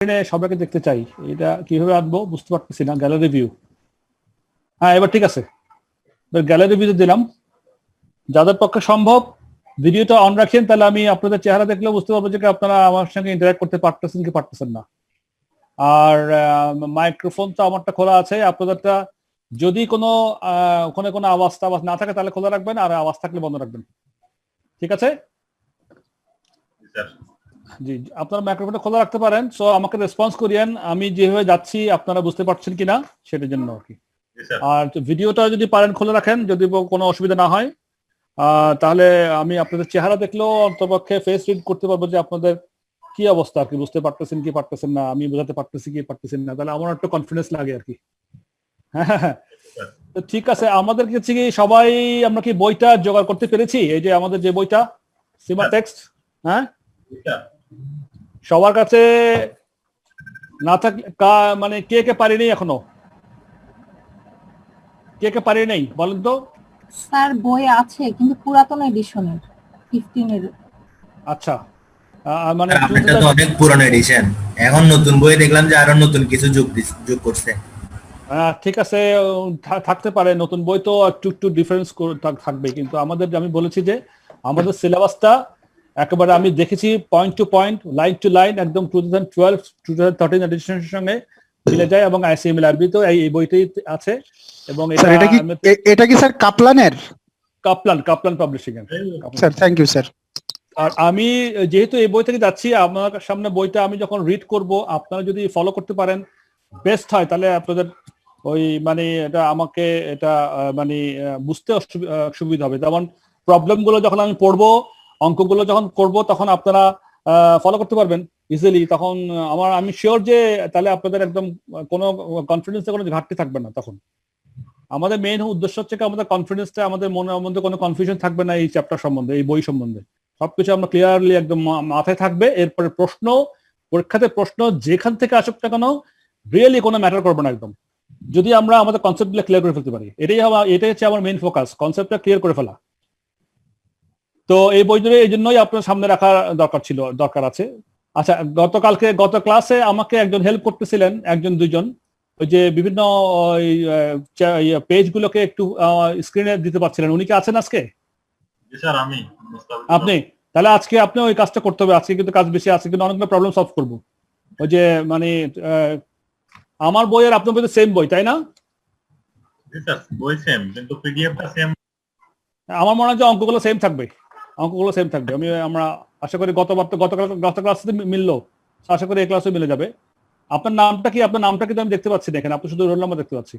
সবাইকে দেখতে চাই, এটা কিভাবে আনবো বুঝতে পারতেছি না। গ্যালারি ভিউ, হ্যাঁ এবার ঠিক আছে। গ্যালারি ভিউ দিলাম। যাদের পক্ষে সম্ভব ভিডিওটা অন রাখেন, তাহলে আমি আপনাদের চেহারা দেখলে বুঝতে পারবো যে আপনারা আমার সঙ্গে ইন্টারঅ্যাক্ট করতে পারতেছেন কি পারতেছেন না। আর মাইক্রোফোন তো আমারটা খোলা আছে, আপনাদেরটা যদি কোনো ওখানে কোনো আওয়াজ না থাকে তাহলে খোলা রাখবেন, আর আওয়াজ থাকলে বন্ধ রাখবেন। ঠিক আছে? জি, আপনারা মাইক্রোফোনটা খোলা রাখতে পারেন। সো আমাকে রেসপন্স করিয়েন আমি যেভাবে যাচ্ছি আপনারা বুঝতে পারছেন কিনা সেটার জন্য আর কি। আর ভিডিওটা যদি পারেন খুলে রাখেন, যদি কোনো অসুবিধা না হয়। তাহলে আমি আপনাদের চেহারা দেখলেও অন্তপক্ষে ফেস রিড করতে পারবো যে আপনাদের কি অবস্থা আর কি, বুঝতে পারতেছেন কি পারতেছেন না, আমি বোঝাতে পারতেছি কি পারতেছেন না, তাহলে আমার একটু কনফিডেন্স লাগে আর কি। হ্যাঁ, তো ঠিক আছে। আমাদের কাছে কি সবাই আমরা কি বইটা জোগাড় করতে পেরেছি? এই যে আমাদের যে বইটা সিমা টেক্সট, হ্যাঁ সবার কাছে না থাকলে মানে কে কে পারেনি এখনো? কে কে পারে নাই বলেন তো? স্যার বই আছে কিন্তু পুরাতন এডিশনের 15 এর। আচ্ছা, মানে এটা তো অনেক পুরানো এডিশন, এখন নতুন বই দেখলাম যে আরো নতুন কিছু যোগ করছে। ঠিক আছে, থাকতে পারে নতুন বই তো একটু একটু ডিফারেন্স থাকবে, কিন্তু আমাদের আমি বলেছি যে আমাদের সিলেবাসটা একেবারে আমি দেখেছি point to point, line to line, একদম 2012 2013 এডিশনের সঙ্গে মিলে যায়, এবং আইসিএমএল আরবি তো এই বইটাই আছে। এবং এটা কি স্যার কাপলানের? কাপলান পাবলিশিং এর। Sir thank you sir. আর আমি যেহেতু এই বই থেকে যাচ্ছি, আমার সামনে বইটা আমি যখন রিড করব, আপনারা যদি ফলো করতে পারেন বেস্ট হয়, তাহলে আপনাদের ওই মানে এটা আমাকে এটা মানে বুঝতে সুবিধা হবে। যেমন প্রবলেম গুলো যখন আমি পড়বো, অঙ্কগুলো যখন করব, তখন আপনারা ফলো করতে পারবেন ইজিলি। তখন আমি শিওর যে তাহলে আপনাদের একদম কোনো কনফিডেন্সে কোনো ঘাটতি থাকবে না। তখন আমাদের মেইন উদ্দেশ্য হচ্ছে আমাদের কনফিডেন্সটা, আমাদের মনের মধ্যে কোনো কনফিউশন থাকবে না এই চ্যাপ্টার সম্বন্ধে, এই বই সম্বন্ধে। সবকিছু আমরা ক্লিয়ারলি একদম মাথায় থাকবে। এরপরে প্রশ্ন, পরীক্ষাতে প্রশ্ন যেখান থেকে আসুক না কেন রিয়েলি কোনো ম্যাটার করবে না একদম, যদি আমরা আমাদের কনসেপ্টগুলো ক্লিয়ার করে ফেলতে পারি। এটাই হচ্ছে আমার মেইন ফোকাস, কনসেপ্টটা ক্লিয়ার করে ফেলা। তো এই বইগুলো এই জন্যই আপনার সামনে রাখার দরকার আছে। আচ্ছা, গত ক্লাসে আমাকে একজন হেল্প করতেছিলেন, একজন দুইজন, ওই যে বিভিন্ন পেজ গুলোকে একটু স্ক্রিনে দিতে পারছিলেন, উনি কি আছেন আজকে? আপনি তাহলে আজকে আপনি ওই কাজটা করতে হবে। আজকে কিন্তু কাজ বেশি আছে, কিন্তু অনেকগুলো প্রবলেম সলভ করবো। ওই যে মানে আমার বই আর আপনার বই তো সেম বই, তাই না? আমার মনে হয় যে অঙ্কগুলো সেম থাকবে। আমরা আশা করি গত ক্লাসে মিললো, আশা করি এই ক্লাসে মিলে যাবে। আপনার নামটা কি তো আমি দেখতে পাচ্ছি না এখানে, আপনি শুধু রোল নাম্বার দেখতে পাচ্ছি।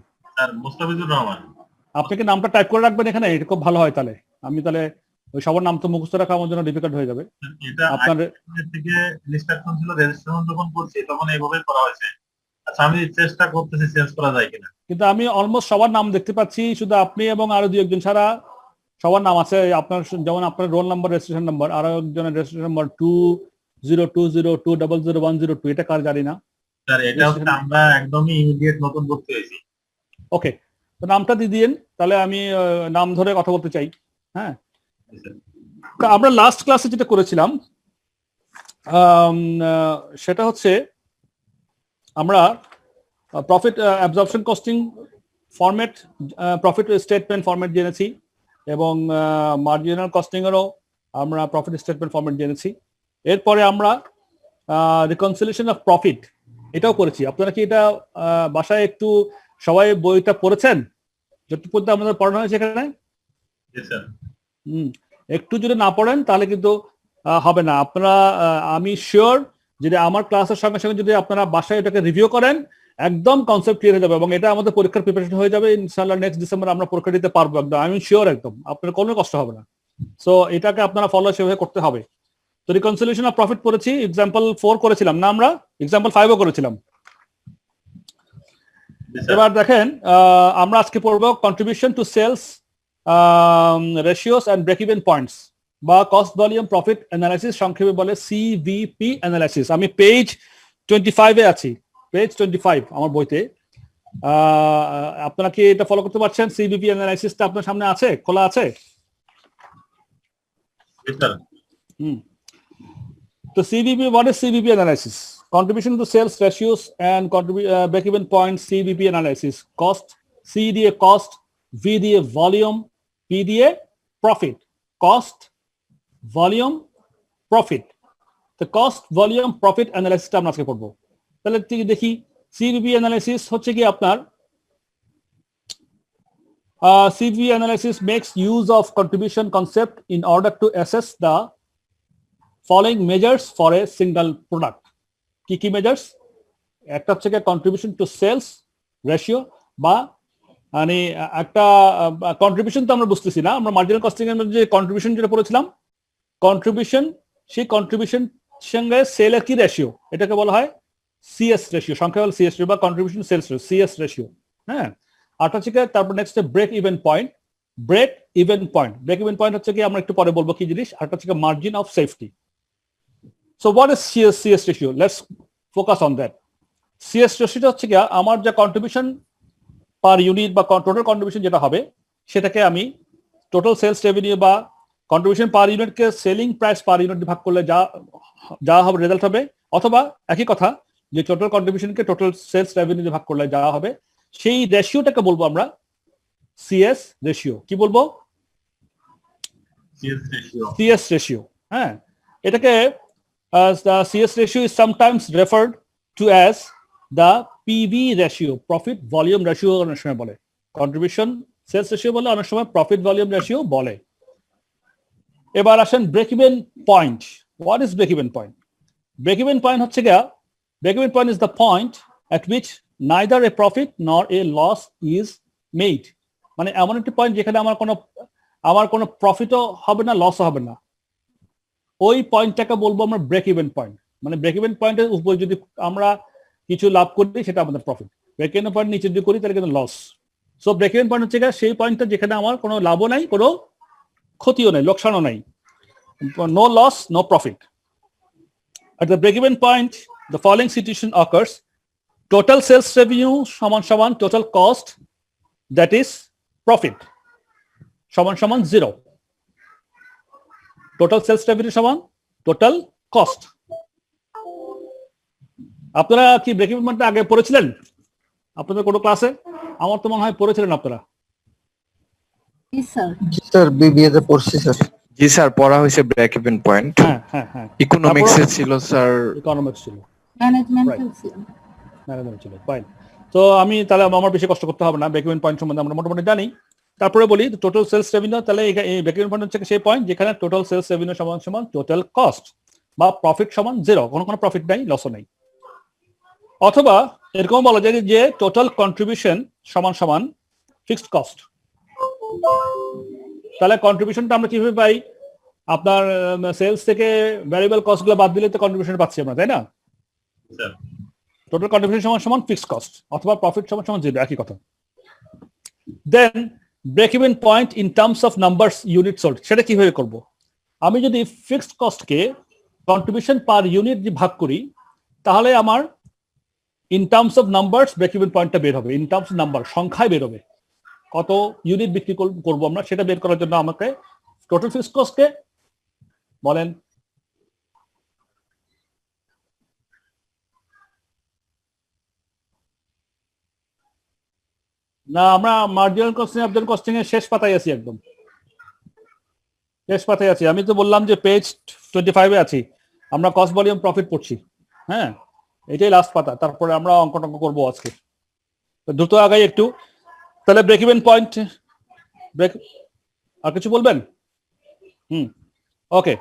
আপনি কি নামটা টাইপ করে রাখবেন এখানে? এটা খুব ভালো হয়, তাহলে আমি তাহলে ওই সবার নাম তো মুখস্থ রাখা আমার জন্য ডিফিকাল্ট হয়ে যাবে। আপনার থেকে ইনস্ট্রাকশন ছিল রেজিস্ট্রেশন যখন করছি তখন এইভাবেই করা হয়েছে। আচ্ছা, আমি চেষ্টা করতেছি চেঞ্জ করা যায় কিনা। কিন্তু আমি অলমোস্ট সবার নাম দেখতে পাচ্ছি, শুধু আপনি এবং আরো দুই একজন ছাড়া সবার নাম আছে। আপনার যেমন আপনার রোল নাম্বার, রেজিস্ট্রেশন নাম্বার, আরো একজনের রেজিস্ট্রেশন নাম্বার 202020200102, এটা কার জানি না স্যার। এটা হচ্ছে আমরা একদমই ইমিডিয়েট নতুন ভর্তি হয়েছি। ওকে, তো নামটা দিয়ে দিন, তাহলে আমি নাম ধরে কথা বলতে চাই। হ্যাঁ, তো আমরা লাস্ট ক্লাসে যেটা করেছিলাম সেটা হচ্ছে আমরা profit absorption costing format, profit statement format জেনেছি, এবং মার্জিনাল কস্টিং এরও আমরা প্রফিট স্টেটমেন্ট ফরম্যাট জেনেছি। এরপরে আমরা রিকনসিলিয়েশন অফ প্রফিট এটাও করেছি। আপনারা কি এটা বাসায় একটু সবাই বইটা পড়েছেন? যতটুকু আমাদের পড়ানো হয়েছে এখানে, একটু যদি না পড়েন তাহলে কিন্তু হবে না। আপনারা আমি শিওর যদি আমার ক্লাসের সঙ্গে সঙ্গে যদি আপনারা বাসায় এটাকে রিভিউ করেন, একদম কনসেপ্ট ক্লিয়ার হয়ে যাবে, এবং এটা আমাদের পরীক্ষার প্রিপারেশন হয়ে যাবে। ইনশাআল্লাহ নেক্সট ডিসেম্বর আমরা পরীক্ষা দিতে পারবো একদম, আমি শিওর একদম, আপনার কোনো কষ্ট হবে না। সো এটাকে আপনারা ফলো সেভাবে করতে হবে। তো রিকনসিলিয়েশন অফ প্রফিট পড়েছি, এক্সাম্পল 4 করেছিলাম না, আমরা এক্সাম্পল 5ও করেছিলাম। এবার দেখেন আমরা আজকে পড়বো contribution to sales ratios and break even points, বা কস্ট ভলিউম প্রফিট অ্যানালাইসিস, সংক্ষেপে বলে সিভিপি অ্যানালাইসিস। আমি পেজ 25 এ আছি, পেজ 25 আমার বইতে। আপনারা কি এটা ফলো করতে পারছেন? সিভিপি অ্যানালাইসিসটা আপনার সামনে আছে, খোলা আছে? তো CVP, what is CVP analysis? contribution to sales ratios and break-even point CVP analysis. Cost, C দিয়ে cost, V দিয়ে volume, P দিয়ে profit. Cost, volume, profit. The cost, volume, profit analysis টা আমরা আজকে পড়বো। তাহলে দেখি CVP analysis হচ্ছে কি আপনার CVP analysis makes use of contribution concept in order to assess the following measures for a single product. কি মেজার্স? একটা হচ্ছে কন্ট্রিবিউশন টু সেলস রেশিও, বা মানে একটা কন্ট্রিবিউশন তো আমরা বুঝতেছি না, আমরা মার্জিনাল কস্টিং এর মধ্যে যে কন্ট্রিবিউশন যেটা পড়েছিলাম, কন্ট্রিবিউশন, সেই কন্ট্রিবিউশন সঙ্গে সেলের কি রেশিও, এটাকে বলা হয় সিএস রেশিও, সংখ্যা হল সিএস রেশিও বা contribution sales ratio, CS ratio. হ্যাঁ, আর হচ্ছে তারপর next break even point. Break even point হচ্ছে কি আমরা একটু পরে বলবো কি জিনিস। আর হচ্ছে margin of safety. So what is CS ratio? Let's focus on that. CS ratio হচ্ছে কি আমার যে কন্ট্রিবিউশন পার ইউনিট বা টোটাল কন্ট্রিবিউশন যেটা হবে সেটাকে আমি টোটাল সেলস রেভিনিউ বা কন্ট্রিবিউশন পার ইউনিটকে সেলিং প্রাইস পার ইউনিট ভাগ করলে যা হবে রেজাল্ট হবে, অথবা একই কথা যে টোটাল কন্ট্রিবিউশনকে টোটাল সেলস রেভিনিউ ভাগ করলে যা হবে সেই রেশিওটাকে বলবো আমরা সিএস রেশিও। কি বলবো? CS ratio. হ্যাঁ, এটাকে the CS ratio is sometimes referred to as the PV ratio, profit volume ratio অনেক সময় বলে, contribution sales ratio বলে, অনেক সময় profit volume ratio বলে। এবার আসেন break even point. What is break even point? Break even point হচ্ছে গিয়া, break even point is the point at which neither a profit nor a loss is made. মানে এমন একটি পয়েন্ট যেখানে আমার কোনো প্রফিটও হবে না, লসও হবে না, ওই পয়েন্টটাকে বলবো আমরা ব্রেক ইভেন পয়েন্ট। মানে ব্রেক ইভেন পয়েন্টের উপর যদি আমরা কিছু লাভ করি সেটা আমাদের প্রফিট, ব্রেক ইভেন পয়েন্ট নিচে যদি করি তাহলে কিন্তু loss. So break even point হচ্ছে সেই পয়েন্টটা যেখানে আমার কোনো লাভও নাই, কোনো ক্ষতিও নাই, লোকসানও নাই, no loss no profit. At the break even point the following situation occurs: total sales revenue সমান সমান total cost, that is profit, সমান সমান 0। টোটাল সেলস রেভিনিউ সমান টোটাল কস্ট। আপনারা কি ব্রেক ইভেন পয়েন্টটা আগে পড়েছিলেন আপনাদের কোনো ক্লাসে? আমার তো মনে হয় পড়েছিলেন আপনারা। জি স্যার। জি স্যার, বিবিএ তে পড়ছি স্যার। জি স্যার, পড়া হয়েছে ব্রেক ইভেন পয়েন্ট। হ্যাঁ ইকোনমিক্স এ ছিল স্যার, ইকোনমিক্স ছিল, ম্যানেজমেন্টাল ছিল, ম্যানেজমেন্ট ছিল। ফাইন। তো আমি তাহলে আমার বেশি কষ্ট করতে হবে না, ব্রেক ইভেন পয়েন্ট সম্বন্ধে আমরা মোটামুটি জানি। তারপরে বলি টোটাল সেলস রেভিনিউ। তাহলে এই ব্রেক ইভেন পয়েন্ট হচ্ছে সেই পয়েন্ট যেখানে টোটাল সেলস রেভিনিউ সমান সমান টোটাল কস্ট বা প্রফিট সমান 0, কোনো প্রফিট নাই, লসও নাই। অথবা এরকম বলা যায় যে টোটাল কন্ট্রিবিউশন সমান সমান ফিক্সড কস্ট। তাহলে কন্ট্রিবিউশনটা আমরা কিভাবে পাই? আপনার সেলস থেকে ভ্যারিয়েবল কস্টগুলো বাদ দিলে তো কন্ট্রিবিউশন পাচ্ছি আমরা, তাই না? টোটাল কন্ট্রিবিউশন সমান সমান ফিক্সড কস্ট অথবা প্রফিট সমান সমান 0, একই কথা। Then break even point in terms of numbers unit sold, সেটা কিভাবে করব? আমি যদি ফিক্সড কস্টকে কন্ট্রিবিউশন পার ইউনিট দিয়ে ভাগ করি তাহলে আমার in terms of numbers break even পয়েন্টটা বের হবে। ইন টার্মস অফ নাম্বার, সংখ্যায় বের হবে, কত ইউনিট বিক্রি করবো আমরা, সেটা বের করার জন্য আমাকে টোটাল ফিক্সড কস্টকে বলেন না, আমরা মার্জিনাল কস্টিং অবজেক্ট কস্টিং এর শেষ পাতায় আছি, একদম শেষ পাতায় আছি। আমি তো বললাম যে পেজ 25 এ আছি, আমরা কস্ট ভলিউম প্রফিট পড়ছি। হ্যাঁ, এটাই লাস্ট পাতা, তারপরে আমরা অঙ্ক করবো আজকে। দ্রুত আগাই একটু। তাহলে ব্রেক ইভেন পয়েন্ট, ব্রেক, আর কিছু বলবেন? ওকে,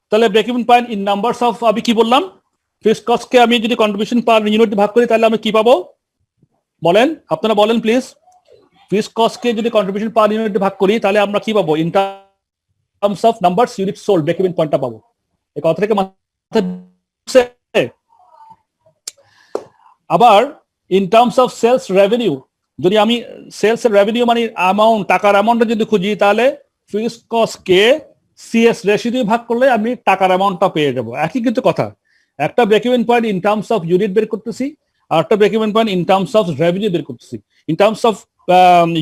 তাহলে break even point in numbers of, আমি কি বললাম, ফিক্সড কস্টকে আমি যদি কন্ট্রিবিউশন পার ইউনিট ভাগ করি তাহলে আমি কি পাবো বলেন, আপনারা বলেন প্লিজ। ফিক্সড কস্টকে যদি কন্ট্রিবিউশন পার ইউনিট ভাগ করি তাহলে আমরা কি পাবো? In terms of numbers unit sold break even পয়েন্টটা পাবো। এই কথা থেকে মাথায়। আবার in terms of sales revenue, যদি আমি সেলস রেভিনিউ মানে অ্যামাউন্ট, টাকার অ্যামাউন্টটা যদি খুঁজি তাহলে ফিক্সড কস্টকে সিএস রেশিও দিয়ে ভাগ করলে আমি টাকার অ্যামাউন্টটা পেয়ে যাবো। একই কিন্তু কথা, একটা break even point in terms of unit বের করতেছি, আর একটা break even point in terms of revenue বের করতেছি। ইন টার্মস অফ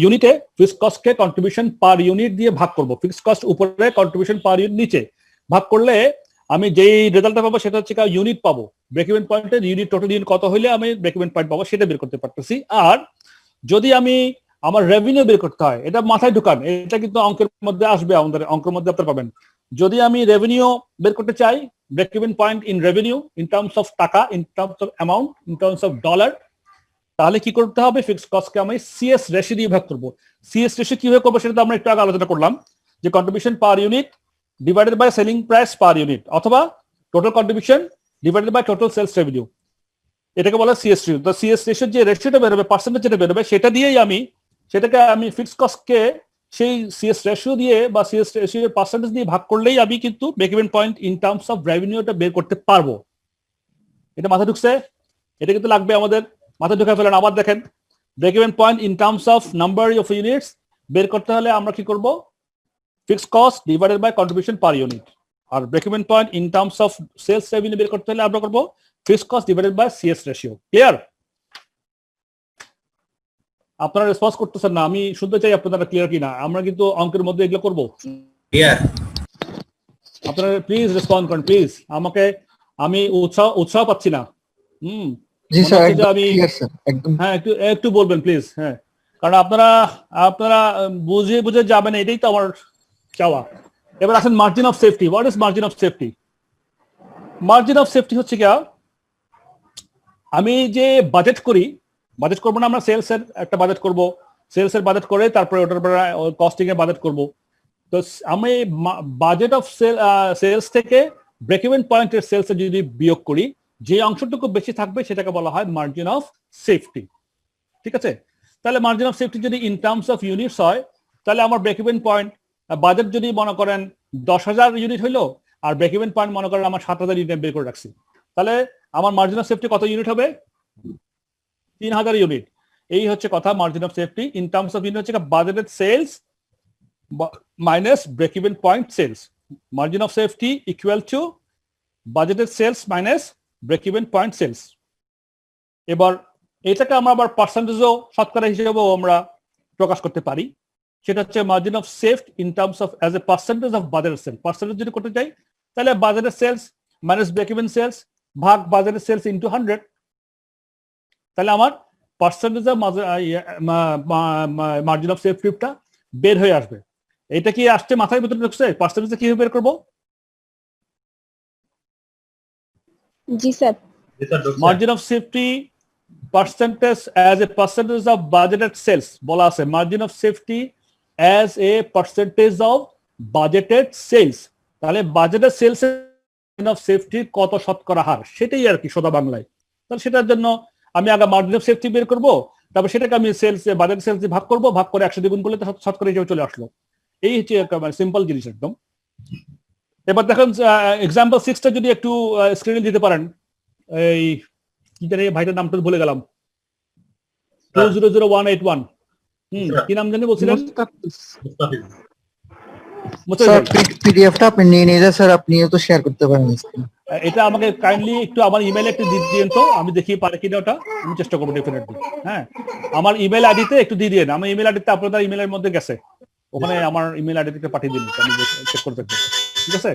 ইউনিটে ফিক্সড কস্টকে কন্ট্রিবিউশন পার ইউনিট দিয়ে ভাগ করব, ফিক্সড কস্ট উপরে কন্ট্রিবিউশন পার ইউনিট নিচে ভাগ করলে আমি যেই রেজাল্টটা পাবো সেটা হচ্ছে ইউনিট পাবো, ব্রেক ইভেন পয়েন্টের ইউনিট, টোটাল ইউনিট কত হইলে আমি ব্রেক ইভেন পয়েন্ট পাবো সেটা বের করতে পারতেছি। আর যদি আমি আমার রেভিনিউ বের করতে হয়, এটা মাথায় ঢুকান, এটা কিন্তু অঙ্কের মধ্যে আসবে, আমাদের অঙ্কের মধ্যে আপনারা পাবেন। যদি আমি রেভিনিউ বের করতে চাই, break even point in revenue, in terms of টাকা, in terms of amount, in terms of dollar, তাহলে কি করতে হবে? ফিক্সড কস্টকে আমি সিএস রেশিও দিয়ে ভাগ করবো। সিএস রেশিও কিভাবে করবো সেটা তো আমরা একটু আগে আলোচনা করলাম, যে contribution per unit divided by selling price per unit, অথবা total contribution divided by total sales revenue, এটাকে বলা সিএস রেশিও। তো সিএস রেশিওর যে রেশিওটা বেরোবে, পার্সেন্টেজ যেটা বেরোবে, সেটা দিয়েই আমি সেটাকে আমি ফিক্সড কস্টকে সেই সিএস রেশিও দিয়ে বা সিএস রেশিওর পার্সেন্টেজ দিয়ে ভাগ করলেই আমি কিন্তু break even point in terms of রেভিনিউটা বের করতে পারবো। এটা মাথা ঢুকছে? এটা কিন্তু লাগবে আমাদের, মাথা ঢুকে ফেলেন। আবার দেখেন, break even point in terms of number of units বের করতে হলে আমরা কি করব? Fixed cost divided by contribution per unit. আর break even point in terms of sales revenue বের করতে হলে আমরা করব fixed cost divided by CS ratio. Clear? আপনারা রেসপন্স করতেছেন না, আমি শুনতে চাই আপনারা ক্লিয়ার কিনা। আমরা কিন্তু অঙ্কের মধ্যে এগুলো করব। ক্লিয়ার? আপনারা প্লিজ রেসপন্ড করেন প্লিজ আমাকে, আমি উৎসাহ পাচ্ছি না। জি মনে স্যার, হচ্ছে যে একদম আমি, ক্লিয়ার স্যার, একদম। হ্যাঁ একটু বলবেন প্লিজ। হ্যাঁ, কারণ আপনারা বুঝে যাবেন, এটাই তো আমার চাওয়া। এবার আসেন margin of safety. What is margin of safety? Margin of safety হচ্ছে কি, আমি যে বাজেট করবো না আমরা, সেলসের একটা বাজেট করব, সেলসের বাজেট করে তারপরে ওটার কস্টিং এর বাজেট করব। তো আমি বাজেট অফ সেলস থেকে ব্রেক ইভেন পয়েন্টের সেলসে যদি বিয়োগ করি, যে অংশটুকু বেশি থাকবে সেটাকে বলা হয় মার্জিন অফ সেফটি। ঠিক আছে? তাহলে মার্জিন অফ সেফটি যদি ইন টার্মস অফ ইউনিটস হয়, তাহলে আমার ব্রেক ইভেন পয়েন্ট, বাজেট যদি মনে করেন 10,000 ইউনিট হইলো, আর ব্রেক ইভেন পয়েন্ট মনে করেন আমার 7,000 ইউনিট বের করে রাখছি, তাহলে আমার মার্জিন অফ সেফটি কত ইউনিট হবে? 3,000 ইউনিট। এই হচ্ছে কথা margin of safety in terms of unit, হচ্ছে budgeted sales minus break even point sales. Margin of safety equal to budgeted sales minus break even point sales. এবার এটাকে আমরা আবার পার্সেন্টেজও, শতকরা হিসেবেও আমরা প্রকাশ করতে পারি। সেটা হচ্ছে margin of safety in terms of as a percentage of budgeted sales. Percentage যদি করতে চাই, তাহলে budgeted sales minus break even sales ভাগ বাজেটেড সেলস ইনটু 100, তাহলে আমার পার্সেন্টেজ অফ মার্জিন অফ সেফটিটা বের হয়ে আসবে। এটা কি আসছে মাথায় ভিতরে ঢুকছে? পার্সেন্টেজ কিভাবে বের করবো? জি sir. Margin of safety percentage as a percentage of budgeted sales বলা আছে। Margin of safety as a percentage of budgeted sales, তাহলে বাজেটেড সেলস অফ সেফটির কত শতকরা হার, সেটাই আর কি সোজা বাংলায়। তাহলে সেটার জন্য আমি আগে মার্জিন অফ সেফটি বের করবো, তারপর সেটাকে আমি সেলস, বাজেট সেলস ভাগ করবো, ভাগ করে 100 দ্বিগুণ করলে শতকরা হিসেবে চলে আসলো। এই হচ্ছে সিম্পল জিনিস একদম। এবার দেখেন এক্সাম্পল 6টা যদি একটু স্ক্রিনে দিতে পারেন। এই কি জানি ভাইটার নামটা ভুলে গেলাম, 200181। কি নাম জানি বলছিলেন? স্যার পিডিএফটা আপনি নিয়ে নিয়ে স্যার, আপনিও তো শেয়ার করতে পারেন। এটা আমাকে কাইন্ডলি একটু আমার ইমেইলে একটু দিন তো, আমি দেখি পারে কিনা, ওটা আমি চেষ্টা করবো ডেফিনেটলি। হ্যাঁ, আমার ইমেইল আইডিতে একটু দিয়ে দিন। আমার ইমেইল আইডিতে আপনাদের ইমেইলের মধ্যে গেছে, ওখানে আমার ইমেইল আইডিতে পাঠিয়ে দিন, আমি চেক করে দেখবো। ঠিক আছে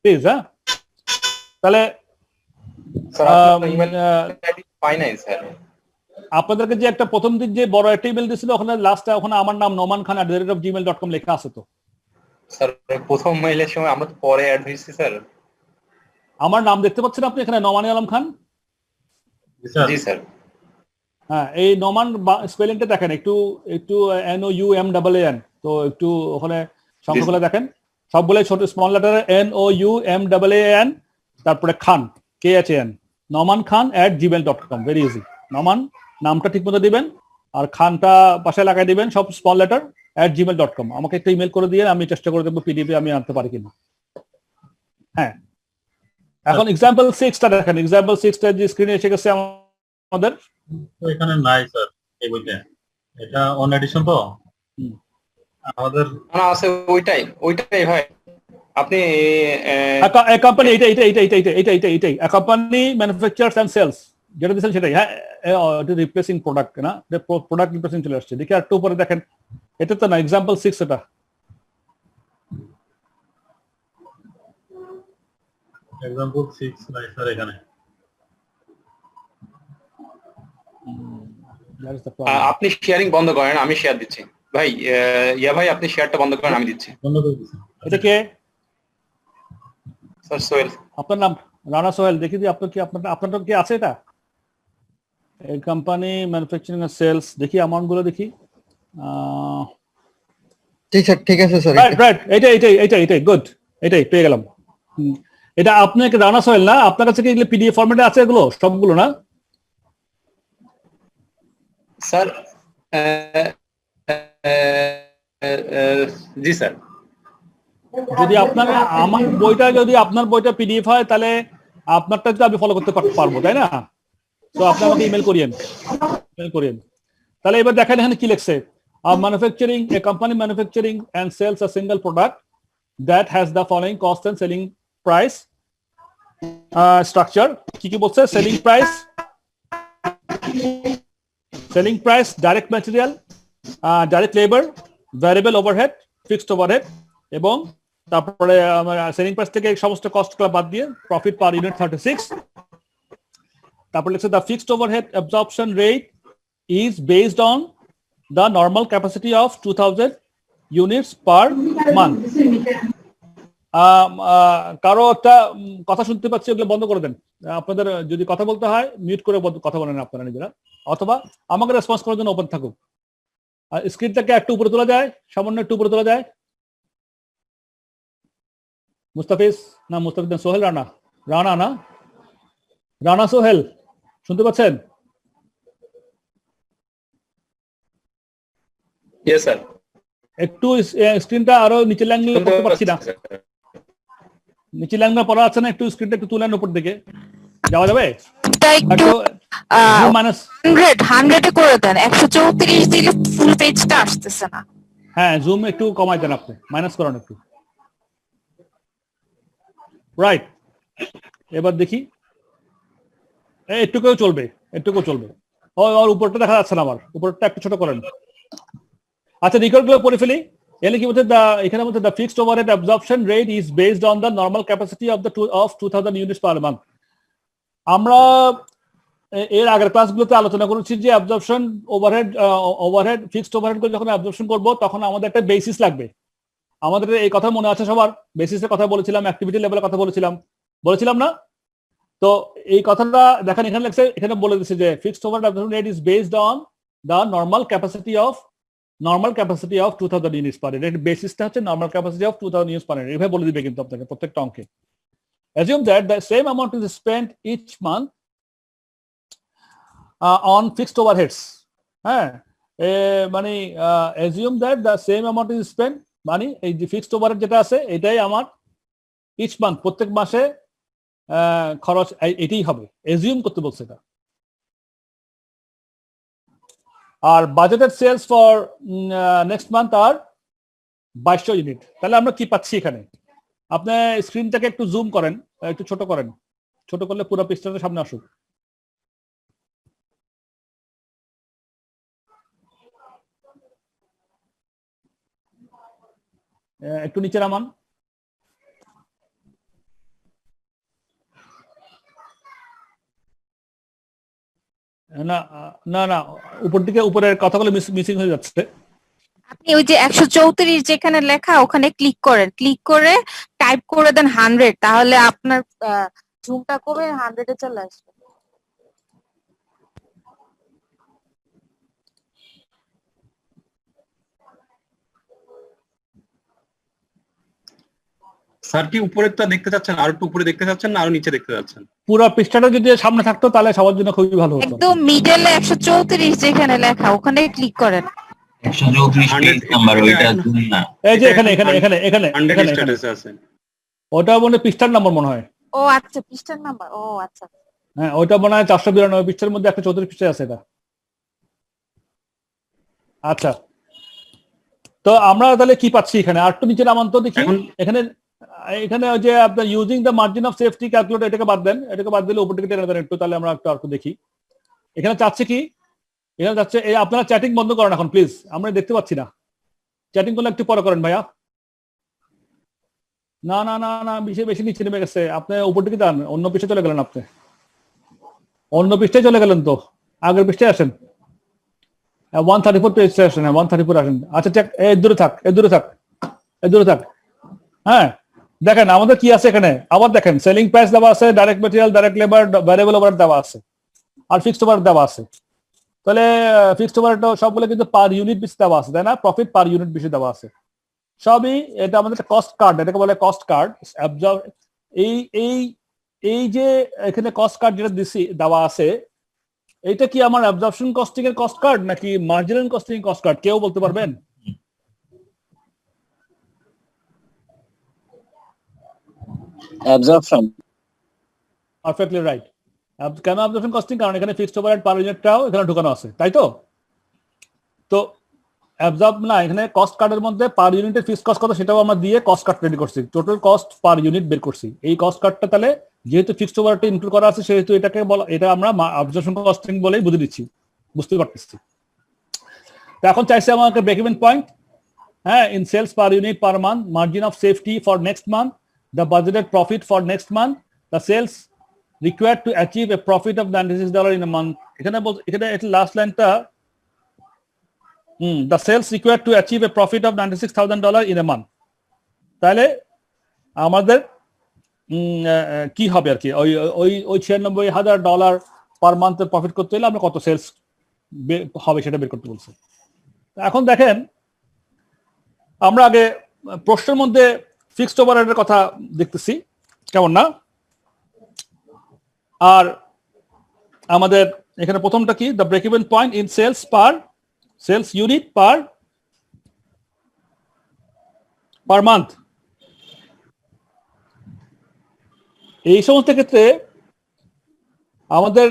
প্লিজ? হ্যাঁ, তাহলে আপনাদেরকে যে একটা প্রথম দিন যে বড় একটা ইমেল দিছিল, ওখানে লাস্টে ওখানে আমার নাম noman.khan@gmail.com লেখা আছে তো স্যার। প্রথম মেইলের সময় আমরা তো পরে অ্যাড হইছি স্যার। আমার নাম দেখতে পাচ্ছেন আপনি এখানে, নোমান আলম খান। জি স্যার। হ্যাঁ, এই নোমান স্পেলিংটা দেখেন একটু, NOUMAAN, তো একটু ওখানে সংখ্যাগুলো দেখেন, সবগুলো ছোট স্মল লেটারে NOUMAAN, তারপরে খান KHAN, noman.khan@gmail.com। Very easy. Noman নামটা ঠিক মতো দিবেন, আর খানটা পাশে লাগাই দিবেন, সব স্মল লেটার, @gmail.com। আমাকে একটা ইমেল করে দিয়ে আমি চেষ্টা করে দেখবো পিডিএফ আমি আনতে পারি কিনা। হ্যাঁ, এখন এক্সাম্পল 6টা দেখেন। এক্সাম্পল 6টা যে স্ক্রিনে এসে গেছে আমাদের, এখানে নাই স্যার এই বইতে, এটা অন এডিশন তো আমাদের না আছে, ওইটাই ভাই। আপনি কোম্পানি এইটা কোম্পানি ম্যানুফ্যাকচারার্স এন্ড সেলস যেটা দিয়েছেন সেটাই। হ্যাঁ, এটা রিপ্লেসিং প্রোডাক্ট না, প্রোডাক্ট রিপ্লেসিং চলে আসছে। দেখি একটু উপরে দেখেন, এটা তো না, এক্সাম্পল 6 এটা। এক্সাম্পল 6 নাই স্যার এখানে। That is the problem. আপনি শেয়ারিং বন্ধ করেন, আমি শেয়ার দিচ্ছি ভাই। ইয়া ভাই আপনি শেয়ারটা বন্ধ করেন, আমি দিচ্ছি। বন্ধ করে দিছি। এটা কে? স্যার সোহেল। আপনার নাম? রানা সোহেল। দেখি যে আপনার কি আপনার কি আছে এটা? এই কোম্পানি ম্যানুফ্যাকচারিং এন্ড সেলস, দেখি অ্যামাউন্ট গুলো দেখি। ঠিক আছে স্যার। রাইট, এইটাই গুড, এটাই পেয়ে গেলাম। এটা আপনার রানা সোহেল না? আপনার কাছে কি এগুলো পিডিএফ ফরম্যাটে আছে এগুলো সবগুলো না? স্যার জি স্যার। যদি আপনার আপনার বইটা পিডিএফ হয় তাহলে আপনারটা তো আমি ফলো করতে পারবো, তাই না? তো আপনি আমাকে ইমেল করিয়েন। তাহলে এবার দেখেন এখানে কি লিখছে। Manufacturing, a company manufacturing and sales a single product that has the following cost and selling price structure. কি বলছে? Selling price, direct material, direct labour, variable overhead, fixed overhead, এবং তারপরে আমার সেলিং প্রাইস থেকে সমস্ত কস্টগুলো বাদ দিয়ে প্রফিট পার ইউনিট 36। তারপর লিখছে the fixed overhead absorption rate is based on the normal capacity of 2000 units per month. কারো একটা কথা শুনতে পাচ্ছি, ওগুলো বন্ধ করে দেন। আপনাদের যদি কথা বলতে হয় মিউট করে কথা বলেন আপনারা নিজেরা, অথবা আমাকে রেসপন্স করার জন্য ওপেন থাকুক। আর স্ক্রিনটাকে একটু উপরে তোলা যায়, সামান্য একটু উপরে তোলা যায়। মুস্তাফিজ না সোহেল? রানা না, রানা সোহেল শুনতে পাচ্ছেন? Yes sir. একটু স্ক্রিনটা আরো নিচে ল্যাঙ্গেল করতে পারছি না। নিচে ল্যাঙ্গেল পড়া আছে না? একটু স্ক্রিনটা একটু তুলেন উপর দিকে, যাওয়া যাবে? একটু 100 করে দেন। 134 দিলে ফুল পেজটা আসতেছে না। হ্যাঁ, জুম একটু কমাই দেন, আপনি মাইনাস করেন একটু। রাইট, এবার দেখি। একটুকেও চলবে। ওর উপরটা দেখা যাচ্ছে না, আমার উপরটা একটু ছোট করেন। আচ্ছা, রেকর্ড গুলো পড়ে ফেলি। এখানে কি বলছে? এখানে বলছে the fixed overhead absorption rate is based on the normal capacity of 2000 units per month. আমরা এর আগের ক্লাসগুলোতে আলোচনা করেছি যে অ্যাবজর্পশন ওভারহেড ফিক্সড ওভারহেড করে যখন অ্যাবজর্পশন করব তখন আমাদের একটা বেসিস লাগবে। আমাদের এই কথা মনে আছে সবার? বেসিসের কথা বলেছিলাম, অ্যাক্টিভিটি লেভেলের কথা বলেছিলাম না? তো এই কথাটা দেখেন এখানে লেখছে, এখানে বলে দিচ্ছে যে fixed overhead absorption rate is based on the normal capacity of 2000 units per year. বেসিসটা হচ্ছে normal capacity of 2000 units per year. এইভাবে বলে দিবে কিন্তু আপনাকে প্রত্যেকটা অঙ্কে। Assume that the same amount is spent each month on fixed overheads. হ্যাঁ, মানে assume that the same amount is spent, মানে এই যে ফিক্সড ওভারহেড যেটা আছে এটাই আমার ইচ মান্থ, প্রত্যেক মাসে খরচ এটাই হবে। assume করতে বলছে এটা। আর budgeted sales for next month are 2200 unit. তাহলে আমরা কি পাচ্ছি এখানে? আপনি স্ক্রিনটাকে একটু জুম করেন, একটু ছোট করেন। ছোট করলে পুরো পৃষ্ঠাটা সামনে আসুক। একটু নিচে নামান। না না না, উপর দিকে, উপরের কথাগুলো মিসিং হয়ে যাচ্ছে। আপনি ওই যে 134 যেখানে লেখা ওখানে ক্লিক করেন, ক্লিক করে টাইপ করে দেন 100, তাহলে আপনার জুমটা কমে 100 এ চলে আসবে। স্যার কি উপরেরটা দেখতে চাচ্ছেন, আর একটু উপরে দেখতে চাচ্ছেন না আরো নিচে দেখতে চাচ্ছেন? পুরো পৃষ্ঠাটা যদি সামনে থাকতো তাহলে সবার জন্য খুবই ভালো হতো। একদম মিডলে 134 যেখানে লেখা ওখানে ক্লিক করেন। 134 পেজ নাম্বার, ওইটা জুম না। এই যে এখানে আছে। ওটা মনে পৃষ্ঠার নাম্বার মনে হয়। ও আচ্ছা, পৃষ্ঠার নাম্বার। ও আচ্ছা, হ্যাঁ, ওইটা মনে হয় 492 পৃষ্ঠার মধ্যে 134 পৃষ্ঠায় আছে এটা। আচ্ছা, তো আমরা তাহলে কি পাচ্ছি এখানে? আর একটু নিচে নামান তো দেখি। এখানে ওই যে আপনার using the margin of safety calculator, এটাকে বাদ দেন। এটাকে বাদ দিলে উপর দিকে টেনে দেন একটু, তাহলে আমরা একটু দেখি এখানে চাচ্ছে কি। এখানে যাচ্ছে, আপনারা চ্যাটিং বন্ধ করেন এখন প্লিজ, আমরা দেখতে পাচ্ছি না। চ্যাটিং করলে একটু পরে করেন ভাইয়া, না না না না, বেশি বেশি নিচে নেমে গেছে। আপনি উপর দিকে যান, অন্য পৃষ্ঠে চলে গেলেন। আপনি অন্য পৃষ্ঠে চলে গেলেন, তো আগের পৃষ্ঠে আসেন। 134 পেজে আসেন। 134 আসেন। আচ্ছা ঠিক, এই দূরে থাক, এই দূরে থাক, এই দূরে থাক। হ্যাঁ, দেখেন আমাদের কি আছে এখানে। আবার দেখেন, সেলিং প্রাইস দেওয়া আছে, direct material, direct labour, variable overhead দেওয়া আছে, আর ফিক্সড ওভারহেড দেওয়া আছে। তাহলে ফিক্সড ওভারহেড সবগুলো কিন্তু পার ইউনিট বেসিস দেওয়া আছে, তাই না? প্রফিট পার ইউনিট বেসিস দেওয়া আছে সবই। এটা আমাদের কস্ট কার্ড, এটাকে বলে কস্ট কার্ড। এই এই এই যে এখানে কস্ট কার্ড যেটা দিছি দেওয়া আছে, এটা কি আমার অ্যাবজর্পশন কস্টিং এর কস্ট কার্ড নাকি মার্জিনাল কস্টিং কস্ট কার্ড? কেউ বলতে পারবেন? অ্যাবজর্পশন। Perfectly right. কেন অ্যাবজর্পশন কস্টিং? কারণ এখানে ফিক্সড ওভারহেড পার ইউনিটটাও এখানে ঢোকানো আছে, তাই তো? তো অ্যাবজর্ব না, এখানে কস্ট কার্ডের মধ্যে পার ইউনিটের ফিক্সড কস্ট কত সেটাও আমরা দিয়ে কস্ট কার্ড রেডি করছি, টোটাল কস্ট পার ইউনিট বের করছি। এই কস্ট কার্ডটা তাহলে যেহেতু ফিক্সড ওভারহেড ইনক্লুড করা আছে, সেহেতু এটাকে বলা, এটা আমরা অ্যাবজর্পশন কস্টিং বলেই বুঝে দিচ্ছি, বুঝতে পারতেছি। তো এখন চাইছে আমাকে ব্রেক ইভেন পয়েন্ট। হ্যাঁ, in sales per unit per month, margin of safety for next month, the budgeted profit for next month, the sales required to achieve a profit of $96 in a month. এখানে এটা last লাইনটা, the sales required to achieve a profit of $96,000 in a month. তাহলে আমাদের কি হবে আর কি, ওই ওই ওই $96,000 পার মান্থের প্রফিট করতে হলে আমরা কত সেলস হবে সেটা বের করতে বলছে। এখন দেখেন, আমরা আগে প্রশ্নের মধ্যে ফিক্সড ওভারহেডের কথা দেখতেছি, কেমন না? আর আমাদের এখানে প্রথমটা কি, the break even point in sales per sales unit per month. এই সমস্ত ক্ষেত্রে আমাদের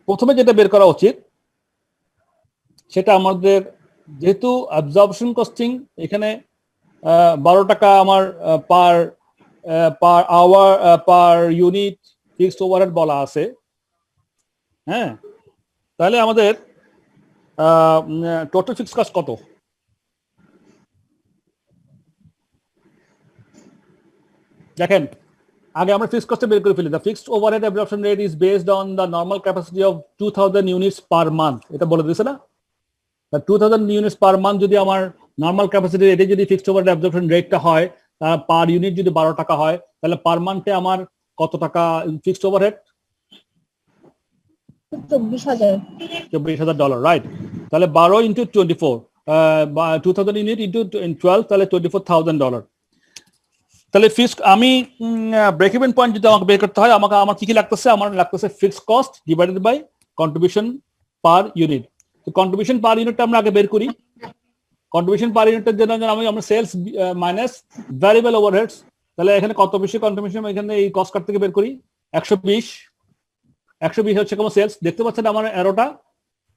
প্রথমে যেটা বের করা উচিত সেটা আমাদের, যেহেতু অ্যাবজর্পশন কস্টিং এখানে 12 টাকা আমার per hour per unit fixed overhead বলা আছে। হ্যাঁ, তাহলে আমাদের টোটাল ফিক্সড কস্ট কত? দেখেন, আগে আমরা ফিক্সড কস্টে বের করে ফেলি। The fixed overhead absorption rate is based on the normal capacity of 2000 units per month. এটা বলে দিয়েছে না? 2000 ইউনিটস পার মান্থ যদি আমার নরমাল ক্যাপাসিটি, এটা যদি ফিক্সড ওভারহেড অ্যাবজর্পশন রেটটা হয়, পার ইউনিট যদি 12 টাকা হয়, তাহলে পার মান্থে আমার কত টাকা ফিক্সড ওভারহেড? $24,000, রাইট? তাহলে 12 ইন্টু 24, 2000 ইউনিট ইন্টু 12, তাহলে $24,000। তাহলে ফিক্সড, আমি ব্রেক ইভেন পয়েন্ট যদি আমাকে বের করতে হয়, আমার কি কি লাগতেছে? আমার লাগতেছে fixed cost divided by contribution per unit. তো কন্ট্রিবিউশন পার ইউনিটটা আমরা আগে বের করি। কন্ট্রিবিউশন পার ইউনিটের জন্য আমরা সেলস মাইনাস ভ্যারিয়েবল ওভারহেডস, তাহলে এখানে কত বেশি কন্ট্রিবিউশন এখানে এই কস্ট কার্ড থেকে বের করি। 120 হচ্ছে কোন সেলস, দেখতে পাচ্ছেন আমার অ্যারোটা,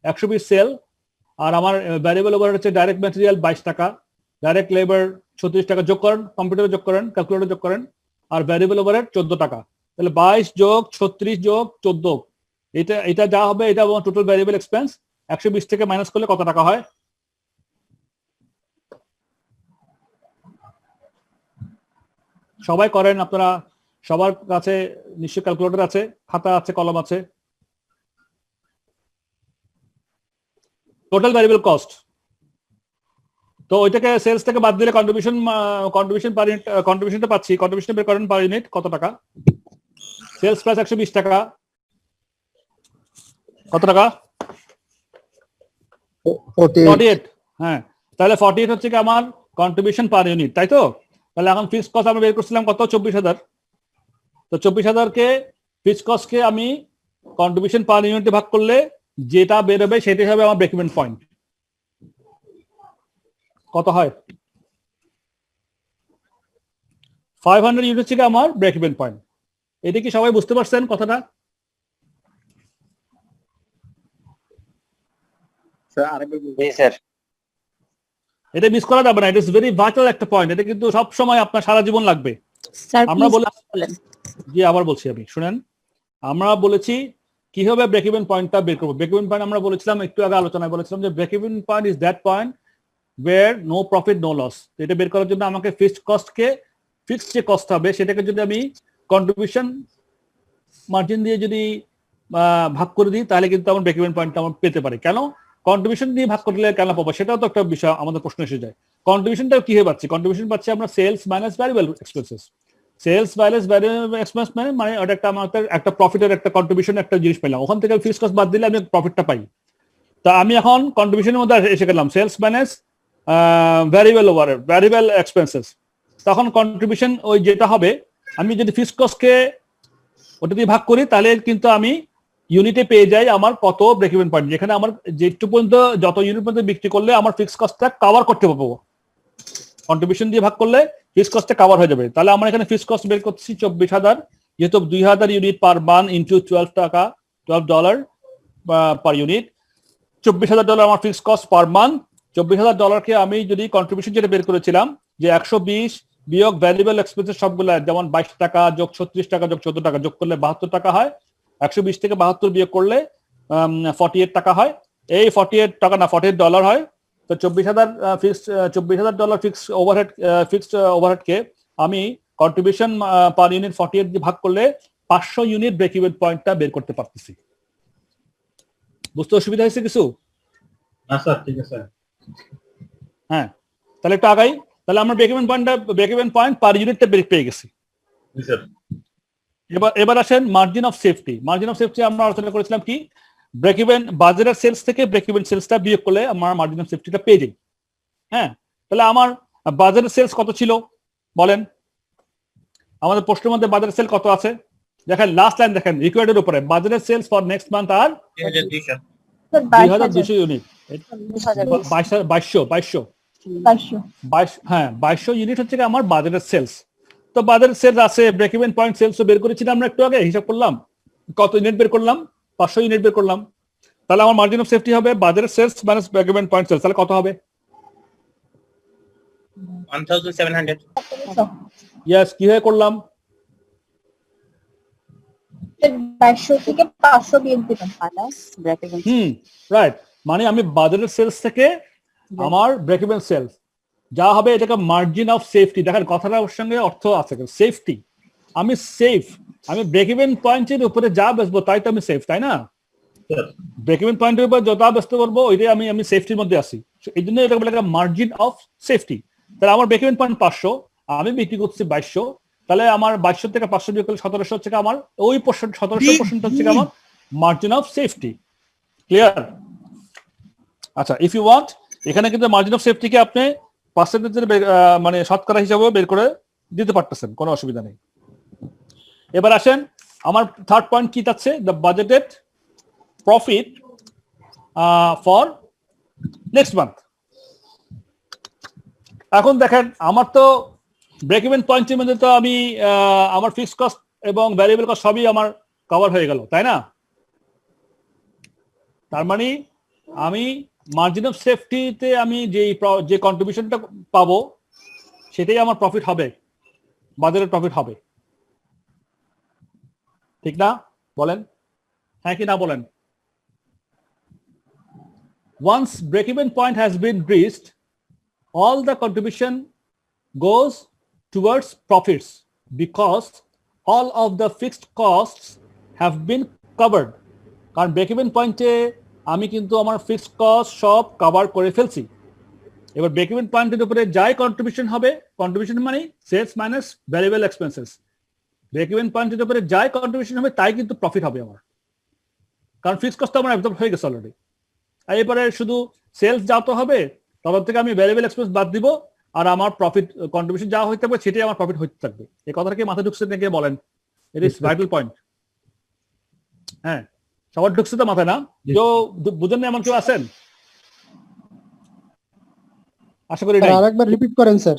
120 সেল। আর আমার ভ্যারিয়েবল ওভারহেড হচ্ছে ডাইরেক্ট ম্যাটেরিয়াল 22 টাকা, ডাইরেক্ট লেবার 36 টাকা, যোগ করেন, কম্পিউটারে যোগ করেন, ক্যালকুলেটরে যোগ করেন, আর ভ্যারিয়েবল ওভারহেড 14 টাকা। তাহলে 22 যোগ 36 যোগ 14, এটা যা হবে এটা টোটাল ভ্যারিয়েবল এক্সপেন্স। 120 থেকে মাইনাস করলে কত টাকা হয়? সবাই করেন আপনারা, সবার কাছে নিশ্চয় ক্যালকুলেটর আছে, খাতা আছে, কলম আছে। টোটাল ভ্যারিয়েবল কস্ট, তো ওইটাকে সেলস থেকে বাদ দিলে কন্ট্রিবিউশন পার ইউনিট, কন্ট্রিবিউশনটা পাচ্ছি, কন্ট্রিবিউশন বের করেন পার ইউনিট কত টাকা? সেলস প্লাস 120 টাকা, কত টাকা? 48। হ্যাঁ, তাহলে 48 হচ্ছে কি আমার কন্ট্রিবিউশন পার ইউনিট, তাই তো? তাহলে এখন ফিক্সড কস্ট আমরা বের করছিলাম কত? 24,000। তো 24,000 কে ফিক্সড কস্টকে আমি কন্ট্রিবিউশন পার ইউনিটে ভাগ করলে যেটা বের হবে সেটাই হবে আমার ব্রেক ইভেন পয়েন্ট। কত হয়? 500 ইউনিট থেকে আমার ব্রেক ইভেন পয়েন্ট। এটা কি সবাই বুঝতে পারছেন কথাটা? এটা মিস করা যাবে না, ইট ইজ ভেরি ভাইটাল একটা পয়েন্ট। এটা কিন্তু সব সময় আপনার সারা জীবন লাগবে। আমরা বলেন, জি আবার বলছি আমি, শুনেন, আমরা বলেছি কিভাবে ব্রেক ইভেন পয়েন্টটা বের করবো। ব্রেক ইভেন পয়েন্ট আমরা বলেছিলাম, একটু আগে আলোচনায় বলেছিলাম যে break even point is that point where no profit no loss। এটা বের করার জন্য আমাকে ফিক্সড কস্টকে ফিক্সড যে কস্ট হবে সেটাকে যদি আমি কন্ট্রিবিউশন মার্জিন দিয়ে যদি ভাগ করে দিই তাহলে কিন্তু আমার ব্রেক ইভেন পয়েন্টটা আমার পেতে পারে। কেন কন্ট্রিবিউশন দিয়ে ভাগ করলে কেন পাবো সেটাও তো একটা বিষয় আমাদের প্রশ্ন এসে যায়। কন্ট্রিবিউশনটা কি হয়ে পাচ্ছি? কন্ট্রিবিউশন পাচ্ছি আমরা sales minus variable expenses. Sales minus variable expense মানে ওটা একটা আমাদের একটা প্রফিটের একটা কন্ট্রিবিউশন একটা জিনিস পেলাম, ওখান থেকে ফিক্সড কস্ট বাদ দিলে আমি প্রফিটটা পাই। তা আমি এখন কন্ট্রিবিউশনের মধ্যে এসে গেলাম সেলস মাইনাস ভ্যারিয়েবল এক্সপেন্সেস। তখন কন্ট্রিবিউশন ওই যেটা হবে আমি যদি ফিক্সড কস্টকে ওটা দিয়ে ভাগ করি তাহলে কিন্তু আমি ইউনিটে পেয়ে যাই আমার কত ব্রেক ইভেন পয়েন্ট, যেখানে আমার যেটু পর্যন্ত যত ইউনিট পর্যন্ত বিক্রি করলে আমার ফিক্সড কস্টটা কভার করতে পারবো। কন্ট্রিবিউশন দিয়ে ভাগ করলে ফিক্সড কস্টটা কভার হয়ে যাবে। তাহলে আমরা এখানে ফিক্সড কস্ট বের করছি 24,000, যেহেতু 2,000 unit per month into $12 per unit, $24,000 আমার ফিক্সড কস্ট পার মান্থ। $24,000কে আমি যদি কন্ট্রিবিউশন যেটা বের করেছিলাম যে 120 বিয়োগ ভ্যারিয়েবল এক্সপেন্সেস সবগুলো যেমন 22 টাকা যোগ 36 টাকা যোগ 14 টাকা যোগ করলে 72 টাকা হয়। 120 থেকে 72 বিয়োগ করলে 48 টাকা হয়। এই 48 টাকা না $48 হয়। তো $24,000 ফিক্সড ওভারহেডকে আমি কন্ট্রিবিউশন পার ইউনিট 48 দিয়ে ভাগ করলে 500 ইউনিট ব্রেক ইভেন পয়েন্টটা বের করতে পারতেছি। বুঝতে অসুবিধা হয়েছে কিছু? না স্যার, ঠিক আছে। হ্যাঁ, তাহলে একটু আগাই। তাহলে আমরা ব্রেক ইভেন পয়েন্ট পার ইউনিটটা বের পেয়ে গেছি। জি স্যার। এবার আসেন margin of safety. Margin of safety আমরা আলোচনা করেছিলাম কি ব্রেক ইভেন বাজারের সেলস থেকে ব্রেক ইভেন সেলসটা বিয়োগ করলে আমার মার্জিন অফ সেফটিটা পেয়ে যাই। হ্যাঁ, তাহলে আমার বাজারের সেলস কত ছিল বলেন? আমাদের প্রশ্নের মধ্যে বাজারের সেল কত আছে দেখেন, লাস্ট লাইন দেখেন রিকোয়ার্ডের উপরে বাজারের সেলস ফর নেক্সট মান্থ আর 2,200 ইউনিট। 2200 ইউনিট হচ্ছে আমার বাজারের সেলস। তো বাজারের সেলস আছে, ব্রেক ইভেন পয়েন্ট সেলস বের করেছিলাম আমরা একটু আগে, হিসাব করলাম কত ইউনিট বের করলাম, 500 ইউনিট বের করলাম। তাহলে আমার মার্জিন অফ সেফটি হবে বাজারের sales minus break even point sales, তাহলে কত হবে? 1700। ইয়েস, কি হয়ে করলাম? 2200 থেকে 500 বিয়োগ দিবেন। রাইট, মানে আমি বাজারের সেলস থেকে আমার ব্রেক ইভেন সেলস যা হবে এটাকে মার্জিন অফ সেফটি। দেখেন কথাটার সঙ্গে অর্থ আছে, সেফটি। আমি সেফ, আমি ব্রেক ইভেন পয়েন্টের উপরে যা বেচবো তাই তো আমি সেফ, তাই না? ব্রেক ইভেন পয়েন্টের উপর যত বেচতে পারবো ওইটাই আমি সেফটির মধ্যে আছি। এই জন্য এটাকে বলে মার্জিন অফ সেফটি। তাহলে আমার ব্রেক ইভেন পয়েন্ট 500, আমি বিক্রি করছি 2200, তাহলে আমার 2200 থেকে 500 বিয়োগ করলে 1700 হচ্ছে আমার ওই 1700% হচ্ছে আমার মার্জিন অফ সেফটি। ক্লিয়ার? আচ্ছা, ইফ ইউ ওয়ান্ট এখানে কিন্তু মার্জিন অফ সেফটিকে আপনি পার্সেন্টেজের মানে শতকরা হিসাবেও বের করে দিতে পারতেছেন, কোনো অসুবিধা নেই। এবার আসেন আমার থার্ড পয়েন্ট কি যাচ্ছে, the budgeted profit for next month. এখন দেখেন আমার তো ব্রেক ইভেন পয়েন্টের মধ্যে তো আমি আমার ফিক্সড কস্ট এবং ভ্যারিয়েবল কস্ট সবই আমার কভার হয়ে গেল, তাই না? তার মানে আমি মার্জিন অফ সেফটিতে আমি যে কন্ট্রিবিউশনটা পাবো সেটাই আমার প্রফিট হবে, বাজারের প্রফিট হবে, ঠিক না? বলেন হ্যাঁ কি না বলেন। Once break-even point has been reached, all the contribution goes towards profits because all of the fixed costs have been covered. কারণ break-even পয়েন্টে আমি কিন্তু আমার ফিক্সড কস্ট সব কভার করে ফেলছি। এবার ব্রেক-ইভেন পয়েন্টের উপরে যাই কন্ট্রিবিউশন হবে, কন্ট্রিবিউশন মানে sales minus variable expenses, break even পয়েন্টের উপরে যাই কন্ট্রিবিউশন হবে তাই কিন্তু প্রফিট হবে আমার, কারণ ফিক্সড কস্ট আমার একদম হয়ে গেছে অলরেডি। আর এবারে শুধু সেলস যত হবে তখন থেকে আমি ভ্যারিয়েবল এক্সপেন্স বাদ দিব, আর আমার প্রফিট কন্ট্রিবিউশন যা হইতে থাকবে সেটাই আমার প্রফিট হইতে থাকবে। এই কথাটা কি মাথায় ঢুকছে নাকি বলেন? It is vital point. হ্যাঁ, সবার ঢুকছে তো মাথায় না? কেউ বুঝেন না এমন কেউ আছেন? আশা করি নাই। আরেকবার রিপিট করেন স্যার।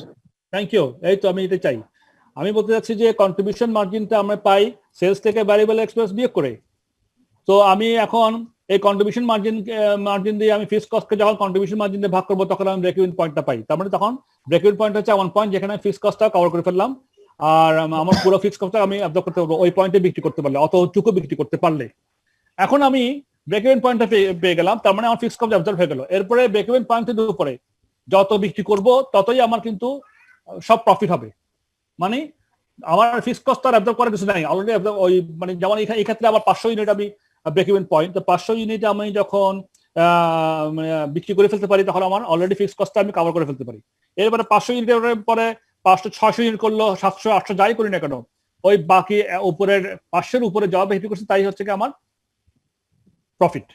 Thank you. এই তো আমি এটা চাই। আমি বলতে চাচ্ছি যে কন্ট্রিবিউশন মার্জিনটা আমরা পাই সেলস থেকে ভ্যারিয়েবল এক্সপেন্স বিয়োগ করে। তো আমি এখন এই কন্ট্রিবিউশন মার্জিন দিয়ে আমি ফিক্সড কস্টকে যখন কন্ট্রিবিউশন মার্জিন দিয়ে ভাগ করবো তখন আমি ব্রেক ইভেন পয়েন্টটা পাই। তার মানে তখন ব্রেক ইভেন পয়েন্ট হচ্ছে এমন পয়েন্ট যেখানে ফিক্সড কস্টটা কভার করে ফেললাম, আর আমার পুরো ফিক্সড কস্টটা আমি অ্যাবজর্ব করতে পারবো ওই পয়েন্টে বিক্রি করতে পারলে, অতটুকু বিক্রি করতে পারলে। এখন আমি ব্রেক ইভেন পয়েন্টটা পেয়ে গেলাম, তার মানে আমার ফিক্সড কস্ট অ্যাবজর্ব হয়ে গেল। এরপরে ব্রেক ইভেন পয়েন্টের উপরে যত বিক্রি করব ততই আমার কিন্তু সব প্রফিট হবে। মানে আমার ফিক্সড কস্ট আর অ্যাবজর্ব করার কিছু নাই অলরেডি ওই মানে যেমন এই ক্ষেত্রে আমার 500 ইউনিট আমি ব্রেক ইভেন পয়েন্ট, তো 500 ইউনিট আমি যখন মানে বিক্রি করে ফেলতে পারি তখন আমার অলরেডি ফিক্সড কস্টটা আমি কভার করে ফেলতে পারি। এরপরে 500 ইউনিটের পরে 500 600 ইউনিট করলো 700 800 যাই করি না কেন, ওই বাকি উপরের 500-এর উপরে যা বিক্রি করছে তাই হচ্ছে কি আমার প্রফিট।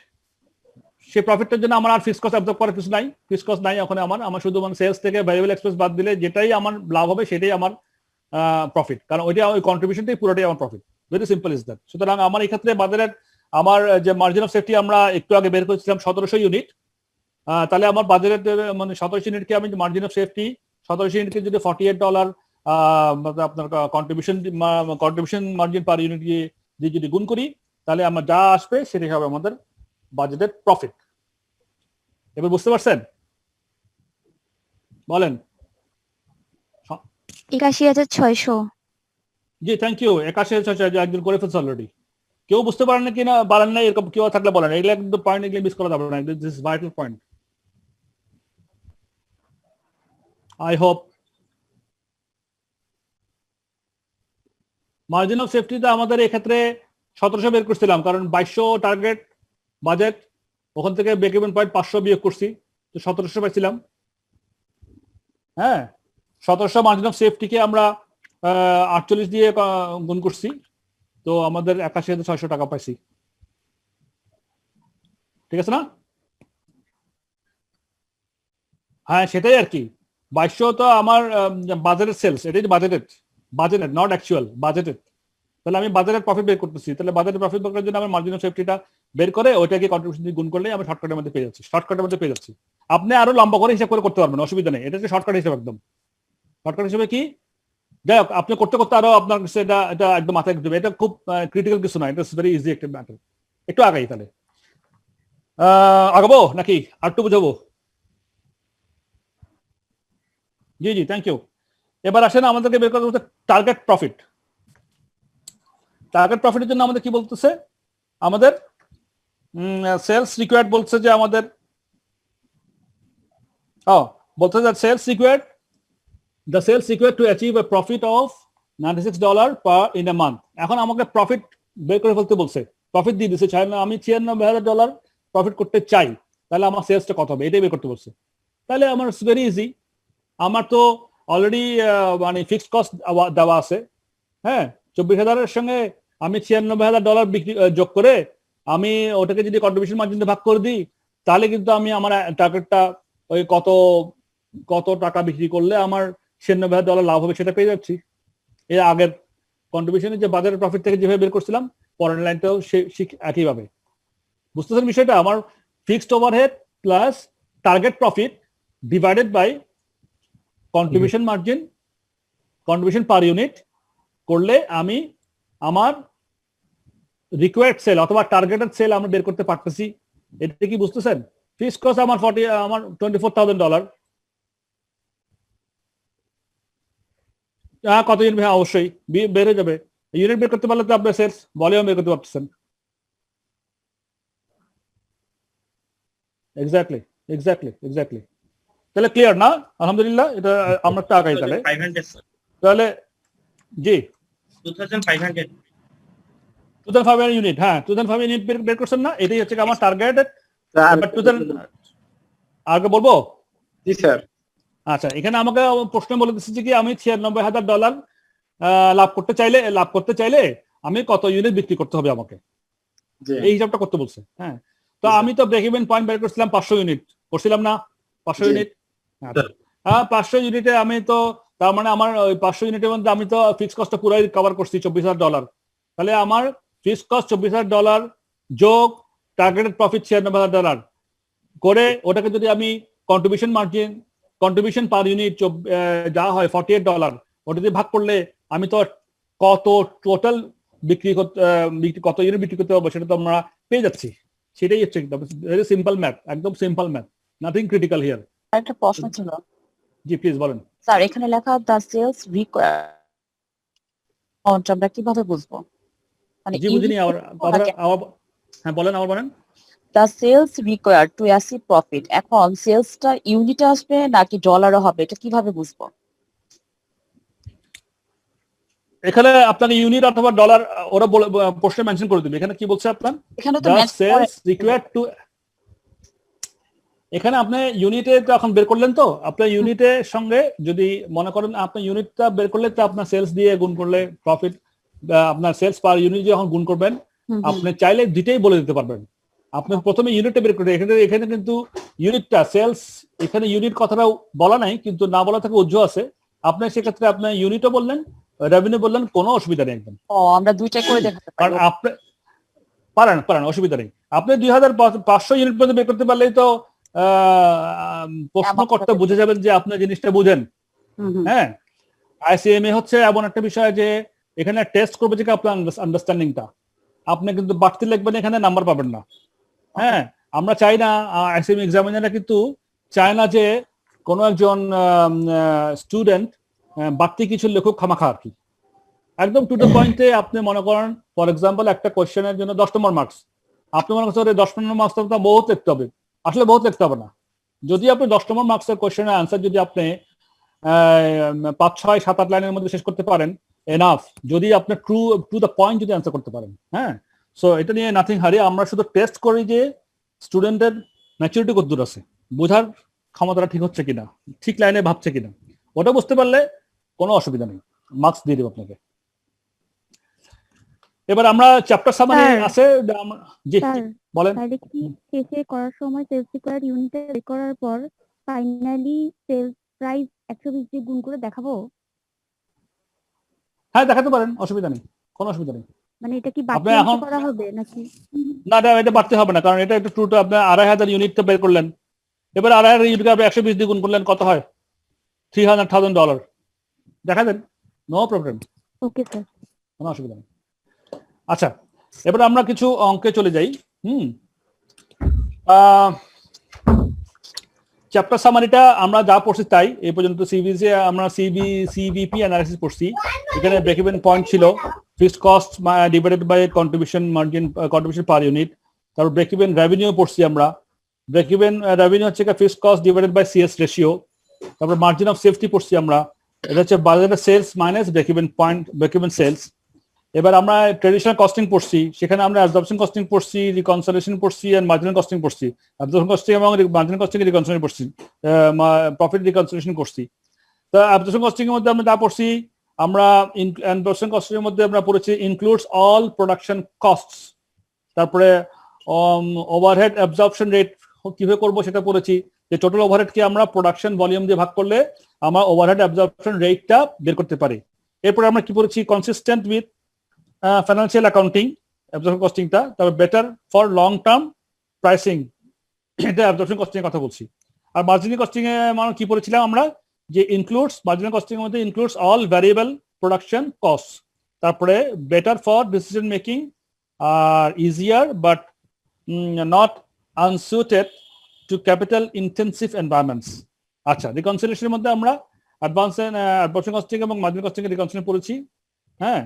সেই প্রফিটটার জন্য আমার আর ফিক্সড কস্ট অ্যাবজর্ব করার কিছু নাই, ফিক্সড কস্ট নাই ওখানে আমার শুধু মানে সেলস থেকে ভ্যারিয়েবল এক্সপেন্স বাদ দিলে যেটাই আমার লাভ হবে সেটাই আমার প্রফিট, কারণ ওইটা ওই কন্ট্রিবিউশনটাই পুরোটাই আমার profit. Very simple is that. সুতরাং আমার এই ক্ষেত্রে বাজারের আমার যে মার্জিন অফ সেফটি আমরা একটু আগে বের করেছিলাম 1700 ইউনিট, তাহলে আমার বাজারের মানে 1700 ইউনিটকে আমি মার্জিন অফ সেফটি 1700 ইউনিটকে যদি $48 আপনার কন্ট্রিবিউশন মার্জিন পার ইউনিট দিয়ে যদি গুণ করি তাহলে আমার যা আসবে সেটাই হবে আমাদের বাজেটের প্রফিট। এবার বুঝতে পারছেন? বলেন। 81,600। জি থ্যাংক ইউ। 81,600 একদিন করে ফেলছে অলরেডি। কেউ বুঝতে পারেন না কিনা বলেন না, এরকম কেউ থাকলে বলেন। এগুলো একদম পয়েন্ট, এগুলো মিস করা যাবে না, this is vital point. I hope margin of সেফটিতে আমাদের এক্ষেত্রে 1700 বের করছিলাম, কারণ 2200 টার্গেট বাজেট, ওখান থেকে ব্রেক ইভেন পয়েন্ট 500 বিয়োগ করছি, তো 1700 পাইছিলাম। হ্যাঁ 1700 মার্জিন অফ সেফটিকে আমরা 48 দিয়ে গুণ করছি, তো আমাদের 81,600 টাকা পাইছি। ঠিক আছে না? হ্যাঁ সেটাই আর কি। 2200 তো আমার বাজেটের সেলস, এটাই বাজেটেড নট অ্যাকচুয়াল, বাজেটেড। তাহলে আমি বাজারের প্রফিট বের করতেছি, তাহলে বাজারের প্রফিট বের করার জন্য আমার মার্জিন অফ সেফটিটা বের করে ওইটাকে কন্ট্রিবিউশন দিয়ে গুণ করলে আমি শর্টকাটের মধ্যে পেয়ে যাচ্ছি। আপনি আরো লম্বা করে হিসাব করে করতে পারবেন, অসুবিধা নেই, এটা হচ্ছে শর্টকাট হিসাব। একদম শর্টকাট হিসেবে কি, যাই হোক আপনি করতে করতে আরো আপনার কাছে এটা একদম মাথায় দেবে, এটা খুব ক্রিটিক্যাল কিছু না, এটা ভেরি ইজি একটা ম্যাটার। একটু আগাই তাহলে আগাবো নাকি আর একটু বুঝাবো? জি জি থ্যাংক ইউ। এবার আসেন আমাদেরকে বের করতে হচ্ছে টার্গেট প্রফিট। টার্গেট প্রফিটের জন্য আমাদের কি বলতেছে, আমাদের সেলস রিকোয়ার্ড বলছে যে আমাদের বলতে যে sales required the sales required to achieve a profit of $96 per in a month। এখন আমাকে প্রফিট বের করে ফেলতে বলছে, প্রফিট দিয়ে দিচ্ছে, আমি $96,000 প্রফিট করতে চাই, তাহলে আমার সেলসটা কত হবে এটাই বের করতে বলছে। তাহলে আমার ভেরি ইজি, আমার তো অলরেডি মানে ফিক্সড কস্ট দেওয়া আছে। হ্যাঁ 24,000-এর সঙ্গে আমি $96,000 বিক্রি যোগ করে আমি ওটাকে যদি কন্ট্রিবিউশন মার্জিন দিয়ে ভাগ করে দিই, তাহলে কিন্তু আমি আমার টার্গেটটা ওই কত টাকা বিক্রি করলে আমার $96,000 লাভ হবে সেটা পেয়ে যাচ্ছি। এর আগের কন্ট্রিবিউশনের যে বাজারের প্রফিট থেকে যেভাবে বের করছিলাম, পরের লাইনটাও একইভাবে। বুঝতেছেন বিষয়টা? আমার fixed overhead plus target profit divided by contribution margin, contribution per unit করলে আমি আমার রিকোয়ার্ড সেল অথবা টার্গেটেড সেল আমরা বের করতে পারতেছি। এটা কি বুঝতেছেন? ফিক্সড কস্ট আমার $24,000। কত ইউনিট? হ্যাঁ অবশ্যই বেড়ে যাবে, ইউনিট বের করতে পারলে তো আপনার সেলস ভলিউম বের করতে পারতেছেন। এক্স্যাক্টলি। তাহলে ক্লিয়ার না? আলহামদুলিল্লাহ, এটা আমরা একটা আগাই তাহলে। তাহলে জি 2500 ইউনিট, হ্যাঁ 2500 ইউনিট বের করছেন না? এটাই হচ্ছে আমার টার্গেট। আগে বলবো? জি স্যার। আচ্ছা, এখানে আমাকে প্রশ্ন বলে দিচ্ছে কি আমি $96,000 লাভ করতে চাইলে আমি কত ইউনিট বিক্রি করতে হবে আমাকে, এই হিসাবটা করতে বলছে। হ্যাঁ তো আমি তো ব্রেক ইভেন পয়েন্ট বের করছিলাম 500 ইউনিট করছিলাম না? 500 ইউনিট। হ্যাঁ 500 ইউনিটে আমি তো তার মানে আমার ওই 500 ইউনিটের মধ্যে আমি তো ফিক্সড কস্টটা পুরাই কভার করছি $24,000। তাহলে আমার ফিক্সড কস্ট $24,000 যোগ টার্গেটেড প্রফিট $96,000 করে ওটাকে যদি আমি কন্ট্রিবিউশন পার ইউনিট যা হয় $48, ওটা দিয়ে ভাগ করলে আমি তো কত টোটাল কত ইউনিট বিক্রি করতে পারবো সেটা তো আমরা পেয়ে যাচ্ছি। সেটাই হচ্ছে ভেরি সিম্পল ম্যাথ, একদম simple math, nothing critical here. একটা প্রশ্ন ছিল। জি প্লিজ বলেন। স্যার এখানে লেখা দ্য সেলস রিকোয়ার্ড, আমরা কিভাবে বুঝবো? মানে জি বুঝিনি, হ্যাঁ বলেন, আবার বলেন। The sales required to achieve profit, এখন সেলসটা ইউনিটে আসবে নাকি ডলারে হবে, এটা কিভাবে বুঝবো? এখানে আপনাকে ইউনিট অথবা ডলার ওরা প্রশ্নে মেনশন করে দিবে। এখানে কি বলছে আপনার এখানে তো the match sales required to, এখানে আপনি ইউনিটে তো এখন বের করলেন, তো আপনার ইউনিটের সঙ্গে যদি মনে করেন আপনি ইউনিটটা বের করলে তো আপনার সেলস দিয়ে গুণ করলে প্রফিট, আপনার সেলস পার ইউনিট যখন গুণ করবেন আপনি চাইলে দুইটাই বলে দিতে পারবেন। আপনি প্রথমে ইউনিটটা বের করবেন, এখানে কিন্তু ইউনিটটা সেলস, এখানে ইউনিট কথাটা বলা নাই কিন্তু না বলা থেকে উজ্জ্ব আছে। আপনি সেক্ষেত্রে আপনি ইউনিটও বললেন, রেভিনিউ বললেন, কোনো অসুবিধা নেই একদম। আমরা দুইটা করে দেখাতে পারি। কারণ আপনি পারেন অসুবিধা নেই। আপনি 2500 ইউনিট পর্যন্ত বের করতে পারলেই তো প্রশ্নকর্তা বুঝে যাবেন যে আপনি জিনিসটা বুঝেন। হ্যাঁ, আইসিএমএ হচ্ছে এমন একটা বিষয় যে এখানে টেস্ট করবে যে আপনার আন্ডারস্ট্যান্ডিংটা। আপনি কিন্তু বাড়তি লিখবেন, এখানে নাম্বার পাবেন না। হ্যাঁ, আমরা চাই না, আইসিএমএ এক্সামিনাররা কিন্তু চায় না যে কোনো একজন স্টুডেন্ট বাড়তি কিছু লেখক খামাখা আর কি। একদম টু দ্য পয়েন্টে আপনি মনে করেন ফর এক্সাম্পল একটা কোয়েশ্চেনের জন্য 10 নম্বর মার্কস, আপনি মনে করছেন 10 নম্বর মার্কস তো বহুত লিখতে হবে, আসলে বহুত লিখতে হবে না। যদি আপনি 10 নম্বর মার্কসের কোয়েশ্চেনের আনসার যদি আপনি 5, 6, 7, 8 লাইনের মধ্যে শেষ করতে পারেন, এনাফ। যদি আপনি টু দ্য পয়েন্ট যদি আনসার করতে পারেন। হ্যাঁ, সো এটা নিয়ে নাথিং হারি। আমরা শুধু টেস্ট করি যে স্টুডেন্টের ম্যাচুরিটি কতদূর আছে, বোঝার ক্ষমতাটা ঠিক হচ্ছে কিনা, ঠিক লাইনে ভাবছে কিনা। ওটা বুঝতে পারলে কোনো অসুবিধা নেই, মার্কস দিয়ে দেবো আপনাকে। এবার আমরা চ্যাপ্টার সামারি আছে, জি বলেন। তাহলে কি শেষে করার সময় সেলস রিকোয়ার্ড ইউনিটে বের করার পর ফাইনালি সেলস প্রাইস 120 দিয়ে গুণ করে দেখাবো? হ্যাঁ, দেখাতে পারেন, অসুবিধা নেই, কোনো অসুবিধা নেই। মানে এটা কি আপনি বাড়তি এখন করা হবে নাকি? না, এটা বাড়তে হবে না, কারণ এটা একটু ট্রুটা আপনি 2500 ইউনিটটা বের করলেন। এবার 2500 ইউনিটকে আপনি 120 দিয়ে গুণ করলেন, কত হয়? $300,000 দেখা দেন, নো প্রবলেম, ওকে স্যার, কোনো অসুবিধা নেই। আচ্ছা, এবার আমরা কিছু অঙ্কে চলে যাই। চ্যাপ্টার সামারিটা আমরা যা পড়ছি তাই এই পর্যন্ত। সিবিসি আমরা সিবিপি অ্যানালিসিস পড়ছি। এখানে ব্রেক ইভেন পয়েন্ট ছিল, fixed cost divided by contribution margin, contribution per unit. তারপর ব্রেক ইভেন রেভিনিউ পড়ছি আমরা। ব্রেক ইভেন রেভিনিউ হচ্ছে fixed cost divided by CS ratio. তারপর মার্জিন অফ সেফটি পড়ছি আমরা, এটা হচ্ছে বাজারের sales minus break even point, break even sales. এবার আমরা ট্রেডিশনাল কস্টিং পড়ছি, সেখানে আমরা অ্যাবজর্পশন কস্টিং পড়ছি, রিকনসিলিয়েশন পড়ছি, এন্ড মার্জিনাল কস্টিং পড়ছি। অ্যাবজর্পশন কস্টিং এবং মার্জিনাল কস্টিং রিকনসিলিয়েশন পড়ছি, প্রফিট রিকনসিলিয়েশন করছি। তো অ্যাবজর্পশন কস্টিং এর মধ্যে আমরা যা পড়ছি, আমরা অ্যাবজর্পশন কস্টিং এর মধ্যে আমরা পড়েছি ইনক্লুডস অল প্রোডাকশন কস্টস। তারপরে ওভারহেড অ্যাবজর্পশন রেট কিভাবে করবো সেটা পড়েছি, যে টোটাল ওভারহেডকে আমরা প্রোডাকশন ভলিউম দিয়ে ভাগ করলে আমরা ওভারহেড অ্যাবজর্পশন রেটটা বের করতে পারি। এরপরে আমরা কি পড়েছি, consistent with financial accounting absorption কস্টিংটা। তারপর better for long term pricing, এটা অ্যাবজর্পশন কস্টিং এর কথা বলছি। আর মার্জিনাল কস্টিং এ মানে কি পড়েছিলাম আমরা, যে ইনক্লুডস, মার্জিনাল কস্টিং এর মধ্যে includes all variable production cost. তারপরে বেটার ফর ডিসিশন মেকিং আর easier but not unsuited to capital intensive environments. আচ্ছা, রিকনসিলিয়েশনের মধ্যে আমরা অ্যাবজর্পশন কস্টিং এবং মার্জিনাল কস্টিং এর রিকনসিলিয়েশন পড়েছি। হ্যাঁ,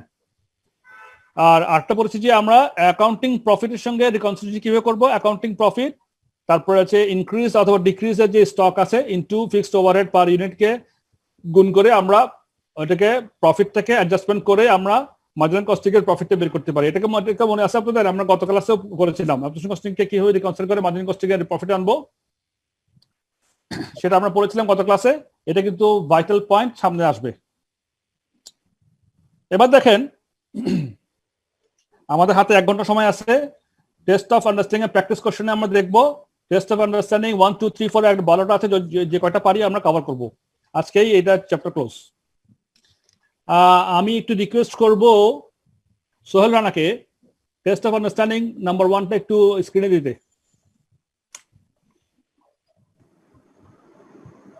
আর আরেকটা পড়েছি যে আমরা অ্যাকাউন্টিং প্রফিটের সঙ্গে রিকনসিলিয়েশন কিভাবে করব, অ্যাকাউন্টিং প্রফিট, তারপরে আছে ইনক্রিজ অথবা ডিক্রিজের যে স্টক আছে ইনটু ফিক্সড ওভারহেড পার ইউনিটকে গুণ করে আমরা ওটাকে প্রফিট থেকে অ্যাডজাস্টমেন্ট করে আমরা মার্জিনাল কস্টিং এর প্রফিটটা বের করতে পারি। এটাকে মনে আছে আপনাদের, আমরা গত ক্লাসেও করেছিলাম অ্যাবজর্পশন কস্টিং কে কিভাবে রিকনসিল করে মার্জিনাল কস্টিং এর প্রফিট আনবো, সেটা আমরা পড়েছিলাম গত ক্লাসে। এটা কিন্তু ভাইটাল পয়েন্ট, সামনে আসবে। এবার দেখেন, আমাদের হাতে 1 ঘন্টা সময় আছে। টেস্ট অফ আন্ডারস্ট্যান্ডিং এর প্র্যাকটিস কোশ্চেনে আমরা দেখবো টেস্ট অফ আন্ডারস্ট্যান্ডিং 1, 2, 3, 4 একটা 12টা আছে, যে কয়টা পারি আমরা কভার করব আজকেই। এটা চ্যাপ্টার ক্লোজ। আমি একটু রিকোয়েস্ট করব সোহেল রানাকে টেস্ট অফ আন্ডারস্ট্যান্ডিং নাম্বার 1টা একটু স্ক্রিনে দিতে।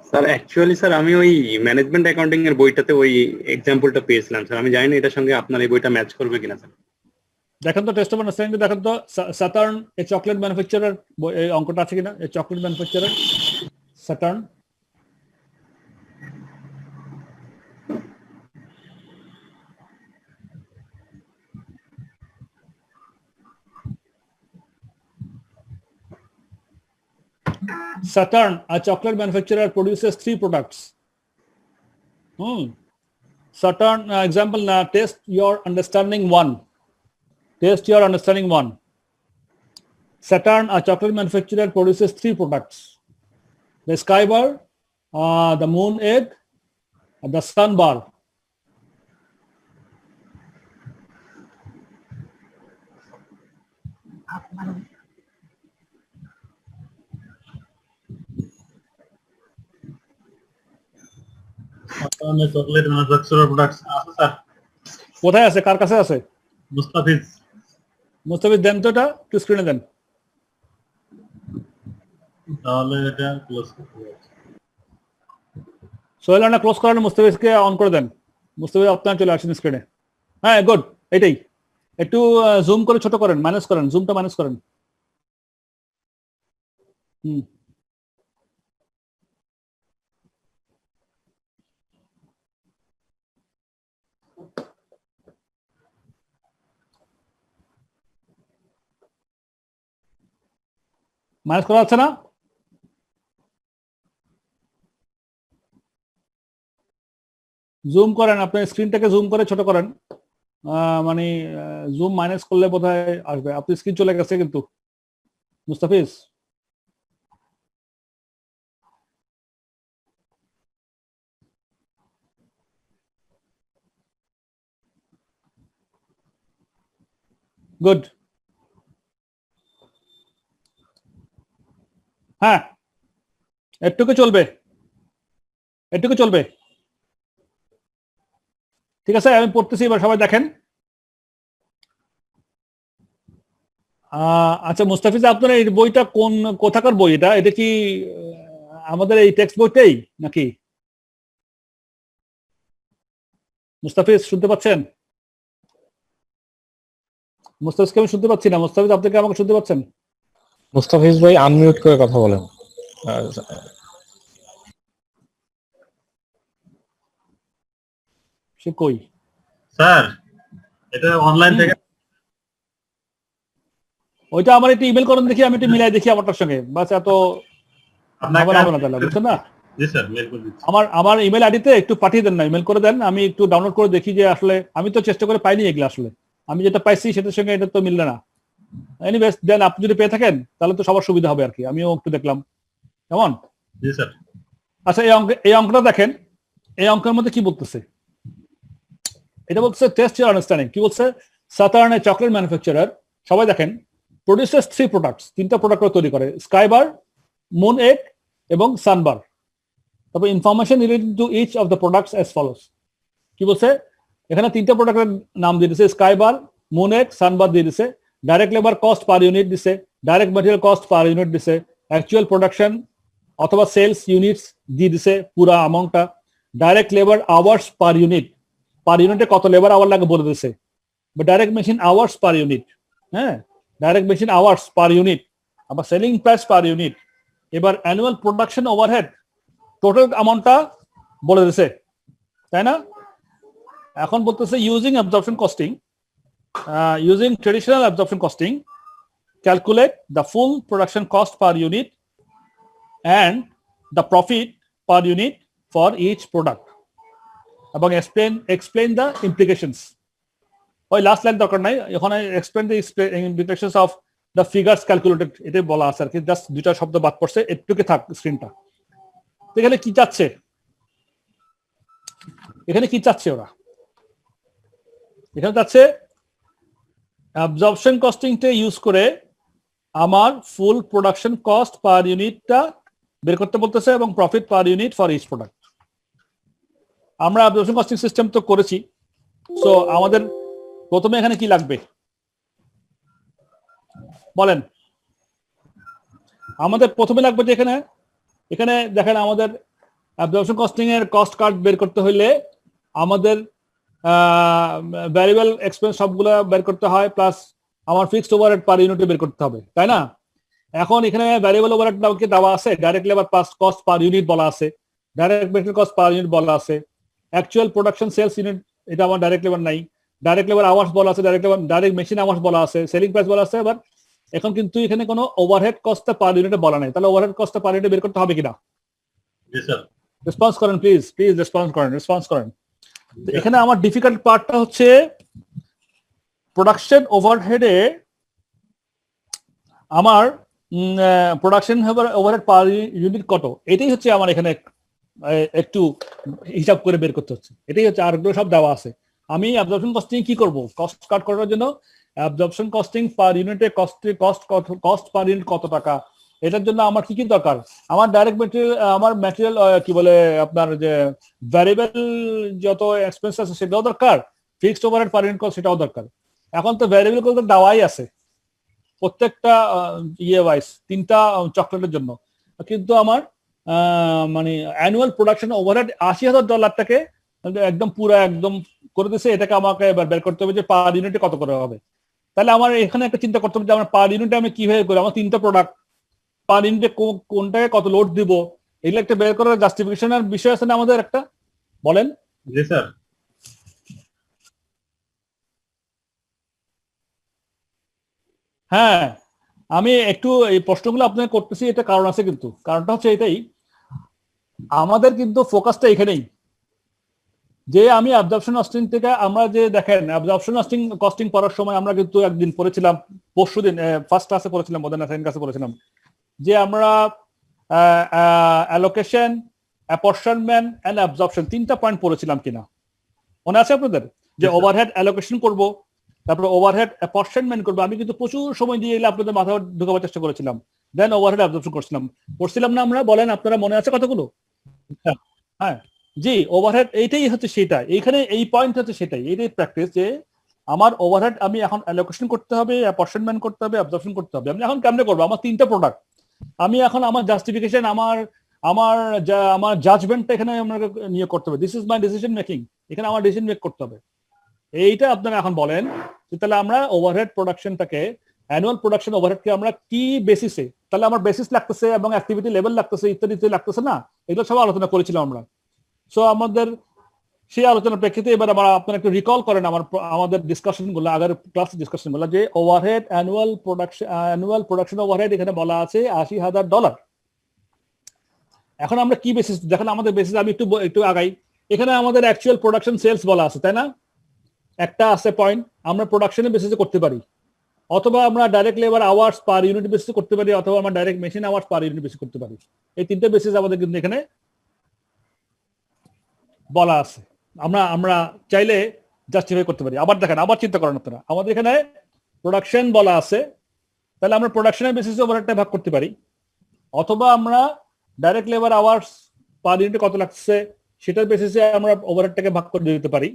স্যার অ্যাকচুয়ালি স্যার আমি ওই ম্যানেজমেন্ট অ্যাকাউন্টিং এর বইটাতে ওই এক্সাম্পলটা পেয়েছিলাম স্যার, আমি জানি না এটার সঙ্গে আপনার এই বইটা ম্যাচ করবে কিনা স্যার। দেখেন তো টেস্ট অফ আন্ডারস্ট্যান্ডিং, দেখেন তো স্যাটার্ন এ চকলেট ম্যানুফ্যাকচারার এই অঙ্কটা আছে কিনা, এই chocolate manufacturer Saturn. Saturn, a chocolate manufacturer, produces 3 products. Saturn example, test your understanding one. Test your understanding one. Saturn, a chocolate manufacturer, produces 3 products: the sky bar, the moon egg, and the sun bar. Chocolate manufacturer products আছে sir, কোথায় আছে, কার কাছে আছে? মুস্তাফিজ। মুস্তাফিজ দেন তো, এটা একটু স্ক্রিনে দেন। তাহলে এটা ক্লোজ করতে হবে। সোহেল রানা ক্লোজ করেন, মুস্তাফিজকে অন করে দেন। মুস্তাফিজ আপনার চলে আসেন স্ক্রিনে। হ্যাঁ, গুড, এটাই। একটু জুম করে ছোট করেন, মাইনাস করেন, জুমটা মাইনাস করেন। মাইনাস করা যাচ্ছে না? জুম করেন, আপনার স্ক্রিনটাকে জুম করে ছোট করেন। মানে জুম মাইনাস করলে বোধহয় আসবে। আপনি স্ক্রিন চলে গেছে কিন্তু মুস্তাফিজ। গুড। হ্যাঁ, এটুকু চলবে, এটুকু চলবে। ঠিক আছে, আমি পড়তেছি, এবার সবাই দেখেন। আচ্ছা মুস্তাফিজ, আপনার এই বইটা কোথাকার বই? এটা কি আমাদের এই টেক্সট বইটাই নাকি? মুস্তাফিজ শুনতে পাচ্ছেন? মুস্তাফিজকে আমি শুনতে পাচ্ছি না। মুস্তাফিজ, আপনি কি আমাকে শুনতে পাচ্ছেন? মুস্তাফিজ ভাই আনমিউট করে কথা বলেন। সে কই? স্যার এটা অনলাইন থেকে, ওইটা আমার একটু ইমেল করেন দেখি, আমি একটু মিলাই দেখি আমারটার সঙ্গে। বাস, এত আপনাকে হবে না তাহলে, বুঝছেন না? জি স্যার, মেল করে দিচ্ছি। আমার ইমেল আইডিতে একটু পাঠিয়ে দেন না, ইমেল করে দেন, আমি একটু ডাউনলোড করে দেখি যে আসলে আমি তো চেষ্টা করে পাইনি এগুলো। আসলে আমি যেটা পাইছি সেটার সঙ্গে এটা তো মিললে না। এনিওয়েজ, দেন আপনি যদি পেয়ে থাকেন তাহলে তো সবার সুবিধা হবে আর কি। আমিও একটু দেখলাম, কেমন? জি স্যার। আচ্ছা, এই অঙ্কটা দেখেন। এই অঙ্কের মধ্যে কি বলতেছে? এটা বলছে টেস্ট ইউর আন্ডারস্ট্যান্ডিং। কি বলছে? সাটার্ন, এ চকলেট ম্যানুফ্যাকচারার, সবাই দেখেন, প্রডিউসেস 3 প্রোডাক্টস, 3টা প্রোডাক্ট তৈরি করে: স্কাই বার, মুন এগ এবং সানবার। তারপর information related to each of the products as follows. কি বলছে? এখানে 3টা প্রোডাক্টের নাম দিয়ে দিছে, sky bar, moon egg, sunbar দিয়ে দিছে। Direct labour cost per unit দিছে, direct material cost per unit দিছে, অ্যাকচুয়াল প্রোডাকশন অথবা সেলস ইউনিটস দিয়ে দিছে পুরো অ্যামাউন্টটা। Direct labour hours per unit, per ইউনিটে কত লেবার আওয়ার লাগে বলে দিছে। বা direct machine hours per unit, হ্যাঁ, direct machine hours per unit. আবার সেলিং প্রাইস পার ইউনিট। এবার অ্যানুয়াল প্রোডাকশন ওভারহেড টোটাল অ্যামাউন্টটা বলে দিছে, তাই না? এখন বলতেছে using absorption costing, using traditional absorption costing, calculate the full production cost per unit and the profit per unit for each product. এবং explain the implications. ওই লাস্ট লাইন দরকার নাই, এখানে explain the implications of the figures calculated, এটা বলা আছে আর কি। Just 2টা শব্দ বাদ পড়ছে, একটুকে থাক স্ক্রিনটা। এখানে কি চাচ্ছে? এখানে কি চাচ্ছে ওরা? এখানে চাচ্ছে অ্যাবজর্পশন কস্টিংটা ইউজ করে আমার ফুল প্রোডাকশন কস্ট পার ইউনিটটা বের করতে বলতেছে এবং profit per unit for each product. আমরা অ্যাবজর্পশন কস্টিং সিস্টেম তো করেছি, সো আমাদের প্রথমে এখানে কি লাগবে বলেন? আমাদের প্রথমে লাগবে যে এখানে দেখেন, আমাদের অ্যাবজর্পশন কস্টিং এর কস্ট কার্ড বের করতে হইলে আমাদের ভ্যারিয়েবল এক্সপেন্স সবগুলো বের করতে হয়, প্লাস আমার ফিক্সড ওভারহেড পার ইউনিটে বের করতে হবে, তাই না? এখন এখানে ভ্যারিয়েবল ওভারহেড দেওয়া আছে, direct labour cost per unit বলা আছে, direct material cost per unit বলা আছে, অ্যাকচুয়াল প্রোডাকশন সেলস ইউনিট, এটা আমার ডাইরেক্ট লেবার নাই, ডাইরেক্ট লেবার আওয়ার্স বলা আছে, ডাইরেক্ট মেশিন আওয়ার্স বলা আছে, সেলিং প্রাইস বলা আছে। এবার এখন কিন্তু এখানে কোনো ওভারহেড কস্টটা পার ইউনিটে বলা নাই, তাহলে ওভারহেড কস্টটা পার ইউনিটে বের করতে হবে কিনা? জি স্যার। রেসপন্স করেন প্লিজ, রেসপন্স করেন। তো এখানে আমার ডিফিকাল্ট পার্টটা হচ্ছে প্রোডাকশন ওভারহেডে আমার প্রোডাকশন ওভারহেড পার ইউনিট কত, এটাই হচ্ছে আমার এখানে একটু হিসাব করে বের করতে হচ্ছে। এটাই হচ্ছে, আর সব দেওয়া আছে। আমি অ্যাবজর্পশন কস্টিং কি করব, কস্ট কাট করার জন্য অ্যাবজর্পশন কস্টিং পার ইউনিটে কস্ট পার ইউনিট কত টাকা, এটার জন্য আমার কি কি দরকার, আমার ডাইরেক্ট মেটেরিয়াল, আমার ম্যাটেরিয়াল কি বলে আপনার যে ভ্যারিয়েবল যত এক্সপেন্স আছে সেটাও দরকার, fixed overhead per unit cost সেটাও দরকার। এখন তো ভ্যারিয়েবল গুলো তো দেওয়াই আছে প্রত্যেকটা ইয়ে ওয়াইজ 3টা চকলেটের জন্য, কিন্তু আমার মানে অ্যানুয়াল প্রোডাকশন ওভারহেড $80,000টাকে একদম পুরো একদম করে দিচ্ছে। এটাকে আমাকে এবার বের করতে হবে যে পার ইউনিটে কত করে হবে। তাহলে আমার এখানে একটা চিন্তা করতে হবে যে আমার পার ইউনিটে আমি কিভাবে করি, আমার 3টা প্রোডাক্ট পার ইউনিটে কোনটাকে কত লোড দিব, এগুলো একটা বের করার জাস্টিফিকেশনের বিষয় আছে না আমাদের একটা, বলেন। জি স্যার। হ্যাঁ, আমি একটু এই প্রশ্নগুলো আপনাকে করতেছি, এটা কারণ আছে, কিন্তু কারণটা হচ্ছে এটাই, আমাদের কিন্তু ফোকাসটা এখানেই যে আমি অ্যাবজর্পশন কস্টিং থেকে আমরা যে দেখেন অ্যাবজর্পশন কস্টিং পড়ার সময় আমরা কিন্তু একদিন পড়েছিলাম, পরশুদিন ফার্স্ট ক্লাসে পড়েছিলাম, বোধহয় না সেকেন্ড ক্লাসে পড়েছিলাম, যে আমরা অ্যালোকেশন, অ্যাপরশনমেন্ট এন্ড অ্যাবজর্পশন 3টা পয়েন্ট পড়েছিলাম কিনা মনে আছে আপনাদের? যে ওভারহেড অ্যালোকেশন করব, তারপরে ওভারহেড অ্যাপরশনমেন্ট করবো। আমি কিন্তু প্রচুর সময় দিয়ে এলে আপনাদের মাথা ঢুকাবার চেষ্টা করেছিলাম, দেন ওভারহেড অ্যাবজর্পশন করছিলাম না আমরা, বলেন আপনারা মনে আছে কতগুলো? হ্যাঁ জি, ওভারহেড এইটাই হচ্ছে সেটা, এইখানে এই পয়েন্ট হচ্ছে সেটাই, এইটাই প্র্যাকটিস যে আমার ওভারহেড আমি এখন অ্যালোকেশন করতে হবে, অ্যাপরশনমেন্ট করতে হবে, অ্যাবজর্পশন করতে হবে। আমি এখন কেমনে করবো? আমার 3টা প্রোডাক্ট, আমি এখন আমার জাস্টিফিকেশন, আমার জাজমেন্টটা এখানে আমাকে নিয়ে করতে হবে। This is my decision making, এখানে আমার ডিসিশন মেক করতে হবে। এইটা আপনারা এখন বলেন যে তাহলে আমরা ওভারহেড প্রোডাকশনটাকে, অ্যানুয়াল প্রোডাকশন ওভারহেডকে আমরা কি বেসিসে, তাহলে আমার বেসিস লাগতেছে এবং অ্যাক্টিভিটি লেভেল লাগতেছে, ইত্যাদি ইত্যাদি লাগতেছে না, এগুলো সব আলোচনা করেছিলাম আমরা। সো আমাদের সেই আলোচনার প্রেক্ষিতে এবার আপনারা একটু রিকল করেন আমাদের ডিসকাশন গুলো, আগের ক্লাস ডিসকাশন গুলো, যে ওভারহেড অ্যানুয়াল প্রোডাকশন ওভারহেড এখানে বলা আছে $80,000। এখন আমরা কি বেসিস দেখেন, আমাদের বেসিস আমি একটু আগাই, এখানে আমাদের অ্যাকচুয়াল প্রোডাকশন সেলস বলা আছে, তাই না? একটা আছে পয়েন্ট, আমরা প্রোডাকশনের বেসিসে করতে পারি, অথবা আমরা direct labour hours per unit বেসিসে করতে পারি, অথবা আমরা direct machine hours per unit বেসিসে করতে পারি। এই 3টে বেসিস আমাদের কিন্তু এখানে বলা আছে, আমরা চাইলে জাস্টিফাই করতে পারি। আবার দেখেন, আবার চিন্তা করেন আপনারা, আমাদের এখানে প্রোডাকশন বলা আছে, তাহলে আমরা প্রোডাকশনের বেসিসে ওভারহেডটা ভাগ করতে পারি, অথবা আমরা ডাইরেক্ট লেবার আওয়ার্স পার ইউনিটে কত লাগছে সেটার বেসিসে আমরা ওভারহেডটাকে ভাগ করে দিতে পারি,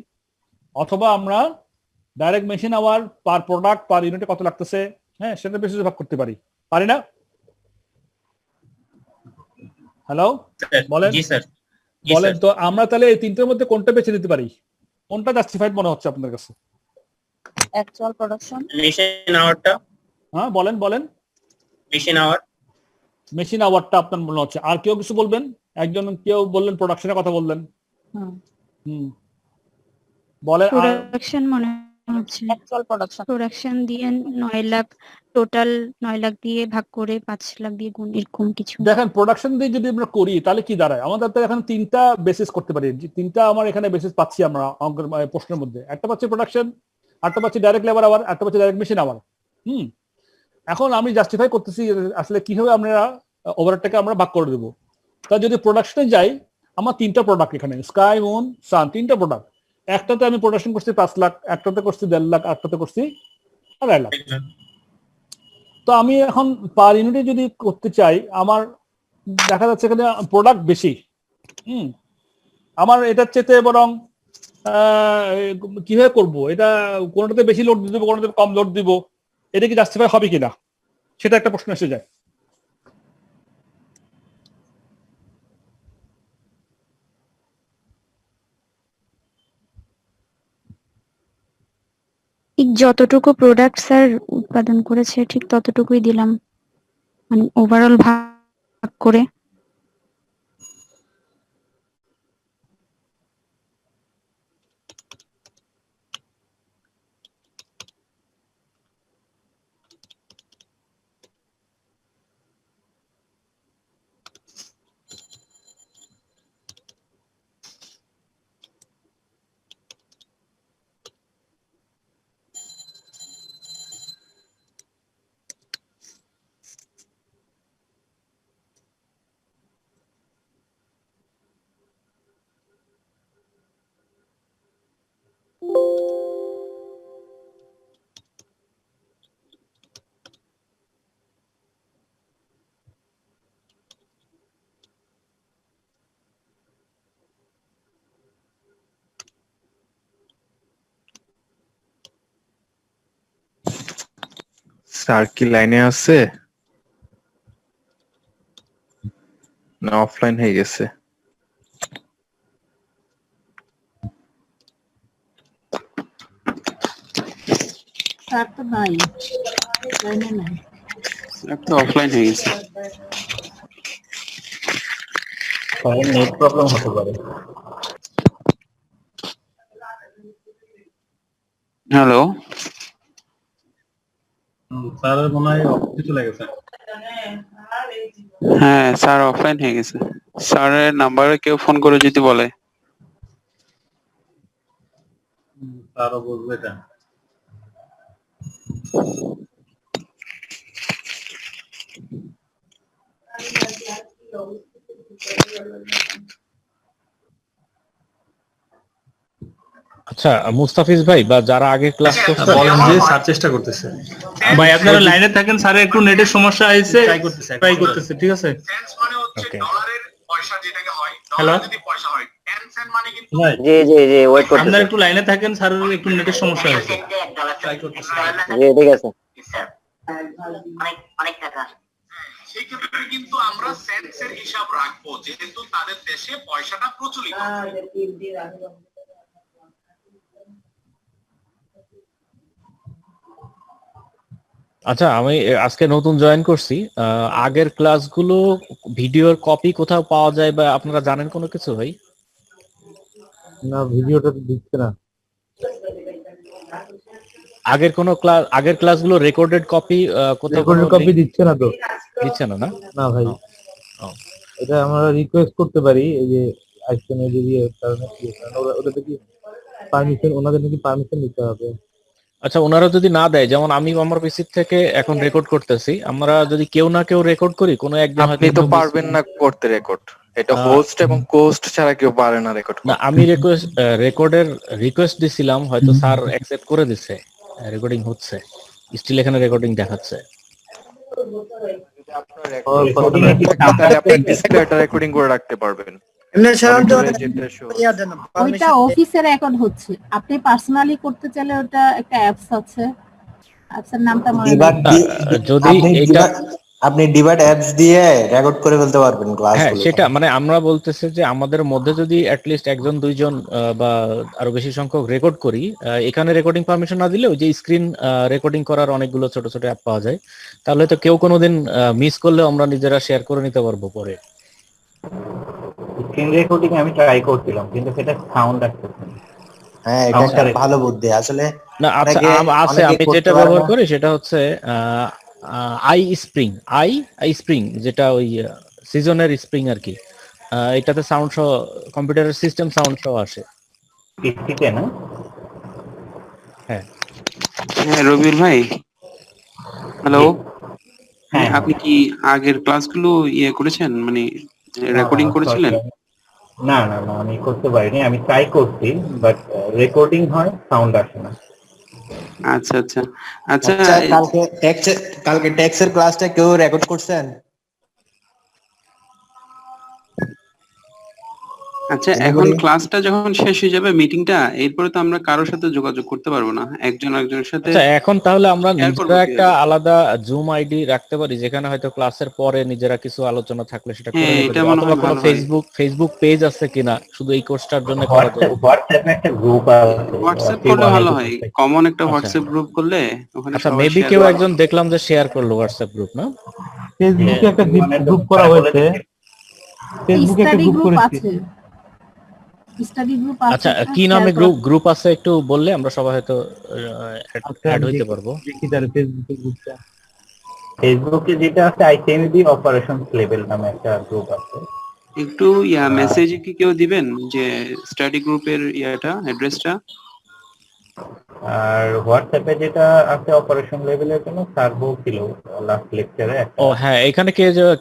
অথবা আমরা direct machine hour per product per ইউনিটে কত লাগতেছে, হ্যাঁ, সেটার বেসিসে ভাগ করতে পারি না? হ্যালো, বলেন। জি স্যার, বলেন তো আমরা তাহলে এই 3টের মধ্যে কোনটা বেছে নিতে পারি, কোনটা জাস্টিফাইড মনে হচ্ছে আপনার কাছে? অ্যাকচুয়াল প্রোডাকশন, মেশিন আওয়ারটা। হ্যাঁ বলেন। মেশিন আওয়ারটা আপনার মনে হচ্ছে। আর কেউ কিছু বলবেন? কেউ বললেন প্রোডাকশনের কথা বললেন। বলেন। প্রোডাকশন মনে হচ্ছে, অ্যাকচুয়াল প্রোডাকশন দিয়ে 9 লাখ, টোটাল 9 লাখ দিয়ে ভাগ করে 5 লাখ দিয়ে গুণ, এরকম কিছু। দেখেন, প্রোডাকশন দিয়ে যদি আমরা করি তাহলে কি দাঁড়ায়, আমাদের তো এখানে 3টা বেসিস করতে পারি, 3টা আমার এখানে বেসিস পাচ্ছি আমরা অঙ্কের প্রশ্নের মধ্যে। একটা পাচ্ছি প্রোডাকশন, একটা পাচ্ছি ডাইরেক্ট লেবার আওয়ার, একটা পাচ্ছি ডাইরেক্ট মেশিন আওয়ার। এখন আমি জাস্টিফাই করতেছি আসলে কিভাবে আমরা ওভারহেডটাকে আমরা ভাগ করে দেবো। তা যদি প্রোডাকশনে যাই, আমার 3টা প্রোডাক্ট এখানে, স্কাই, মুন, সান, 3টা প্রোডাক্ট। একটাতে আমি প্রোডাকশন করছি 5 লাখ, একটাতে করছি 1.5 লাখ, একটাতে করছি 2.5 লাখ। তো আমি এখন পার ইউনিটে যদি করতে চাই, আমার দেখা যাচ্ছে এখানে প্রোডাক্ট বেশি, আমার এটার চেয়ে বরং কিভাবে করব, এটা কোনটাতে বেশি লোড দিব, কোনটাতে কম লোড দিব, এটা কি জাস্টিফাই হবে কিনা, সেটা একটা প্রশ্ন এসে যায়। ঠিক যতটুকু প্রোডাক্ট স্যার উৎপাদন করেছে ঠিক ততটুকুই দিলাম, মানে ওভারঅল ভাগ করে। স্যার কি লাইনে আছে না অফলাইন হয়ে গেছে? স্যার তো নাই, লাইনে নাই। একটা অফলাইন হয়ে গেছে। নেট প্রবলেম হতে পারে। হ্যালো, স্যারের মনে হয় অফিসে চলে গেছে। হ্যাঁ স্যার অফলাইন হয়ে গেছে। স্যারের নাম্বারে কেউ ফোন করে যদি বলে। স্যারও বুঝবে এটা। আচ্ছা মুস্তাফিজ ভাই বা যারা আগে ক্লাস করছেন বলেন যে স্যার চেষ্টা করতেছে। ভাই আপনারা লাইনে থাকেন, স্যার একটু নেটের সমস্যা হয়েছে, ট্রাই করতেছে, ঠিক আছে? ওকে হ্যালো, জি জি জি ওয়েট আপনারা একটু লাইনে থাকেন, স্যারের একটু নেটের সমস্যা হয়েছে, ট্রাই করতেছে। জি ঠিক আছে। সেই ক্ষেত্রে কিন্তু আমরা সেন্সের হিসাব রাখবো, যেহেতু তাদের দেশে পয়সাটা প্রচলিত। আচ্ছা আমি আজকে নতুন জয়েন করছি, আগের ক্লাসগুলো ভিডিওর কপি কোথাও পাওয়া যায় বা আপনারা জানেন কোনো কিছু ভাই? না ভিডিওটা তো দিচ্ছে না। আগের ক্লাসগুলো রেকর্ডেড কপি কোথাও রেকর্ডেড কপি দিচ্ছে না তো। দিচ্ছে না? না ভাই, ও। এটা আমরা রিকোয়েস্ট করতে পারি, এই যে আইসনের যদি কারণে কি, কারণ ওটাতে কি পারমিশন, ওনাদের নাকি পারমিশন নিতে হবে। আচ্ছা ওনারা যদি না দেয়, যেমন আমি আমার পিসি থেকে এখন রেকর্ড করতেছি, আমরা যদি কেউ না কেউ রেকর্ড করি, কোনো একজন আপনি তো পারবেন না করতে রেকর্ড, এটা হোস্ট এবং কোস্ট ছাড়া কেউ পারে না রেকর্ড না, আমি রেকর্ডের রিকোয়েস্ট দিছিলাম, হয়তো স্যার অ্যাকসেপ্ট করে দিছে, রেকর্ডিং হচ্ছে, স্টিল এখানে রেকর্ডিং দেখাচ্ছে। রেকর্ডিং করে রাখতে পারবেন। ওইটা অফিসে রেকর্ড হচ্ছে, আপনি পার্সোনালি করতে চাইলে ওটা একটা অ্যাপস আছে, অ্যাপসের নামটা মনে নেই। যদি এটা আপনি ডিভাইড অ্যাপস দিয়ে রেকর্ড করে ফেলতে পারবেন ক্লাসগুলো। হ্যাঁ সেটা মানে আমরা বলতেছি যে আমাদের মধ্যে যদি অ্যাটলিস্ট একজন দুইজন বা আরো বেশি সংখ্যক রেকর্ড করি, এখানে রেকর্ডিং পারমিশন না দিলেও যে স্ক্রিন রেকর্ডিং করার অনেকগুলো ছোট ছোট অ্যাপ পাওয়া যায়, তাহলে তো কেউ কোনোদিন মিস করলে আমরা নিজেরা শেয়ার করে নিতে পারবো পরে। স্ক্রিন রেকর্ডিং আমি ট্রাই করছিলাম কিন্তু সেটা সাউন্ড আসতেছে না। হ্যাঁ এটা একটা ভালো বুদ্ধি আসলে। না আচ্ছা আছে, আমি যেটা ব্যবহার করি সেটা হচ্ছে আই স্প্রিং, যেটা ওই সিজনের স্প্রিং আর কি। এটাতে সাউন্ড সহ, কম্পিউটারের সিস্টেম সাউন্ড সহ আসে পিসিতে না। হ্যাঁ হ্যাঁ রবিউল ভাই, হ্যালো। হ্যাঁ আপনি কি আগের ক্লাসগুলো করেছেন, মানে রেকর্ডিং করেছিলেন? না না না আমি করতে পারিনি, আমি ট্রাই করছি বাট রেকর্ডিং হয়, সাউন্ড আসে না। আচ্ছা আচ্ছা আচ্ছা। কালকে ট্যাক্সের ক্লাসটা কেউ রেকর্ড করছেন? আচ্ছা এখন ক্লাসটা যখন শেষ হয়ে যাবে, মিটিংটা, এরপরে তো আমরা কারোর সাথে যোগাযোগ করতে পারবো না, একজন আরেকজনের সাথে। আচ্ছা এখন তাহলে আমরা share করবো নিজেরা কিভাবে? একটা আলাদা জুম আইডি রাখতে পারি, যেখানে হয়তো ক্লাসের পরে নিজেরা কিছু আলোচনা থাকলে সেটা করে হ্যাঁ, নিতে এটা পারি, মনে হয় অথবা কোনো ভালো হয়। ফেসবুক পেজ আছে কিনা শুধু এই কোর্সটার জন্য করা যায়। হোয়াটসঅ্যাপে একটা গ্রুপ আছে, হোয়াটসঅ্যাপ করলে ভালো হয়, কমন একটা আচ্ছা। হোয়াটসঅ্যাপ গ্রুপ করলে ওখানে আচ্ছা সবাই মেবি share কেউ করবে। একজন দেখলাম যে শেয়ার করলো হোয়াটসঅ্যাপ গ্রুপ, না? ফেসবুকে একটা গ্রুপ করা হয়েছে, ফেসবুকে একটা স্টাডি গ্রুপ গ্রুপ করেছি। আছে, স্টাডি গ্রুপ আছে। আচ্ছা একটা কি নামে share গ্রুপ আছে একটু বললে আমরা সবাই হয়তো অ্যাড হইতে পারবো। দেখি তার ফেসবুকে গ্রুপটা। ফেসবুকে যেটা আছে আইসিএমডি অপারেশনস লেভেল নামে একটা গ্রুপ আছে। একটু মেসেজে কি কেউ দিবেন যে স্টাডি গ্রুপের অ্যাড্রেসটা? আর হোয়াটসঅ্যাপে যেটা আছে অপারেশন লেভেলের জন্য সার্ভো ছিল লাস্ট লেকচারে। ও হ্যাঁ, এখানে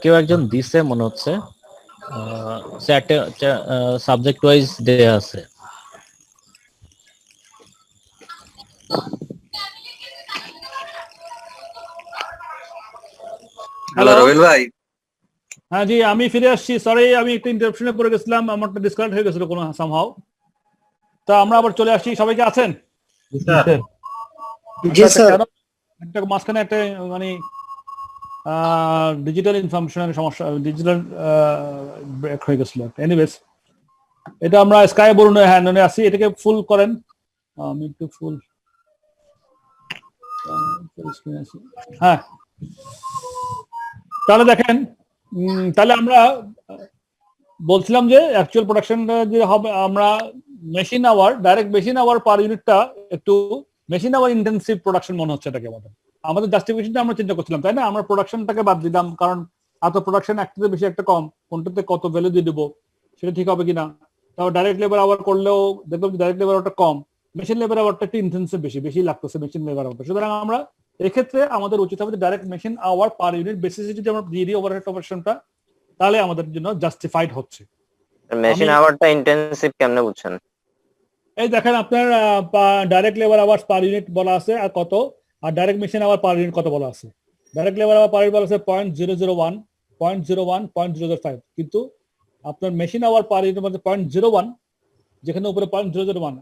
কেউ একজন দিছে মনে হচ্ছে, সাবজেক্ট ওয়াইজ দেয়া আছে। হ্যালো রবিউল ভাই। হ্যাঁ জি, আমি ফিরে আসছি। সরি আমি একটু ইন্টারাপশনে পড়ে গেছিলাম, আমারটা ডিসকানেক্ট হয়ে গেছিল কোনো সামহাও। তা আমরা আবার চলে আসছি, সবাইকে আছেন? স্যার জি স্যার। একটা মাঝখানে একটা মানে ডিজিটাল ইনফরমেশনের সমস্যা, ডিজিটাল ব্রেক হয়ে গেছিল। এনিওয়েজ, এটা আমরা স্কাই বরুণে হ্যান্ডনে আছি, এটাকে ফুল করেন। আমি একটু ফুল, হ্যাঁ তাহলে দেখেন, তাহলে আমরা বলছিলাম যে অ্যাকচুয়াল প্রোডাকশনটা যে হবে, আমরা machine hour, direct machine hour per ইউনিটটা একটু মেশিন আওয়ার ইন্টেন্সিভ প্রোডাকশন মনে হচ্ছে এটাকে আমাদের জাস্টিফিকেশনটা আমরা চিন্তা করছিলাম, তাই না? আমরা প্রোডাকশনটাকে বাদ দিলাম, কারণ এত প্রোডাকশন একটাতে বেশি একটা কম, কোনটাতে কত ভ্যালু দিয়ে দেবো সেটা ঠিক হবে কিনা। তারপর ডাইরেক্ট লেবার আওয়ার করলেও দেখলাম ডাইরেক্ট লেবার আওয়ারটা কম, মেশিন লেবার আওয়ারটা একটু ইন্টেন্সিভ বেশি লাগতেছে মেশিন লেবার আওয়ারটা। সুতরাং আমরা এক্ষেত্রে আমাদের উচিত হবে direct machine hour per unit বেসিসে যদি আমরা দিয়ে দিই ওভারহেড অপারেশনটা, তাহলে আমাদের জন্য জাস্টিফাইড হচ্ছে। মেশিন আওয়ারটা ইন্টেন্সিভ কেমনে বুঝছেন? এই দেখেন আপনার direct labour hours per unit বলা আছে আর কত, আর direct machine hour per unit কত বলা আছে। Direct labour hour per unit বলা আছে 0.001, 0.01, 0.005, কিন্তু আপনার মেশিন আওয়ার পার ইউনিট মধ্যে 0.01, যেখানে উপরে 0.001,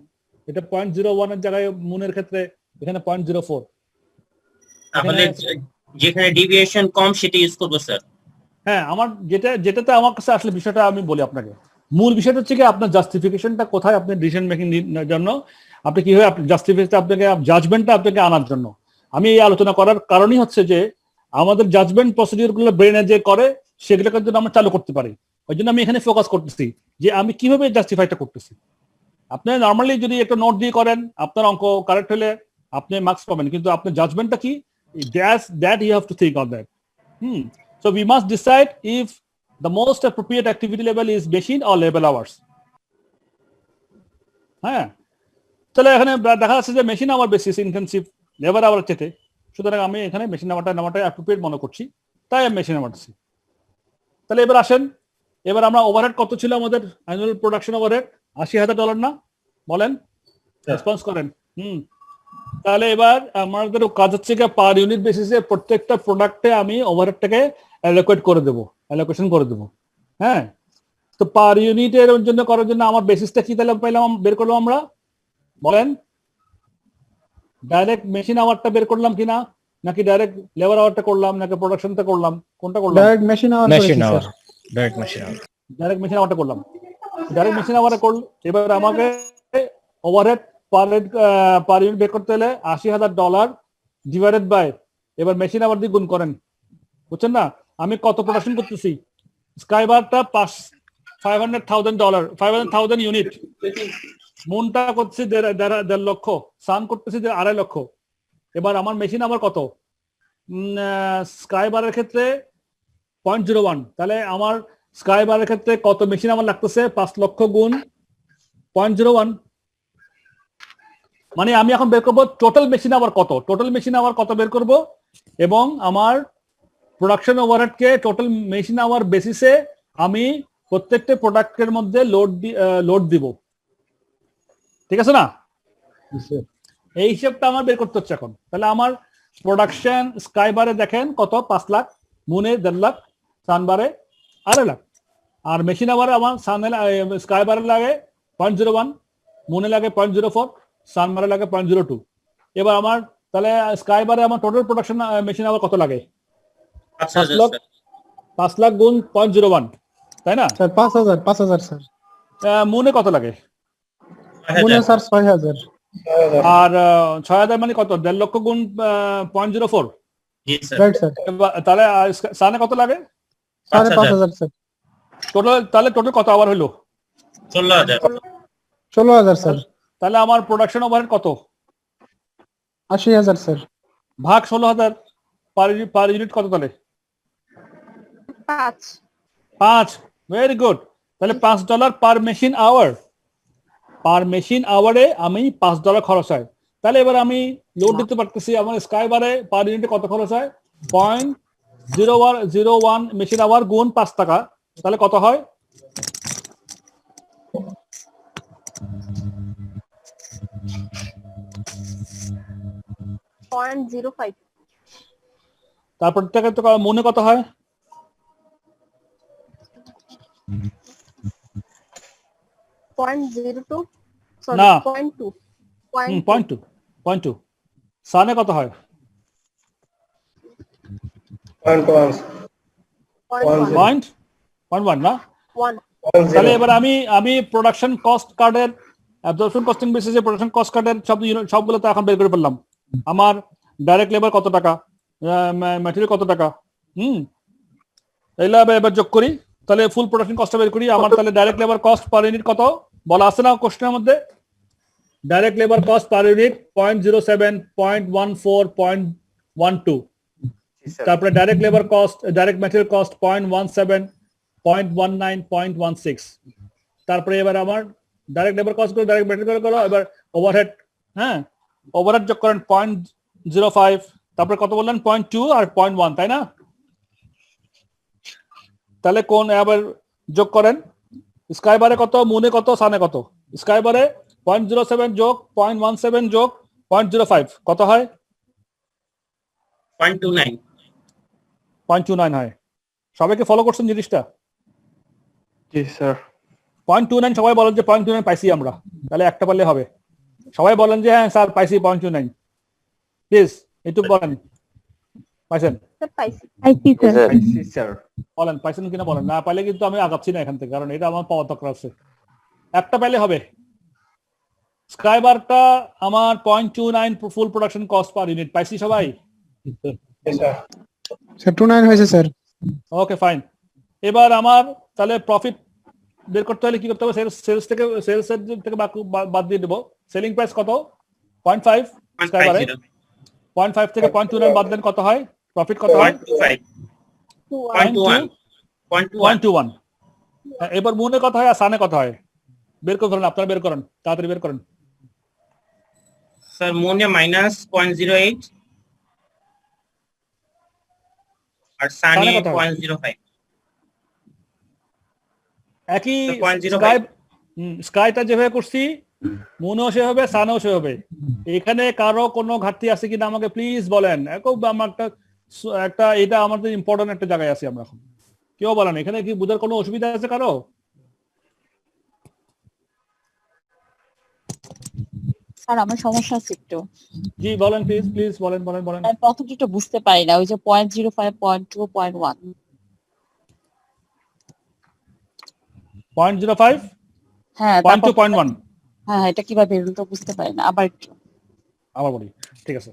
এটা 0.01 এর জায়গায় মুনের ক্ষেত্রে এখানে 0.04। তাহলে যেখানে ডেভিয়েশন কম সেটা ইউজ করব স্যার। হ্যাঁ, আমার যেটাতে আমার কাছে আসলে বিষয়টা আমি বলি আপনাকে, মূল বিষয়টা হচ্ছে কি আপনার জাস্টিফিকেশনটা কোথায়, আপনি ডিসিশন মেকিং জন্য আপনি কিভাবে জাস্টিফিকেশন আপনাকে জাজমেন্টটা আপনাকে আনার জন্য আমি এই আলোচনা করার কারণই হচ্ছে যে আমাদের জাজমেন্ট প্রসিডিউর গুলো ব্রেনে যে করে সেগুলোকে জন্য আমরা চালু করতে পারি। ওই জন্য আমি এখানে ফোকাস করতেছি যে আমি কিভাবে জাস্টিফাইটা করতেছি। আপনি নর্মালি যদি একটা নোট দিয়ে করেন, আপনার অঙ্ক কারেক্ট হলে আপনি মার্কস পাবেন, কিন্তু আপনার জাজমেন্টটা কি, that you have to think on that. So we must decide if the most appropriate activity level is machine or labor hours. হ্যাঁ, তাহলে এখানে দেখা যাচ্ছে যে machine hour basis intensive labour hour চেতে, সুতরাং আমি এখানে মেশিন নামাটা অ্যাপ্রোপ্রিয়েট মনে করছি, তাই আমি মেশিন আওয়ার দিচ্ছি। তাহলে এবার আসেন, এবার আমরা ওভারহেড কত ছিল আমাদের অ্যানুয়াল প্রোডাকশন ওভারহেড? $80,000 না? বলেন, রেসপন্স করেন। তাহলে এবার আমাদের কাজ হচ্ছে কি পার ইউনিট বেসিসে প্রত্যেকটা প্রোডাক্টে আমি ওভারহেডটাকে অ্যালোকেশন করে দেবো। হ্যাঁ, তো পার ইউনিটের জন্য করার জন্য আমার বেসিসটা কি তাহলে পাইলাম, বের করলাম আমরা? বলেন, ডাইরেক্ট মেশিন আওয়ারটা বের করলাম কিনা, নাকি ডাইরেক্ট লেবার আওয়ারটা করলাম, নাকি প্রোডাকশনটা করলাম, কোনটা করলাম? Direct machine hour direct machine আওয়ারটা করলাম। ডাইরেক্ট মেশিন আওয়ারে করলাম। এবার আমাকে ওভারহেড পার ইউনিট বের করতে হলে $80,000 ডিভাইডেড বাই, এবার মেশিন আওয়ার দিয়ে গুণ করেন, বুঝছেন না? আমি কত প্রোডাকশন করতেছি, স্কাইবারটা $500,000 ইউনিট, মুনটা করতেছি 1.5 লক্ষ, সান করতেছি 2.5 লক্ষ। এবার আমার মেশিন আওয়ার কত? স্কাইবারের ক্ষেত্রে 0.01, তাহলে আমার স্কাইবারের ক্ষেত্রে কত মেশিন আওয়ার লাগতেছে? 5 লক্ষ গুণ 0.01, মানে আমি এখন বের করবো টোটাল মেশিন আওয়ার কত, বের করব, এবং আমার প্রোডাকশন ওভারহেডকে টোটাল মেশিন আওয়ার বেসিসে আমি প্রত্যেকটা প্রোডাক্টের মধ্যে লোড দিব। ঠিক আছে না? এই হিসেবটা আমার বের করতে হচ্ছে এখন। তাহলে আমার প্রোডাকশন স্কাইবারে দেখেন কত, 5 লাখ, মুনে 1.5 লাখ, সানবারে 2.5 লাখ, আর মেশিন আওয়ারে আমার স্কাইবারে লাগে 0.01, মুনে লাগে 0.04, সানবারে লাগে 0.02। এবার আমার তাহলে স্কাইবারে আমার টোটাল প্রোডাকশন মেশিন আওয়ার কত লাগে? 5 লাখ গুণ 0.01, তাই না স্যার? 5,000 স্যার। মুনে কত লাগে? মুনে স্যার 6,000। আর 6,000 মানে কত? 1.5 লক্ষ গুণ 0.04, রাইট স্যার। তাহলে সানে কত লাগে? 5,500 স্যার। টোটাল কত আওয়ার হলো? 16,000 স্যার। তাহলে আমার প্রোডাকশন ওভারহেড কত? 80,000 স্যার। ভাগ 16,000, পার ইউনিট কত তাহলে? 5। Very good. তাহলে $5 পার মেশিন আওয়ার, আমি $5 খরচ হয়। তাহলে এবার আমি লোড দিতে পারতেছি, আমার স্কাইবারে পার ইউনিটে কত খরচ হয়? 0.01 মেশিন আওয়ার গুণ 5 টাকা, তাহলে কত হয়? .05। তারপর থেকে তো মনে কত হয়? না, 0.2। সানে কত হয়? 0.1 না? তাহলে এবার আমি প্রোডাকশন কস্ট কার্ডের অ্যাবজর্পশন কস্টিং বেসিসে প্রোডাকশন কস্ট কার্ডের সবগুলো তো এখন বের করে ফেললাম। আমার ডাইরেক্ট লেবার কত টাকা, ম্যাটেরিয়াল কত টাকা, এগুলো এবার যোগ করি, তাহলে ফুল প্রোডাকশন কস্টটা বের করি। আমার তাহলে direct labour cost per unit কত বলা আছে না কোশ্চেনের মধ্যে? Direct labour cost per unit 0.07, 0.14, 0.12। তারপরে direct labour cost, direct material cost 0.17, 0.19, 0.16। তারপরে এবার আমার ডাইরেক্ট লেবার কস্ট গুলো, ডাইরেক্ট ম্যাটেরিয়াল গুলো, এবার ওভারহেড, হ্যাঁ ওভারহেড যোগ করেন 0.05, তারপরে কত বললেন 0.2 আর 0.1, তাই না? তাহলে কোন আবার যোগ করেন, স্কাই বারে কত, মুনে কত, সানে কত? স্কাই বারে 0.07 যোগ 0.17 যোগ 0.05 কত হয়? 0.29 হয়। সবাইকে ফলো করছেন জিনিসটা? জি স্যার। 0.29 সবাই বলেন যে 0.29 পাইছি আমরা, তাহলে একটা পারলে হবে। সবাই বলেন যে হ্যাঁ স্যার পাইছি 0.29, প্লিজ একটু বলেন পাইছেন? বলেন পাইছেন কিনা বলেন, না পাইলে কিন্তু আমি আগাচ্ছি না এখান থেকে, কারণ এটা আমার পাওয়া দরকার আছে। একটা পাইলে হবে। স্কাইবারটা আমার 0.29 ফুল প্রোডাকশন কস্ট পার ইউনিট পাইছি সবাই? স্যার 29 হয়েছে স্যার। Okay fine. এবার আমার তাহলে প্রফিট বের করতে হলে কি করতে হবে? সেলস থেকে বাদ দিয়ে দেবো। সেলিং প্রাইস কত? 0.5। স্কাইবারে 0.5 থেকে 0.29 বাদ দেন কত হয়? প্রফিট কত হয়? 0.21। এবার মুনে কত হয় আর সানে কত হয়? বের করে ফেলেন, আপনারা বের করেন, তাড়াতাড়ি বের করেন। স্যার মুনে -0.08 আর সানে 0.05। একই স্কাইটা যেভাবে করছি মুনেও সেভাবে, সানেও সেভাবে। এখানে কারো কোনো ঘাটতি আছে কিনা আমাকে প্লিজ বলেন। আমার একটা এটা আমাদের ইম্পর্টেন্ট একটা জায়গায় আছি আমরা এখন, কেউ বলেন এখানে কি বুঝার কোনো অসুবিধা আছে কারো? স্যার আমার সমস্যা আছে একটু। জি বলেন প্লিজ, প্লিজ বলেন বলেন বলেন। আমি প্রথমটা একটু বুঝতে পারি না, ওই যে 0.05, 0.2, 0.1। 0.05, হ্যাঁ 0.2, 0.1। হ্যাঁ এটা কিভাবে তো বুঝতে পারি না, আবার একটু আবার বলি, ঠিক আছে।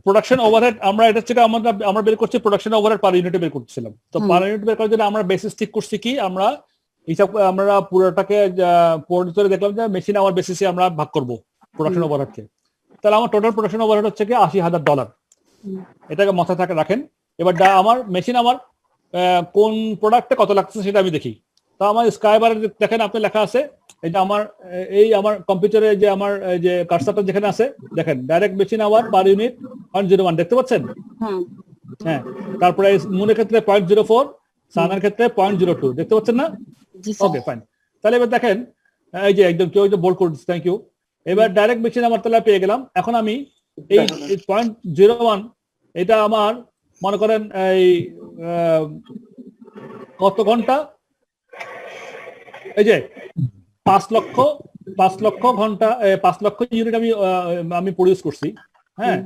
প্রোডাকশন ওভারহেড আমরা এটা থেকে আমরা বের করছি প্রোডাকশন ওভারহেড পার ইউনিটে বের করছিলাম। তো পার ইউনিট বের করার জন্য আমরা বেসিস ঠিক করছি কি, আমরা হিসাব আমরা পুরোটাকে পরিচয় দেখলাম যে মেশিন আওয়ার বেসিসে আমরা ভাগ করব প্রোডাকশন ওভারহেডকে। তাহলে আমার টোটাল প্রোডাকশন ওভারহেড হচ্ছে কি $80,000। এটাকে মাথায় থাকে রাখেন। এবার আমার মেশিন আমার কোন প্রোডাক্টে কত লাগছে সেটা আমি দেখি। তো আমার স্কাইবারে দেখেন আপনি লেখা আছে, এটা আমার আমার কম্পিউটারে যে আমার যে কার্সারটা যেখানে আছে দেখেন, direct machine hour per unit 0.01 দেখতে পাচ্ছেন? হ্যাঁ। তারপরে মুনের ক্ষেত্রে 0.04, সানার ক্ষেত্রে 0.02 দেখতে পাচ্ছেন না? Okay fine. তাহলে এবার দেখেন এই যে একদম কেউ বোল্ড করে দিচ্ছে, থ্যাংক ইউ। এবার ডাইরেক্ট মেশিন আমার তাহলে পেয়ে গেলাম। এখন আমি এই 0.01 এটা আমার মনে করেন এই কত ঘন্টা, এই যে 5 লক্ষ ঘন্টা, 5 লক্ষ ইউনিট আমি প্রডিউস করছি। হ্যাঁ,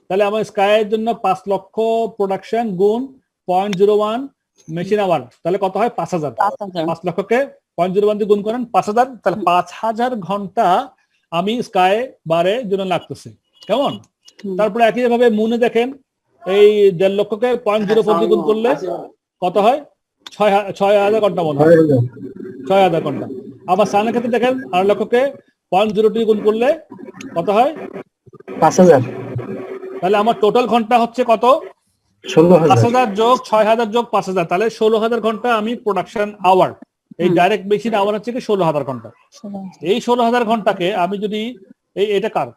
তাহলে আমার স্কাইয়ের জন্য 5 লক্ষ প্রোডাকশন গুণ 0.01 মেশিন আওয়ার, তাহলে কত হয়? 5,000। 5 লক্ষকে 0.01 দিয়ে গুণ করেন 5,000, তাহলে 5,000 ঘন্টা আমি স্কাই বারে জন্য লাগতেছে। কেমন? তারপরে একই ভাবে মুনে দেখেন এই 1.5 লক্ষকে 0.04 দিয়ে গুণ করলে কত হয়? 6,000 ঘন্টা মনে হয়, 6,000 ঘন্টা। আবার সানের ক্ষেত্রে দেখেন 8 লক্ষকে 0.02 গুণ করলে কত হয়? 5,000। তাহলে আমার টোটাল ঘন্টা হচ্ছে কত? 5,000 যোগ 6,000 যোগ 5,000, তাহলে 16,000 ঘন্টা আমি প্রোডাকশন আওয়ার। এই ডাইরেক্ট মেশিন আওয়ার হচ্ছে কি 16,000 ঘন্টা। এই 16,000 ঘন্টাকে আমি যদি এটা কার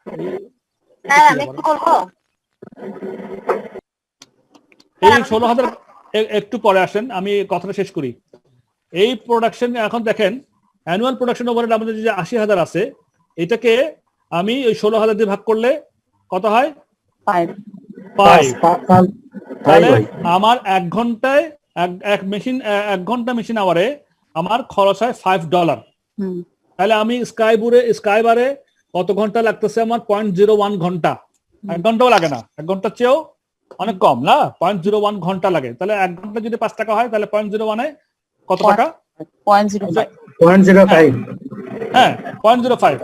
এই 16,000 একটু পরে আসেন, আমি কথাটা শেষ করি। এই প্রোডাকশন এখন দেখেন অ্যানুয়াল প্রোডাকশন ওভারহেড আমাদের যে 80,000 আছে, এটাকে আমি ওই 16,000 দিয়ে ভাগ করলে কত হয়? 5। তাহলে আমার 1 ঘন্টায় এক ঘন্টা মেশিন আওয়ারে আমার খরচ হয় $5। তাহলে আমি স্কাইবারে কত ঘন্টা লাগতেছে? আমার 0.01 ঘন্টা। 1 ঘন্টাও লাগে না, 1 ঘন্টার চেয়েও অনেক কম না, 0.01 ঘন্টা লাগে। তাহলে 1 ঘন্টা যদি 5 টাকা হয় তাহলে 0.01 কত টাকা? 0.05 0.05 হ্যাঁ 0.05।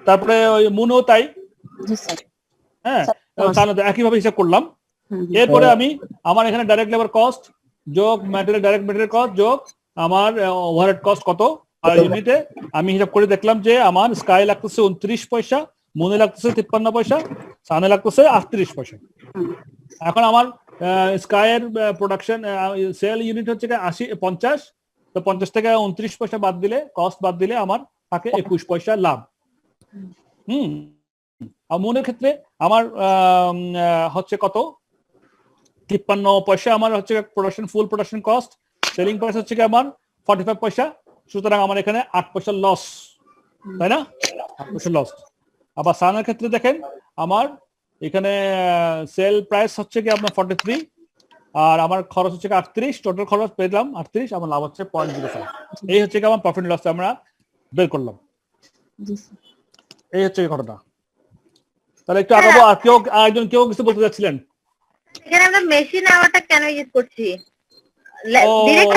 তারপরে ওই মুনও তাই, জি স্যার। হ্যাঁ তাহলে তো একইভাবে হিসাব করলাম। এরপরে আমি আমার এখানে ডাইরেক্ট লেবার কস্ট যোগ ম্যাটেরিয়াল ডাইরেক্ট ম্যাটেরিয়াল কস্ট যোগ আমার ওভারহেড কস্ট কত আর ইউনিটে আমি হিসাব করে দেখলাম যে আমার স্কাই লাগতেছে 29 পয়সা, মুনে লাগতেছে 53 পয়সা, সানে লাগতেছে 38 পয়সা। এখন আমার স্কাইয়ের প্রোডাকশন সেল ইউনিট হচ্ছে 50, তো 50 থেকে 29 পয়সা বাদ দিলে, কস্ট বাদ দিলে আমার থাকে 21 পয়সা লাভ। আর মুনের ক্ষেত্রে আমার হচ্ছে কত 53 পয়সা আমার হচ্ছে প্রোডাকশন, ফুল প্রোডাকশন কস্ট, সেলিং প্রাইস হচ্ছে আমার 45 পয়সা, সুতরাং আমার এখানে 8 পয়সা লস, তাই না? 8 পয়সা লস। আবার সানের ক্ষেত্রে দেখেন আমার এখানে সেল প্রাইস হচ্ছে কি আপনার 43 আর আমার খরচ হচ্ছে 38, টোটাল খরচ পেলাম 38, আমার লাভ হচ্ছে 0.05। এই হচ্ছে কি আমার প্রফিট লস আমরা বের করলাম। এই হচ্ছে ঘটনা। তাহলে একটু আগাবো। আর কেউ কিছু বলতে যাচ্ছিলেন? এখানে আমরা মেশিন আওয়ারটা কেন ইউজ করছি? ডিরেক্ট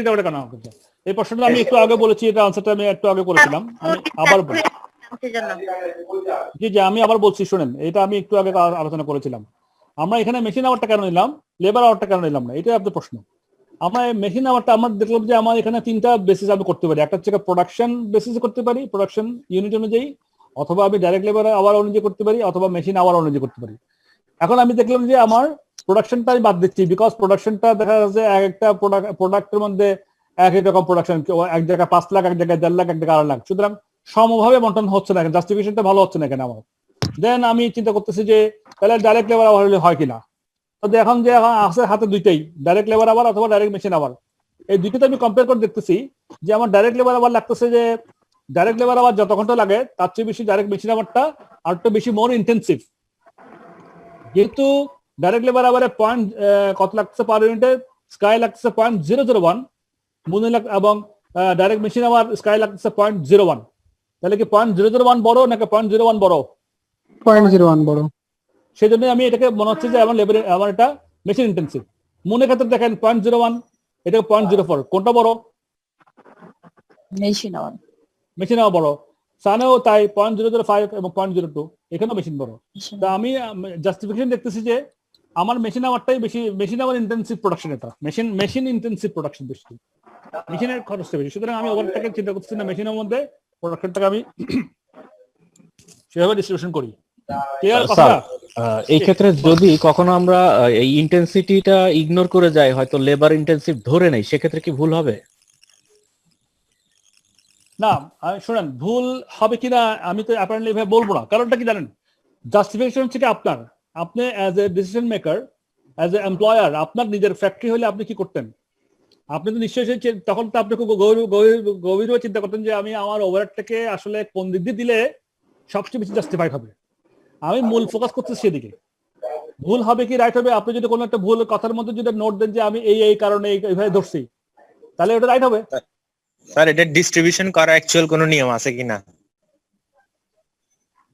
আওয়ারটা কেন করছি? এই প্রশ্নটা আমি একটু আগে বলেছি, এটা আনসারটা আমি একটু আগে করেছিলাম। আমি আবার জি আমি আবার বলছি, শুনেন, এটা আমি একটু আগে আলোচনা করেছিলাম। আমরা এখানে মেশিন আওয়ারটা কেন নিলাম, লেবার আওয়ারটা কেন নিলাম না, এটাই আপনার প্রশ্ন। আমরা মেশিন আওয়ারটা আমরা দেখলাম যে আমার এখানে 3টা বেসিস আমি করতে পারি। একটা হচ্ছে প্রোডাকশন বেসিসে করতে পারি, প্রোডাকশন ইউনিট অনুযায়ী, অথবা আমি ডাইরেক্ট লেবার আওয়ার অনুযায়ী করতে পারি, অথবা মেশিন আওয়ার অনুযায়ী করতে পারি। এখন আমি দেখলাম যে আমার প্রোডাকশনটা আমি বাদ দিচ্ছি, বিকজ প্রোডাকশনটা দেখা যাচ্ছে এক একটা প্রোডাক্টের মধ্যে এক এক রকম প্রোডাকশন, এক জায়গায় 5 লাখ, এক জায়গায় 1.5 লাখ, এক জায়গায় 2.5 লাখ, সুতরাং সমভাবে বন্টন হচ্ছে না, জাস্টিফিকেশনটা ভালো হচ্ছে না এখানে আমার। দেন আমি চিন্তা করতেছি যে তাহলে ডাইরেক্ট লেবার আওয়ার হলে হয় কিনা। তো এখন যে আছে হাতে দুইটাই, ডাইরেক্ট লেবার আওয়ার অথবা ডাইরেক্ট মেশিন আওয়ার, এই দুইটাতে আমি কম্পেয়ার করে দেখতেছি যে আমার ডাইরেক্ট লেবার আওয়ার লাগতেছে যে ডাইরেক্ট লেবার আওয়ার যত ঘন্টা লাগে তার চেয়ে বেশি ডাইরেক্ট মেশিন আওয়ারটা আর একটু বেশি মোর ইন্টেন্সিভ। যেহেতু ডাইরেক্ট লেবার আওয়ারে পয়েন্ট কত লাগছে পার ইউনিটে, স্কাই লাগছে 0.001 মুনে এবং ডাইরেক্ট মেশিন আওয়ার স্কাই লাগছে 0.01, তাহলে কি 0.001 বড় নাকি 0.01 বড়? 0.01 বড়। সেই জন্য আমি এটাকে মনে হচ্ছে যে আমার লেবার আমার এটা মেশিন ইন্টেন্সিভ। মুনের ক্ষেত্রে দেখেন 0.01, এটা 0.04, কোনটা বড়? Machine hour. মেশিন আওয়ার বড়। সানেও তাই 0.005 এবং 0.02, এখানেও মেশিন বড়। তা আমি জাস্টিফিকেশন দেখতেছি যে আমার মেশিন আওয়ারটাই বেশি, মেশিন আওয়ার ইন্টেন্সিভ প্রোডাকশন, এটা মেশিন ইন্টেন্সিভ প্রোডাকশন বেশি, মেশিনের খরচটা বেশি। সুতরাং আমি ওভারটাকে চিন্তা করতেছি না, মেশিনের মধ্যে প্রোডাকশনটাকে আমি সেভাবে ডিস্ট্রিবিউশন করি। ক্লিয়ার কথা? এই ক্ষেত্রে যদি কখনো আমরা এই ইন্টেন্সিটিটা ইগনোর করে যাই, হয়তো লেবার ইন্টেন্সিভ ধরে নেই, সেক্ষেত্রে কি ভুল হবে? না শুনেন, ভুল হবে কিনা আমি তো অ্যাপারেন্টলি ভাবে বলবো না। কারণটা কি জানেন, জাস্টিফিকেশন হচ্ছে আপনার, আপনি as a decision maker, as a employer, আপনার নিজের ফ্যাক্টরি হলে আপনি কি করতেন? আপনি তো নিশ্চয়ই তখন তো আপনি খুব গভীরভাবে চিন্তা করতেন যে আমি আমার ওভারহেডটাকে আসলে কোন দিক দিয়ে দিলে সবচেয়ে বেশি জাস্টিফাইড হবে। আমি মূল ফোকাস করতেছি সেদিকে। ভুল হবে কি রাইট হবে, আপনি যদি কোনো একটা ভুল কথার মধ্যে যদি নোট দেন যে আমি এই কারণে এইভাবে ধরছি, তাহলে ওটা রাইট হবে। স্যার এটা ডিস্ট্রিবিউশন করা অ্যাকচুয়াল কোনো নিয়ম আছে কিনা?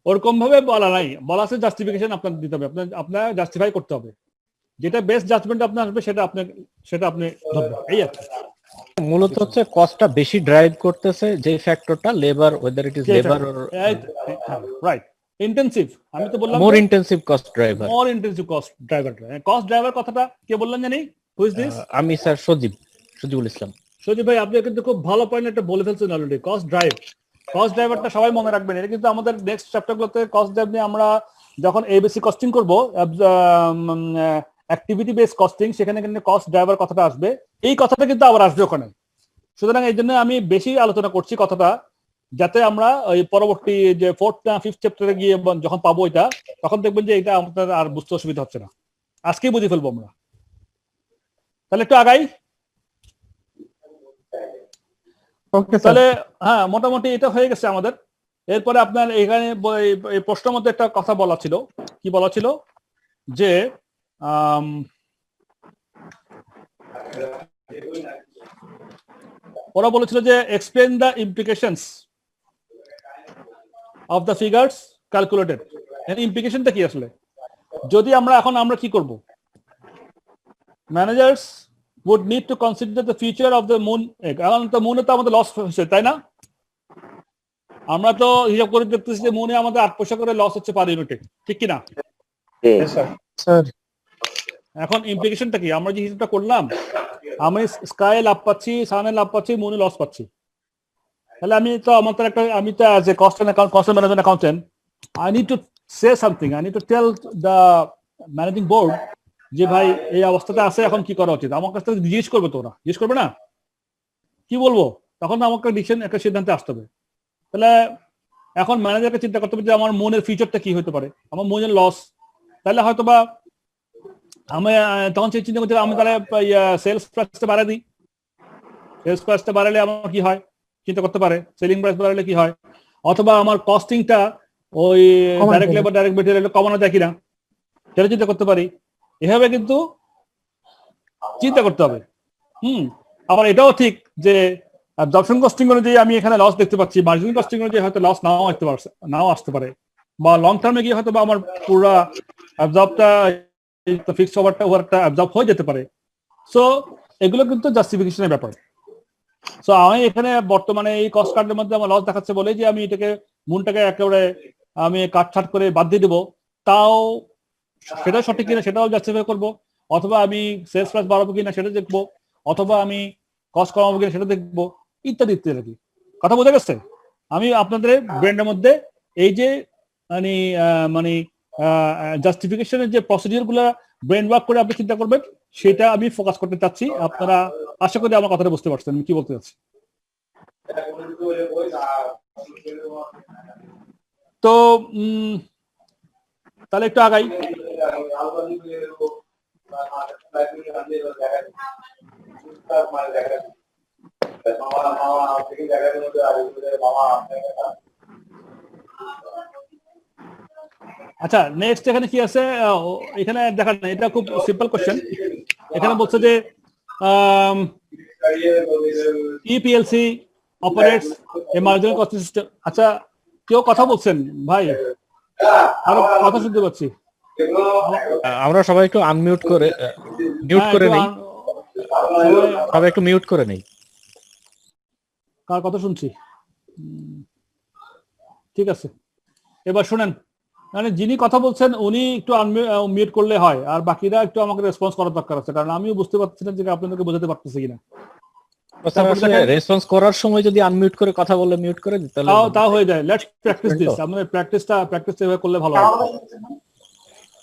ওরকম ভাবে বলা নাই, বলা আছে জাস্টিফিকেশন আপনার দিতে হবে, আপনার জাস্টিফাই করতে হবে, যেটা বেস্ট জাজমেন্ট আপনার আসবে সেটা আপনি ধরবেন। এই আর মূলত হচ্ছে কস্টটা বেশি ড্রাইভ করতেছে যে ফ্যাক্টরটা, labour, whether it is labour or right intensive. আমি তো বললাম more intensive cost driver, more intensive cost driver কথাটা কে বললেন জানি? Who is this? আমি স্যার সজিবুল ইসলাম। সজিব ভাই, আপনি কিন্তু খুব ভালো পয়েন্ট একটা বলে ফেলছেন অলরেডি। কস্ট ড্রাইভারটা সবাই মনে রাখবেন, এটা কিন্তু আমাদের নেক্সট চ্যাপ্টারগুলোতে কস্ট ড্রাইভ নিয়ে আমরা যখন এবিসি কস্টিং করব, অ্যাক্টিভিটি বেস কস্টিং, সেখানে কিন্তু কস্ট ড্রাইভার কথাটা আসবে, এই কথাটা কিন্তু আবার আসবে ওখানে। সুতরাং এই জন্য আমি বেশি আলোচনা করছি কথাটা, যাতে আমরা ওই পরবর্তী যে 4th না 5th চ্যাপ্টারে গিয়ে যখন পাবো এটা, তখন দেখবেন যে এটা আমাদের আর বুঝতে অসুবিধা হচ্ছে না, আজকেই বুঝে ফেলবো আমরা। তাহলে একটু আগাই। তাহলে হ্যাঁ, মোটামুটি এটা হয়ে গেছে আমাদের। এরপরে আপনার এখানে এই প্রশ্নের মধ্যে একটা কথা বলা ছিল, কি বলা ছিল যে ওরা বলেছিল যে explain the implications of the figures calculated. এর ইমপ্লিকেশনটা কি আসলে? যদি আমরা কি করব, managers would need to consider the future of the moon. এখন তো মুনে তো আমাদের লস হচ্ছে, তাই না? আমরা তো হিসাব করে দেখতেছি যে মুনে আমাদের 8 পয়সা করে লস হচ্ছে পার ইউনিটে, ঠিক কি না? স্যার এখন ইমপ্লিকেশনটা কি? আমরা যে হিসাবটা করলাম, আমি স্কাই লাভ পাচ্ছি, সানে লাভ পাচ্ছি, মুনে লস পাচ্ছি। তাহলে আমি তো as a cost management accountant, I need to say something. I need to tell the managing board যে ভাই এই অবস্থাতে আছে, এখন কি করা উচিত। আমার কাছ থেকে জিজ্ঞেস করবে, তোরা জিজ্ঞেস করবে না, কি বলবো? তখন আমাকে একটা সিদ্ধান্তে আসতে হবে। তাহলে এখন ম্যানেজারকে চিন্তা করতে হবে যে আমার মনের ফিউচারটা কি হতে পারে, আমার মনের লস। তাহলে হয়তো বা আমি তখন সেই চিন্তা করতে আমি তাহলে সেলস প্রাইসটা বাড়াই দিই। সেলস প্রাইসটা বাড়ালে আমার কি হয় চিন্তা করতে পারে, সেলিং প্রাইস বাড়ালে কি হয়, অথবা আমার কস্টিংটা ওই ডাইরেক্ট লেবার ডাইরেক্ট মেটেরিয়াল কমানো যায় কিনা সেটা চিন্তা করতে পারি। এভাবে কিন্তু চিন্তা করতে হবে। আবার এটাও ঠিক যে অ্যাবজর্পশন কস্টিং অনুযায়ী আমি এখানে লস দেখতে পাচ্ছি, মার্জিনাল কস্টিং অনুযায়ী হয়তো লস নাও আসতে পারে, বা লং টার্মে গিয়ে হয়তো বা আমার পুরো অ্যাবজর্বটা ফিক্সড ওভারটা অ্যাবজর্ব হয়ে যেতে পারে। সো এগুলো কিন্তু জাস্টিফিকেশনের ব্যাপার। সো আমি এখানে বর্তমানে এই কস্ট কার্ডের মধ্যে আমার লস দেখাচ্ছে বলে যে আমি এটাকে মুনটাকে একেবারে আমি কাটছাট করে বাদ দিয়ে দেবো, তাও সেটাও সঠিক কিনা সেটাও জাস্টিফাই করবো, অথবা আমি সেলস প্রাইস বাড়াবো কিনা সেটা দেখবো, অথবা আমি কস্ট কমাবো কিনা সেটা দেখবো, ইত্যাদি ইত্যাদি। কথা বোঝা গেছে? আমি আপনাদের ব্রেন্ডের মধ্যে এই যে মানে জাস্টিফিকেশনের যে প্রসিডিউর গুলা ব্রেন ওয়ার্ক করে আপনি চিন্তা করবেন, সেটা আমি ফোকাস করতে চাচ্ছি। আপনারা আশা করি আমার কথাটা বুঝতে পারছেন আমি কি বলতে চাচ্ছি। তো তাহলে একটু আগাই। আচ্ছা, নেক্সট এখানে কি আছে? এখানে দেখা না, এটা খুব সিম্পল কোশ্চেন। এখানে বলছে যে EPLC operates a marginal costing system. আচ্ছা, কেউ কথা বলছেন ভাই? আরো কথা শুনতে পাচ্ছি। আমরা সবাই একটু আনমিউট করে মিউট করে নেই, সবাই একটু মিউট করে নেই। কার কথা শুনছি? ঠিক আছে, এবার শুনেন। মানে যিনি কথা বলছেন উনি একটু মিউট করলে হয়, আর বাকিরা একটু আমাকে রেসপন্স করার দরকার আছে, কারণ আমিও বুঝতে পারছি না যে আপনাদেরকে বোঝাতে পারতেছি কিনা। রেসপন্স করার সময় যদি আনমিউট করে কথা বলে মিউট করে দিতে তাহলে তাও হয়ে যায়। Let's practice this. আমাদের প্র্যাকটিস এভাবে করলে ভালো হবে।